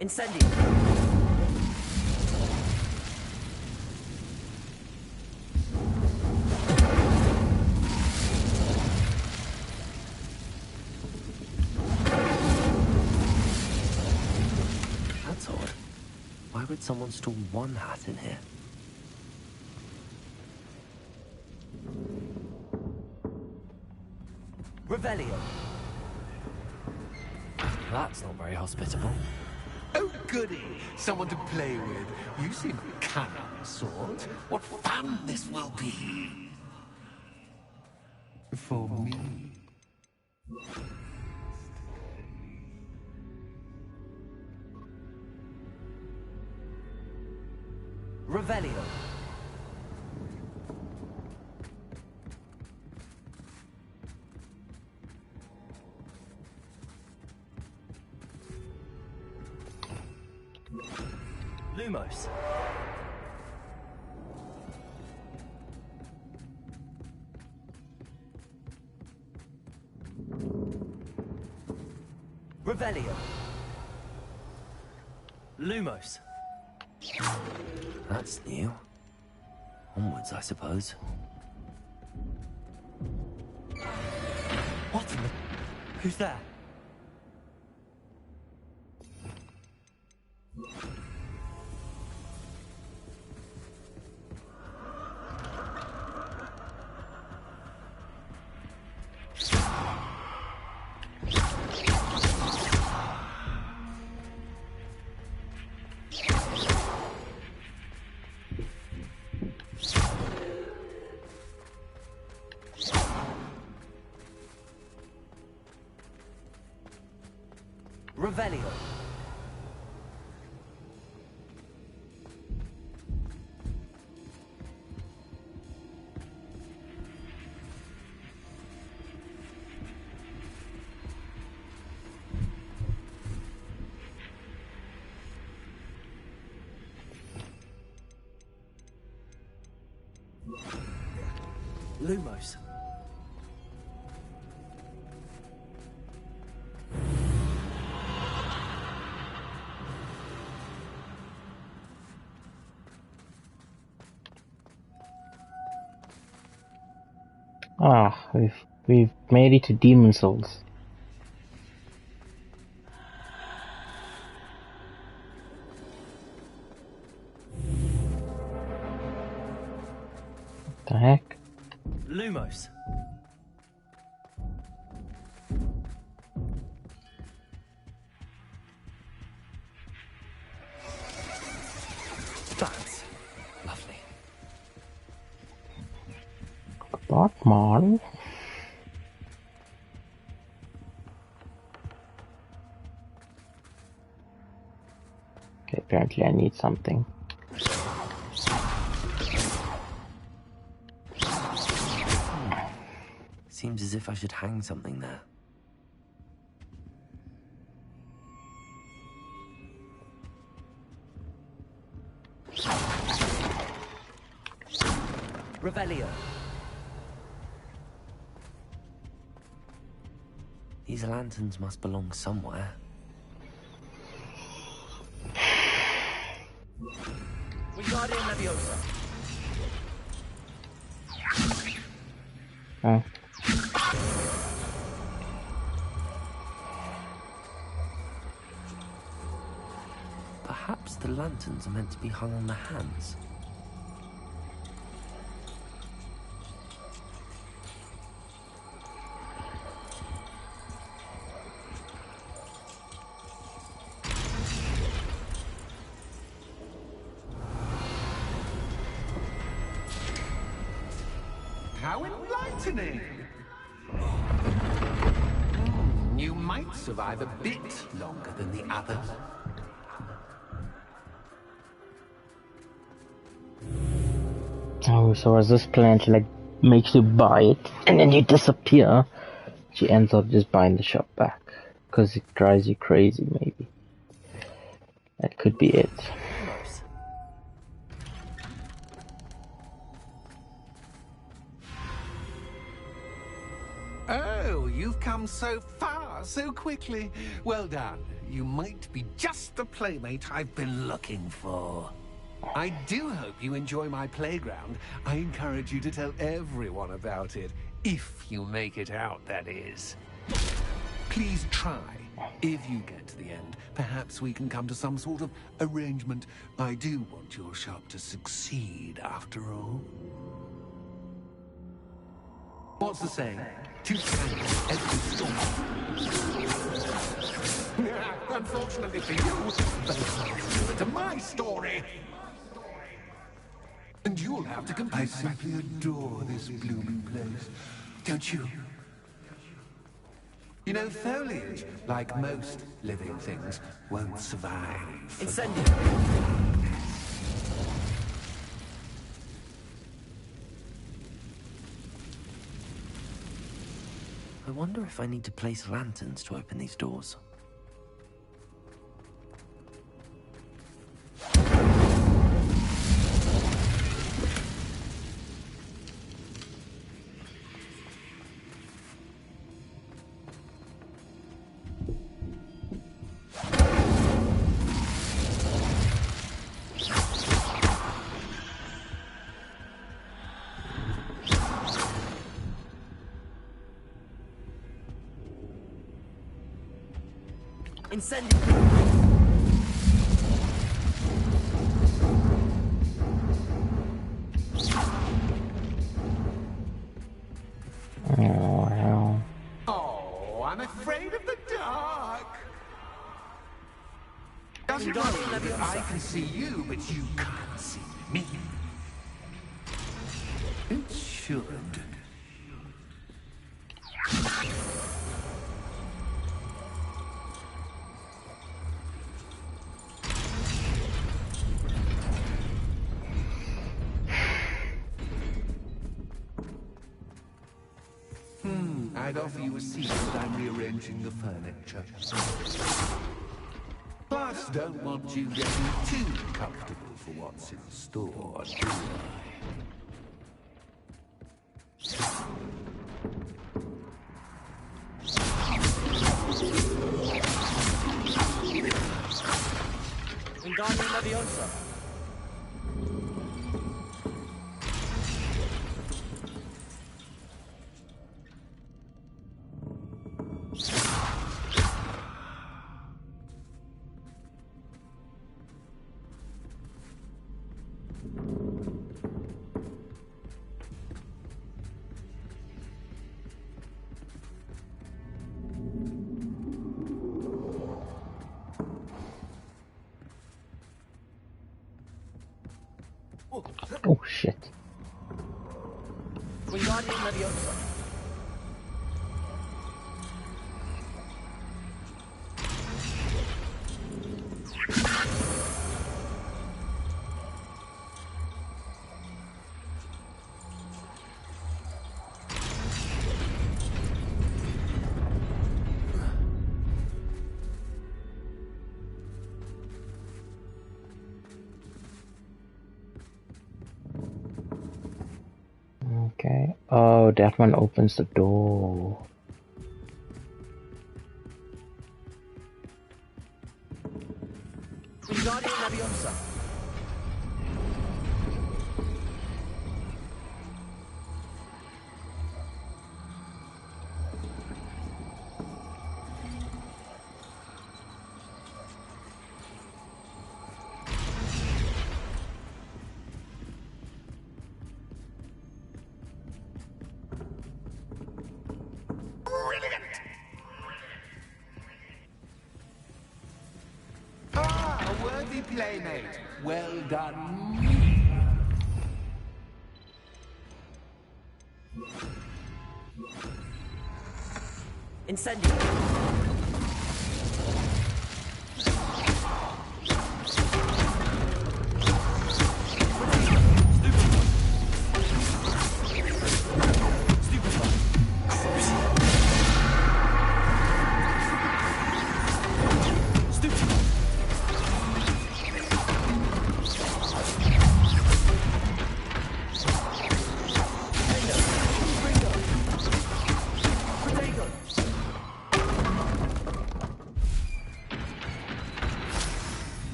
S5: Incendio. That's odd. Why would someone store one hat in here? Revelio. That's not very hospitable.
S6: Oh, goody! Someone to play with. You seem cunning, sort. What fun this will be. For me.
S5: Revelio. Lumos. Revelio. Lumos. That's new. Onwards, I suppose. What in the... Who's there? Revelio. Lumos.
S1: Ah, we've made it to Demon Souls. What the heck?
S5: Lumos. Bats.
S1: lot more. Okay, apparently I need something.
S5: Seems as if I should hang something there. Revelio. These lanterns must belong somewhere. Wingardium Leviosa.
S1: Oh.
S5: Perhaps the lanterns are meant to be hung on the hands.
S10: How enlightening! You might survive a bit longer than the others.
S1: Oh, so as this plan, she like makes you buy it, and then you disappear. She ends up just buying the shop back, because it drives you crazy, maybe. That could be it.
S10: Oh, you've come so far, so quickly. Well done. You might be just the playmate I've been looking for. I do hope you enjoy my playground. I encourage you to tell everyone about it. If you make it out, that is. Please try. If you get to the end, perhaps we can come to some sort of arrangement. I do want your shop to succeed, after all. What's the saying? Two candles, every storm. Unfortunately for you, both to my story. And you'll have to compare. I simply adore this blooming place, don't you? You know, foliage, like most living things, won't survive.
S5: Incendio! I wonder if I need to place lanterns to open these doors. Incendio!
S1: Oh, hell.
S10: Oh, I'm afraid of the dark. Doesn't worry that I can see you, but you can't see me. It should. I'd offer you a seat, but I'm rearranging the furniture. Plus, don't want you getting too comfortable for what's in store, do I?
S5: Wingardium Leviosa.
S1: Oh shit.
S20: Wingardium Leviosa.
S1: Okay. Oh, that one opens the door.
S20: Wingardium Leviosa.
S10: Ah, a worthy playmate. Well done.
S20: Incendio.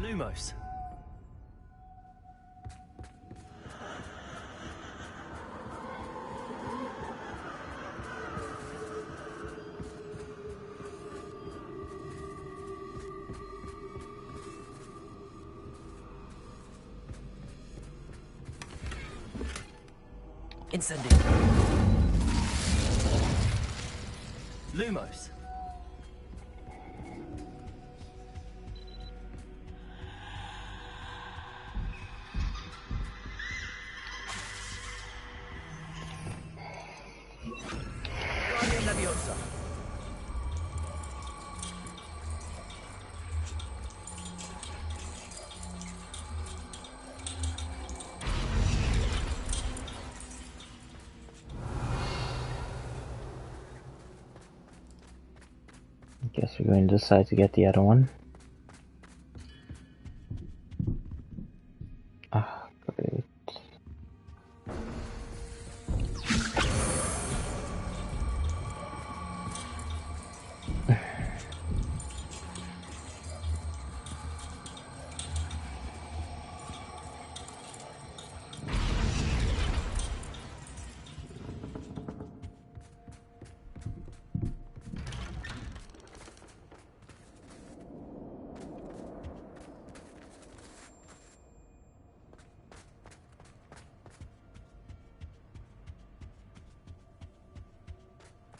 S20: Lumos. Incendio. Lumos. Wingardium Leviosa.
S1: Guess we're going this side to get the other one. Ah, great.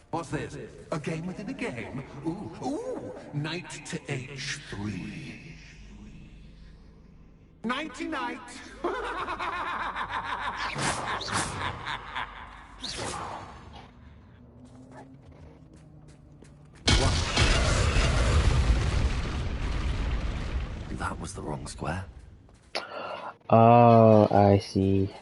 S10: What's this? A game within a game? Ooh, knight to H3. Nighty-night!
S5: That was the wrong square.
S1: Oh, I see.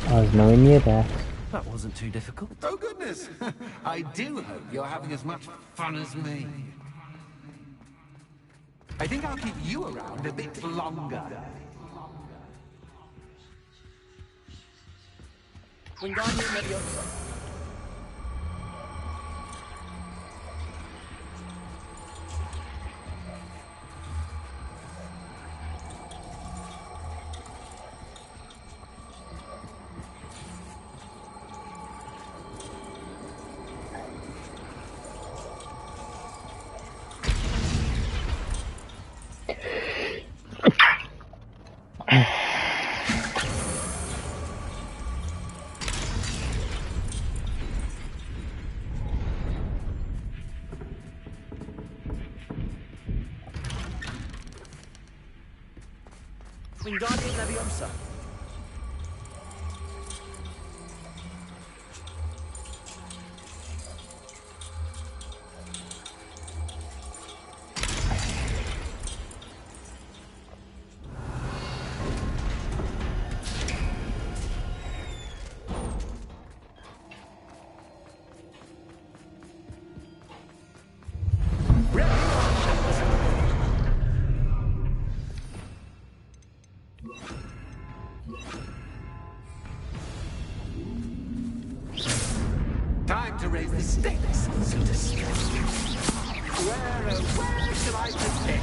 S1: I was nowhere near that.
S5: That wasn't too difficult.
S10: Oh, goodness! I do hope you're having as much fun as me. I think I'll keep you around a bit longer.
S20: Wingardium Leviosa. Wingardium Leviosa. Time to raise the stakes, so to speak. Where shall I begin?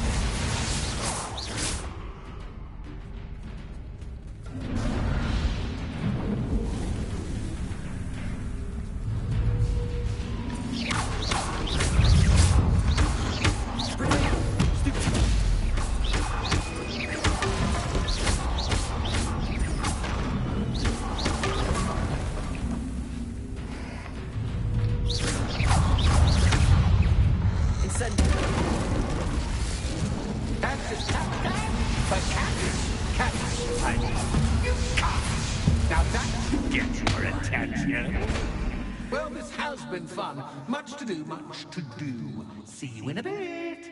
S20: Well, this has been fun. Much to do, much to do. See you in a bit.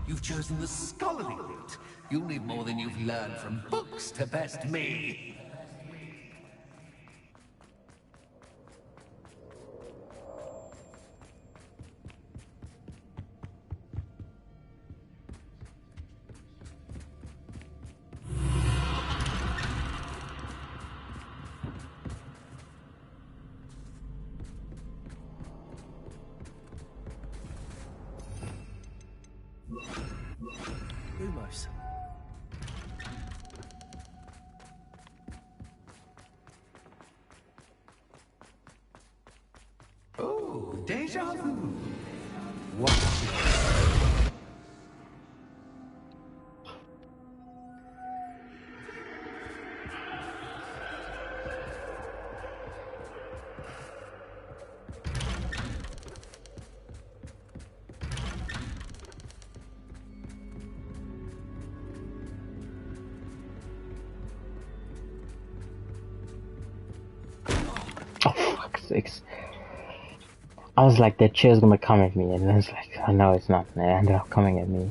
S20: You've chosen the scholarly route. You'll need more than you've learned from books to best me. Lumos.
S10: Oh, déjà vu. What?
S1: Fuck's sakes. I was like, that chair's gonna come at me, and then it's like, oh no, it's not. And it ended up coming at me.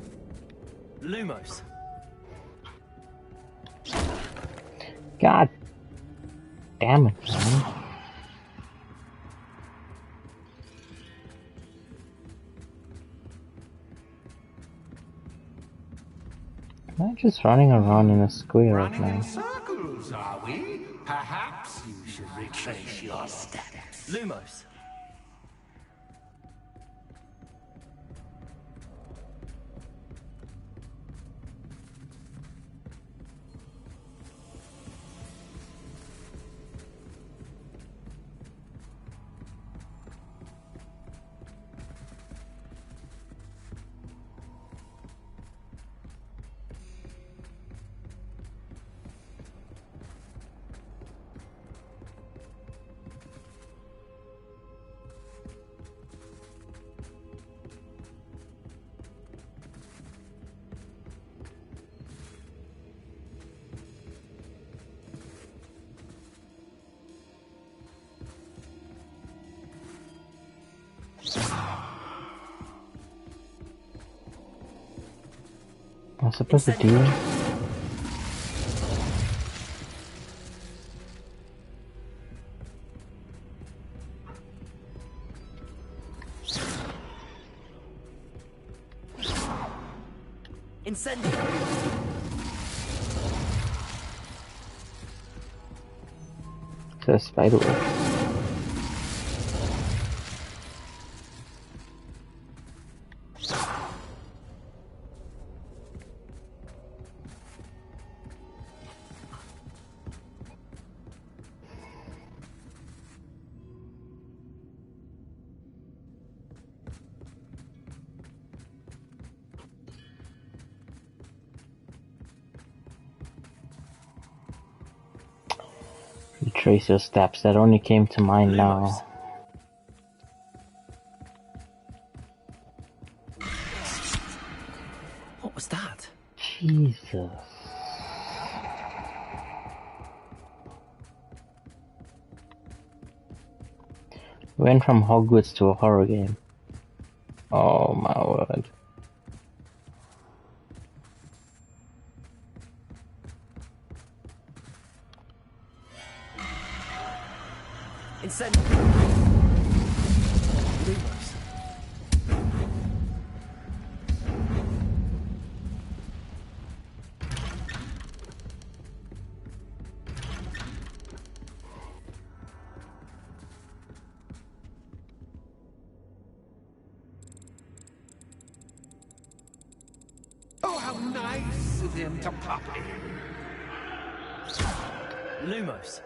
S20: Lumos.
S1: God damn it, man. Am I just running around in a square right
S10: Running
S1: now?
S10: in circles, are we? Perhaps you should retrace your steps.
S20: Lumos.
S1: I'm supposed to do it?
S20: Incendio.
S1: It's a spider web. Retrace your steps. That only came to mind now.
S5: What was that?
S1: Jesus. Went from Hogwarts to a horror game. Oh my word.
S5: Incendiary. Lumos.
S20: Oh, how nice of him to pop in.
S5: Lumos.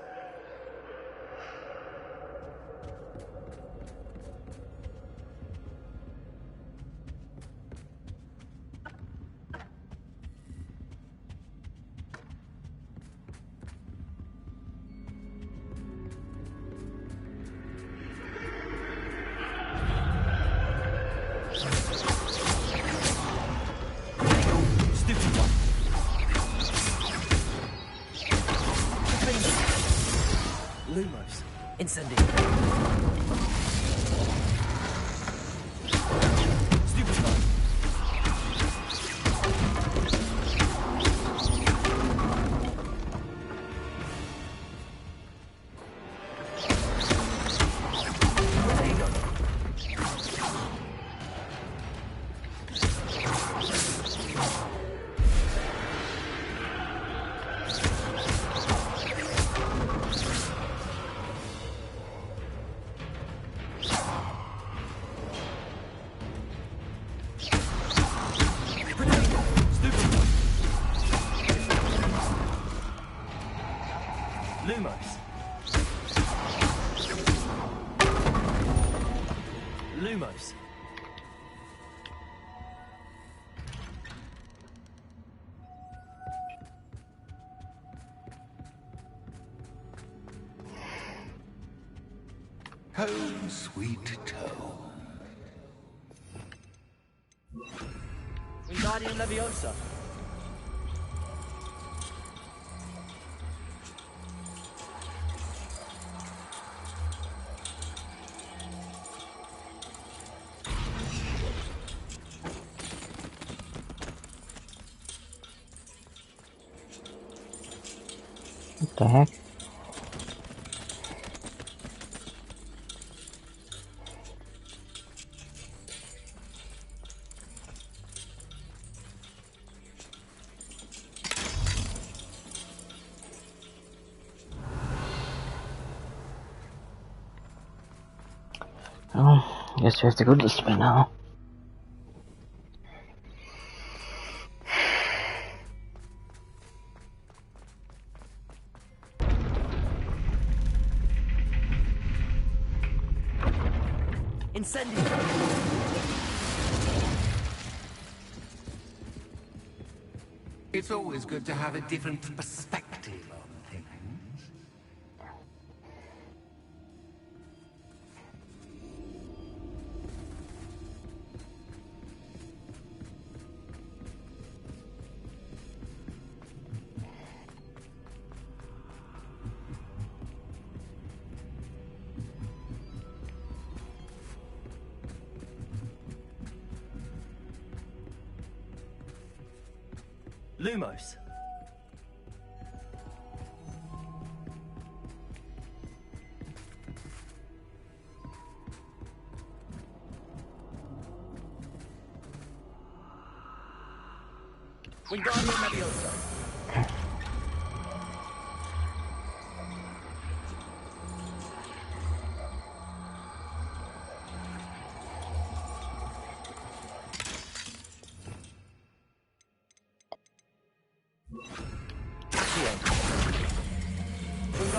S5: Lumos. Incendiary. Stupid bug. Lumos. Lumos.
S20: Home sweet home.
S5: Wingardium Leviosa.
S1: What the heck? Oh, guess we have to go this way now.
S5: Incendiary.
S20: It's always good to have a different perspective on things.
S5: Lumos. Wingardium Leviosa.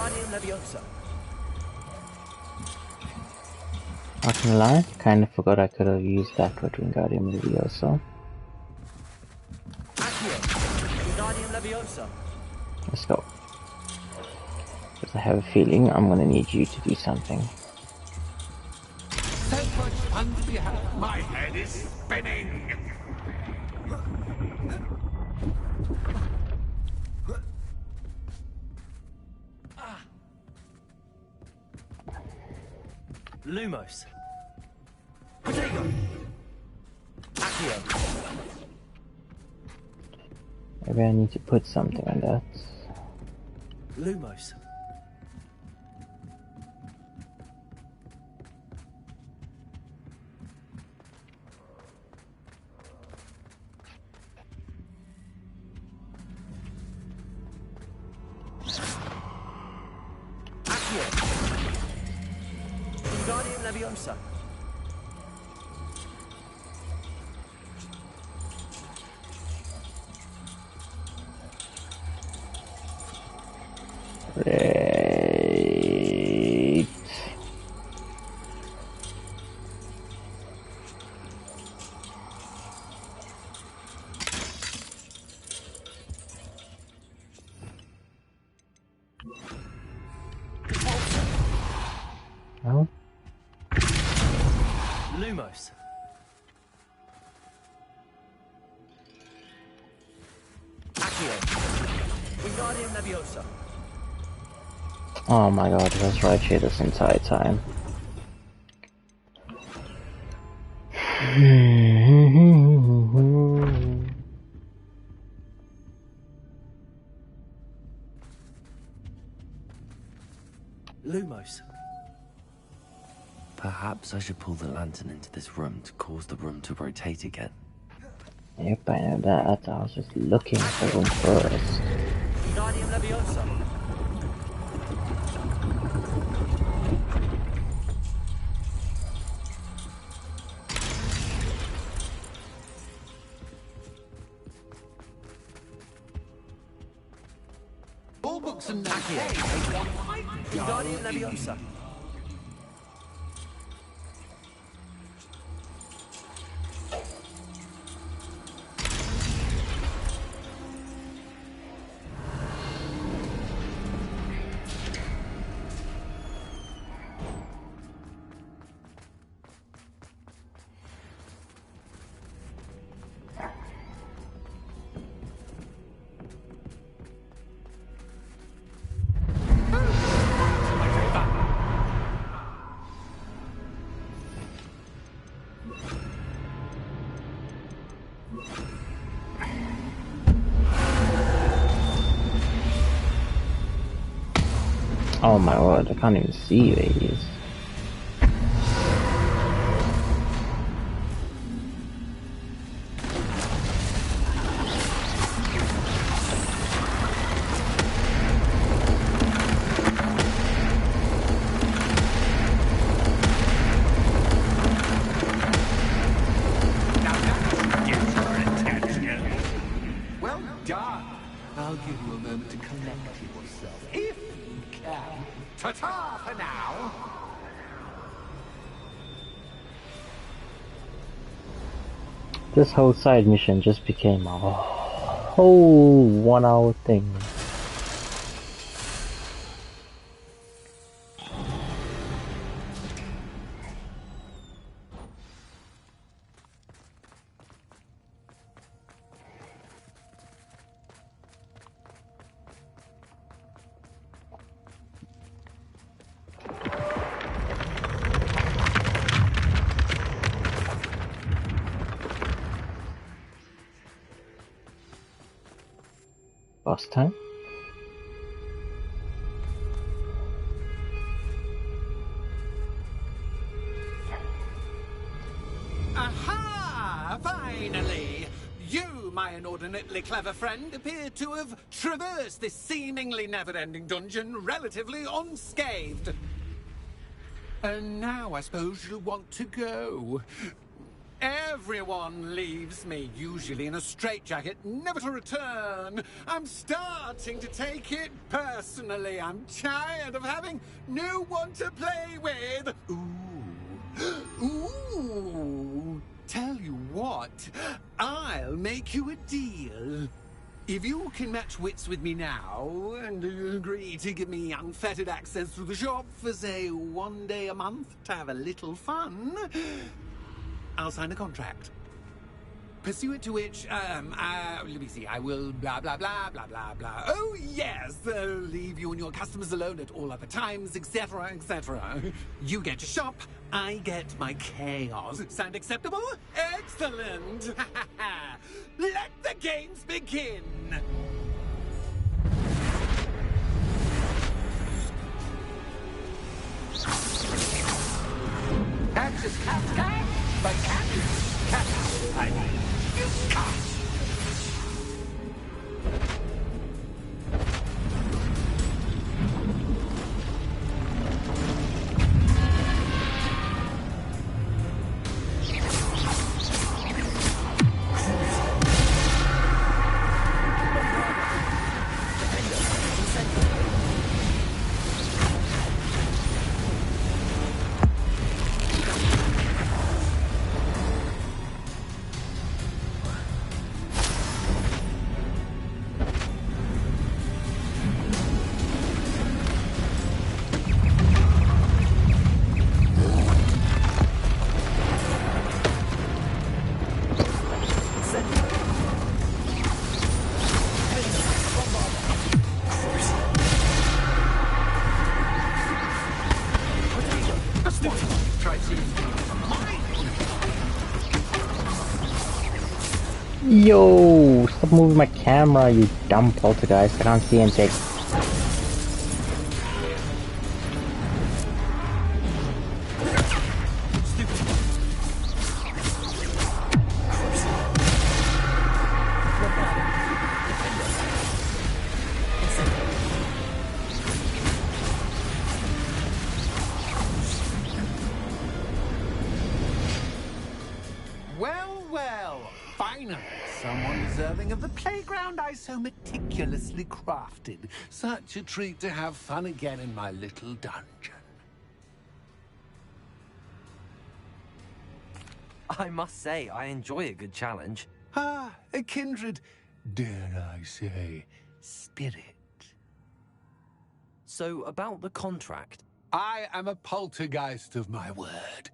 S13: Wingardium Leviosa.
S1: Not gonna lie, kind of forgot I could have used that with Wingardium Leviosa.
S13: Accio. Wingardium Leviosa.
S1: Let's go. Because I have a feeling I'm gonna need you to do something.
S20: So much fun to be had. My head is spinning.
S13: Lumos. Protego. Accio.
S1: Maybe I need to put something on that.
S13: Lumos. Accio. Wingardium Leviosa.
S1: Great. Oh.
S13: Lumos. Accio. Wingardium Leviosa.
S1: Oh my god, it was right here this entire time.
S13: Lumos.
S5: Perhaps I should pull the lantern into this room to cause the room to rotate again.
S1: Yep, I know that. I was just looking for them first.
S13: Wingardium Leviosa.
S20: All books and
S13: Accio. Wingardium Leviosa.
S1: Oh my word, I can't even see where he is.
S20: Well done. I'll give you a moment to collect yourself, if you can. Ta-ta for now.
S1: This whole side mission just became a whole 1 hour thing. Boss time?
S20: Aha! Finally! You, my inordinately clever friend, appear to have traversed this seemingly never-ending dungeon relatively unscathed. And now I suppose you'll want to go. Everyone leaves me, usually in a straitjacket, never to return. I'm starting to take it personally. I'm tired of having no one to play with. Ooh. Ooh. Tell you what, I'll make you a deal. If you can match wits with me now and agree to give me unfettered access to the shop for, say, 1 day a month to have a little fun, I'll sign a contract. Pursuant to which, let me see, I will blah, blah, blah, blah, blah, blah. Oh, yes, leave you and your customers alone at all other times, etc., etc. You get your shop, I get my chaos. Sound acceptable? Excellent! Let the games begin! Catch is cat, but cat is cat. I mean, you cat!
S1: Yo, stop moving my camera, you dumb poltergeist. I can't see anything.
S20: Well, well, finally, someone deserving of the playground I so meticulously crafted. Such a treat to have fun again in my little dungeon.
S5: I must say, I enjoy a good challenge.
S20: Ah, a kindred, dare I say, spirit.
S5: So, about the contract.
S20: I am a poltergeist of my word.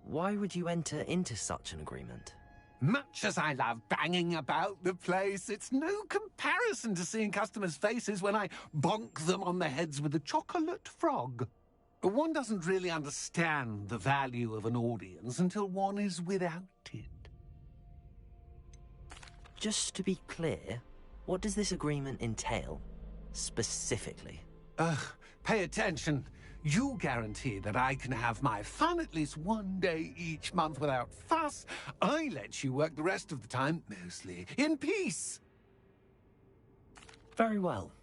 S5: Why would you enter into such an agreement?
S20: Much as I love banging about the place, it's no comparison to seeing customers' faces when I bonk them on the heads with a chocolate frog. One doesn't really understand the value of an audience until one is without it.
S5: Just to be clear, what does this agreement entail, specifically?
S20: Pay attention. You guarantee that I can have my fun at least 1 day each month without fuss. I let you work the rest of the time, mostly in peace.
S5: Very well.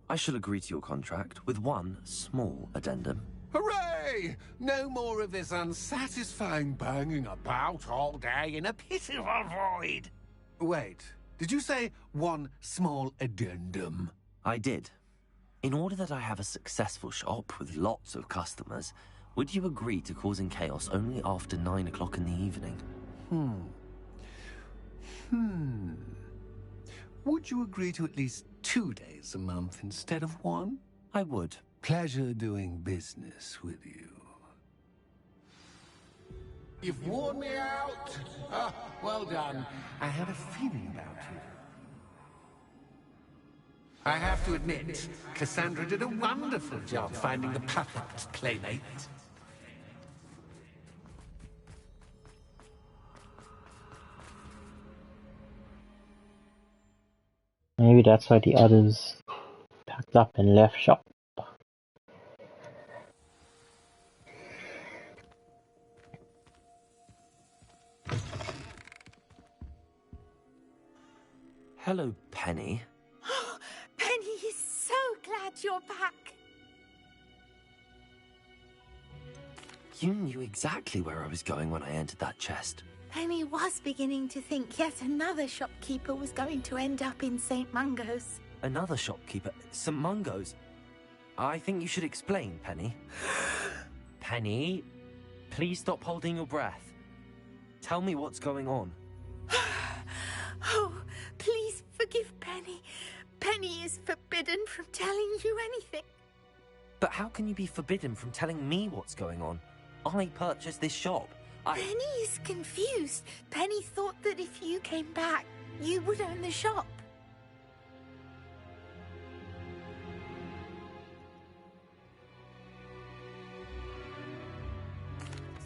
S5: I shall agree to your contract with one small addendum.
S20: Hooray! No more of this unsatisfying banging about all day in a pitiful void. Wait, did you say one small addendum?
S5: I did. In order that I have a successful shop with lots of customers, would you agree to causing chaos only after 9 o'clock in the evening?
S20: Would you agree to at least 2 days a month instead of 1?
S5: I would.
S20: Pleasure doing business with you. You've worn me out. Ah, well done. I had a feeling about you. I have to admit, Cassandra did a wonderful job finding the perfect playmate.
S1: Maybe that's why the others packed up and left shop.
S5: Hello, Penny.
S21: Penny is so glad you're back.
S5: You knew exactly where I was going when I entered that chest.
S17: Penny was beginning to think yet another shopkeeper was going to end up in St. Mungo's.
S5: Another shopkeeper? St. Mungo's? I think you should explain, Penny. Penny, please stop holding your breath. Tell me what's going on.
S17: Oh, please forgive Penny. Penny is forbidden from telling you anything.
S5: But how can you be forbidden from telling me what's going on? I purchased this shop.
S17: Penny is confused. Penny thought that if you came back, you would own the shop.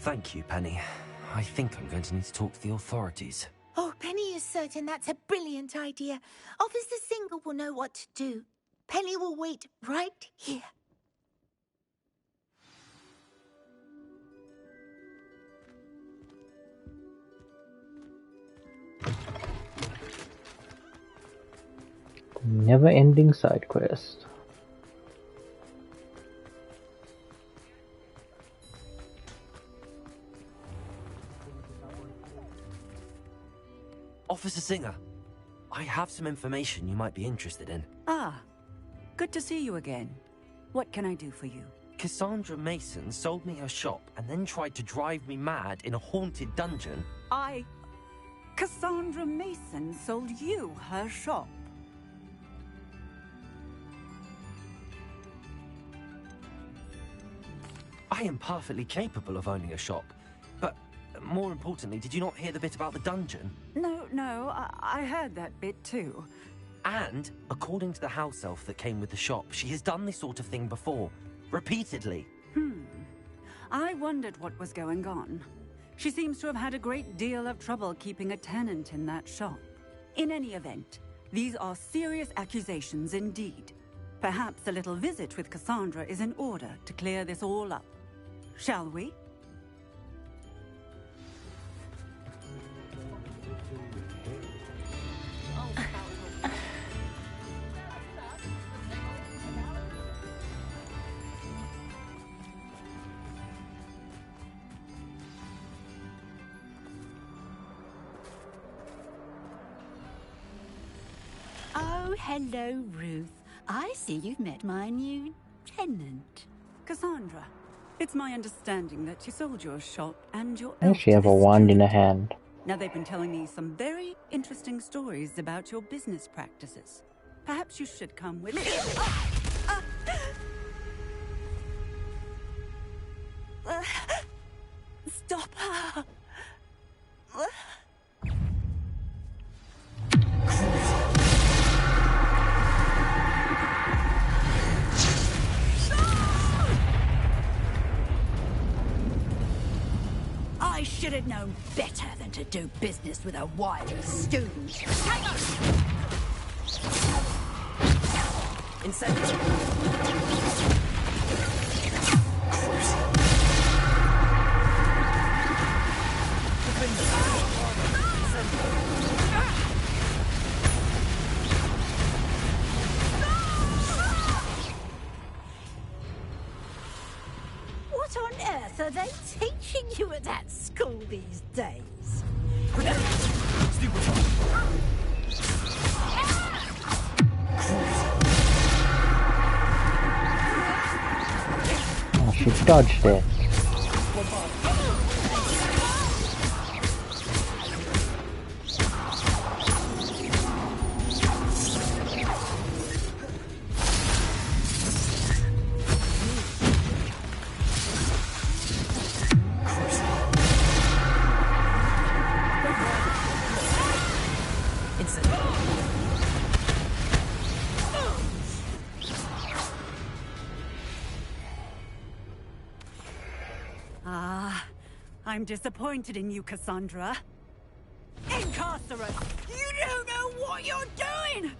S5: Thank you, Penny. I think I'm going to need to talk to the authorities.
S17: Oh, Penny is certain that's a brilliant idea. Officer Singer will know what to do. Penny will wait right here.
S1: Never-ending side quest.
S5: Officer Singer, I have some information you might be interested in.
S11: Ah, good to see you again. What can I do for you?
S5: Cassandra Mason sold me her shop and then tried to drive me mad in a haunted dungeon.
S11: Cassandra Mason sold you her shop?
S5: I am perfectly capable of owning a shop, but more importantly, did you not hear the bit about the dungeon?
S11: No, I heard that bit too.
S5: And, according to the house elf that came with the shop, she has done this sort of thing before. Repeatedly.
S11: I wondered what was going on. She seems to have had a great deal of trouble keeping a tenant in that shop. In any event, these are serious accusations indeed. Perhaps a little visit with Cassandra is in order to clear this all up. Shall we?
S4: Oh, hello, Ruth. I see you've met my new tenant.
S11: Cassandra, it's my understanding that you sold your shop and your
S1: I actually have a wand in a hand.
S11: Now, they've been telling me some very interesting stories about your business practices. Perhaps you should come with me.
S17: Stop her!
S4: I should have known better than to do business with a wily student. What on earth are they teaching you at that school these days?
S1: Oh, she dodged it.
S11: I'm disappointed in you, Cassandra. Incarcerate! You don't know what you're doing!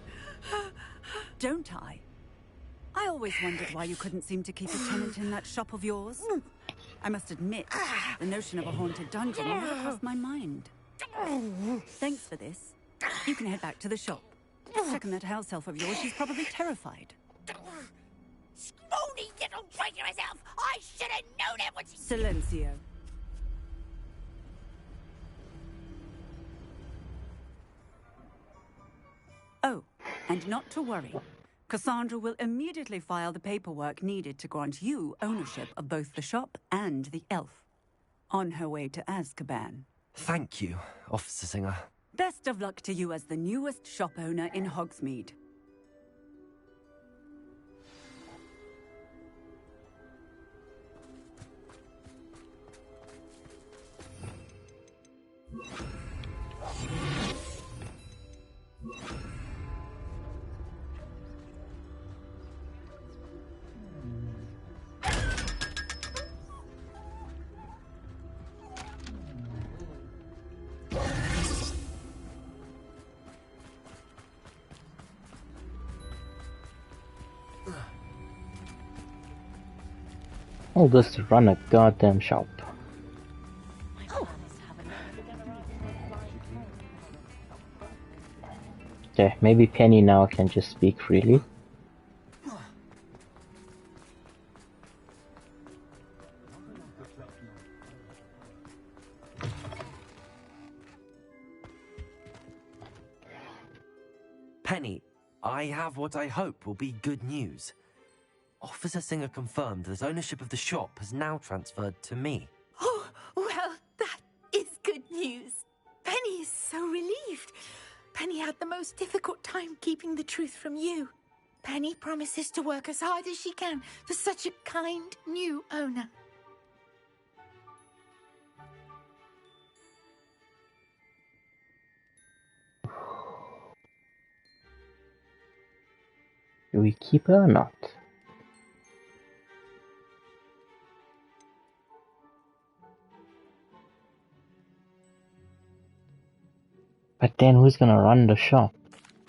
S11: Don't I? I always wondered why you couldn't seem to keep a tenant in that shop of yours. I must admit, the notion of a haunted dungeon never crossed my mind. Thanks for this. You can head back to the shop. Check on that house elf of yours. She's probably terrified.
S17: Spoony little traitorous elf! I should have known it was...
S11: Silencio. Oh, and not to worry. Cassandra will immediately file the paperwork needed to grant you ownership of both the shop and the elf. On her way to Azkaban.
S5: Thank you, Officer Singer.
S11: Best of luck to you as the newest shop owner in Hogsmeade.
S1: All this to run a goddamn shop. Okay, maybe Penny now can just speak freely.
S5: Penny, I have what I hope will be good news. Officer Singer confirmed that ownership of the shop has now transferred to me.
S17: Oh, well, that is good news. Penny is so relieved. Penny had the most difficult time keeping the truth from you. Penny promises to work as hard as she can for such a kind new owner.
S1: Do we keep her or not? But then who's gonna run the shop?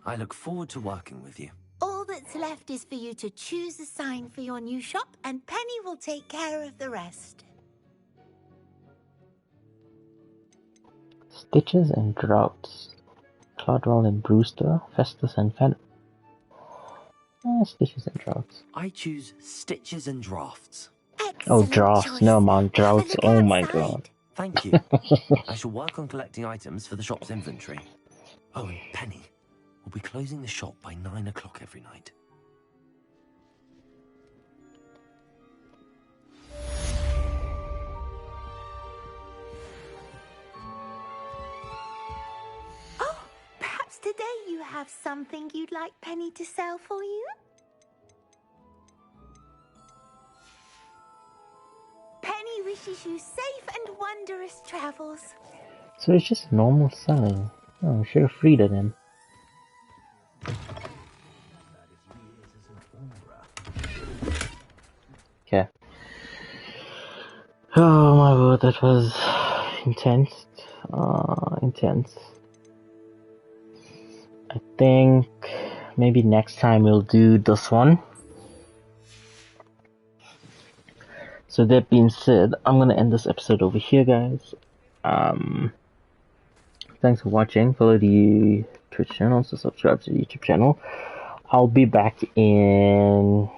S5: I look forward to working with you.
S17: All that's left is for you to choose a sign for your new shop, and Penny will take care of the rest.
S1: Stitches and Droughts. Clodwell and Brewster, Festus and Phantom. Stitches and Droughts.
S5: I choose Stitches and Drafts.
S1: Oh, Drafts. No, man. Droughts. Oh my god.
S5: Thank you. I shall work on collecting items for the shop's inventory. Oh, and Penny, we'll be closing the shop by 9 o'clock every night.
S17: Oh, perhaps today you have something you'd like Penny to sell for you? Penny wishes you safe and wondrous travels.
S1: So it's just normal selling. Oh, I should have freed it then. Okay. Oh my word, that was intense. Intense. I think maybe next time we'll do this one. So that being said, I'm gonna end this episode over here, guys. Thanks for watching. Follow the Twitch channel, so subscribe to the YouTube channel. I'll be back in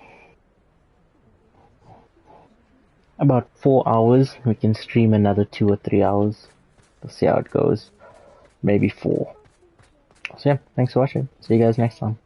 S1: about 4 hours. We can stream another 2 or 3 hours. We'll see how it goes. Maybe 4. So yeah, thanks for watching. See you guys next time.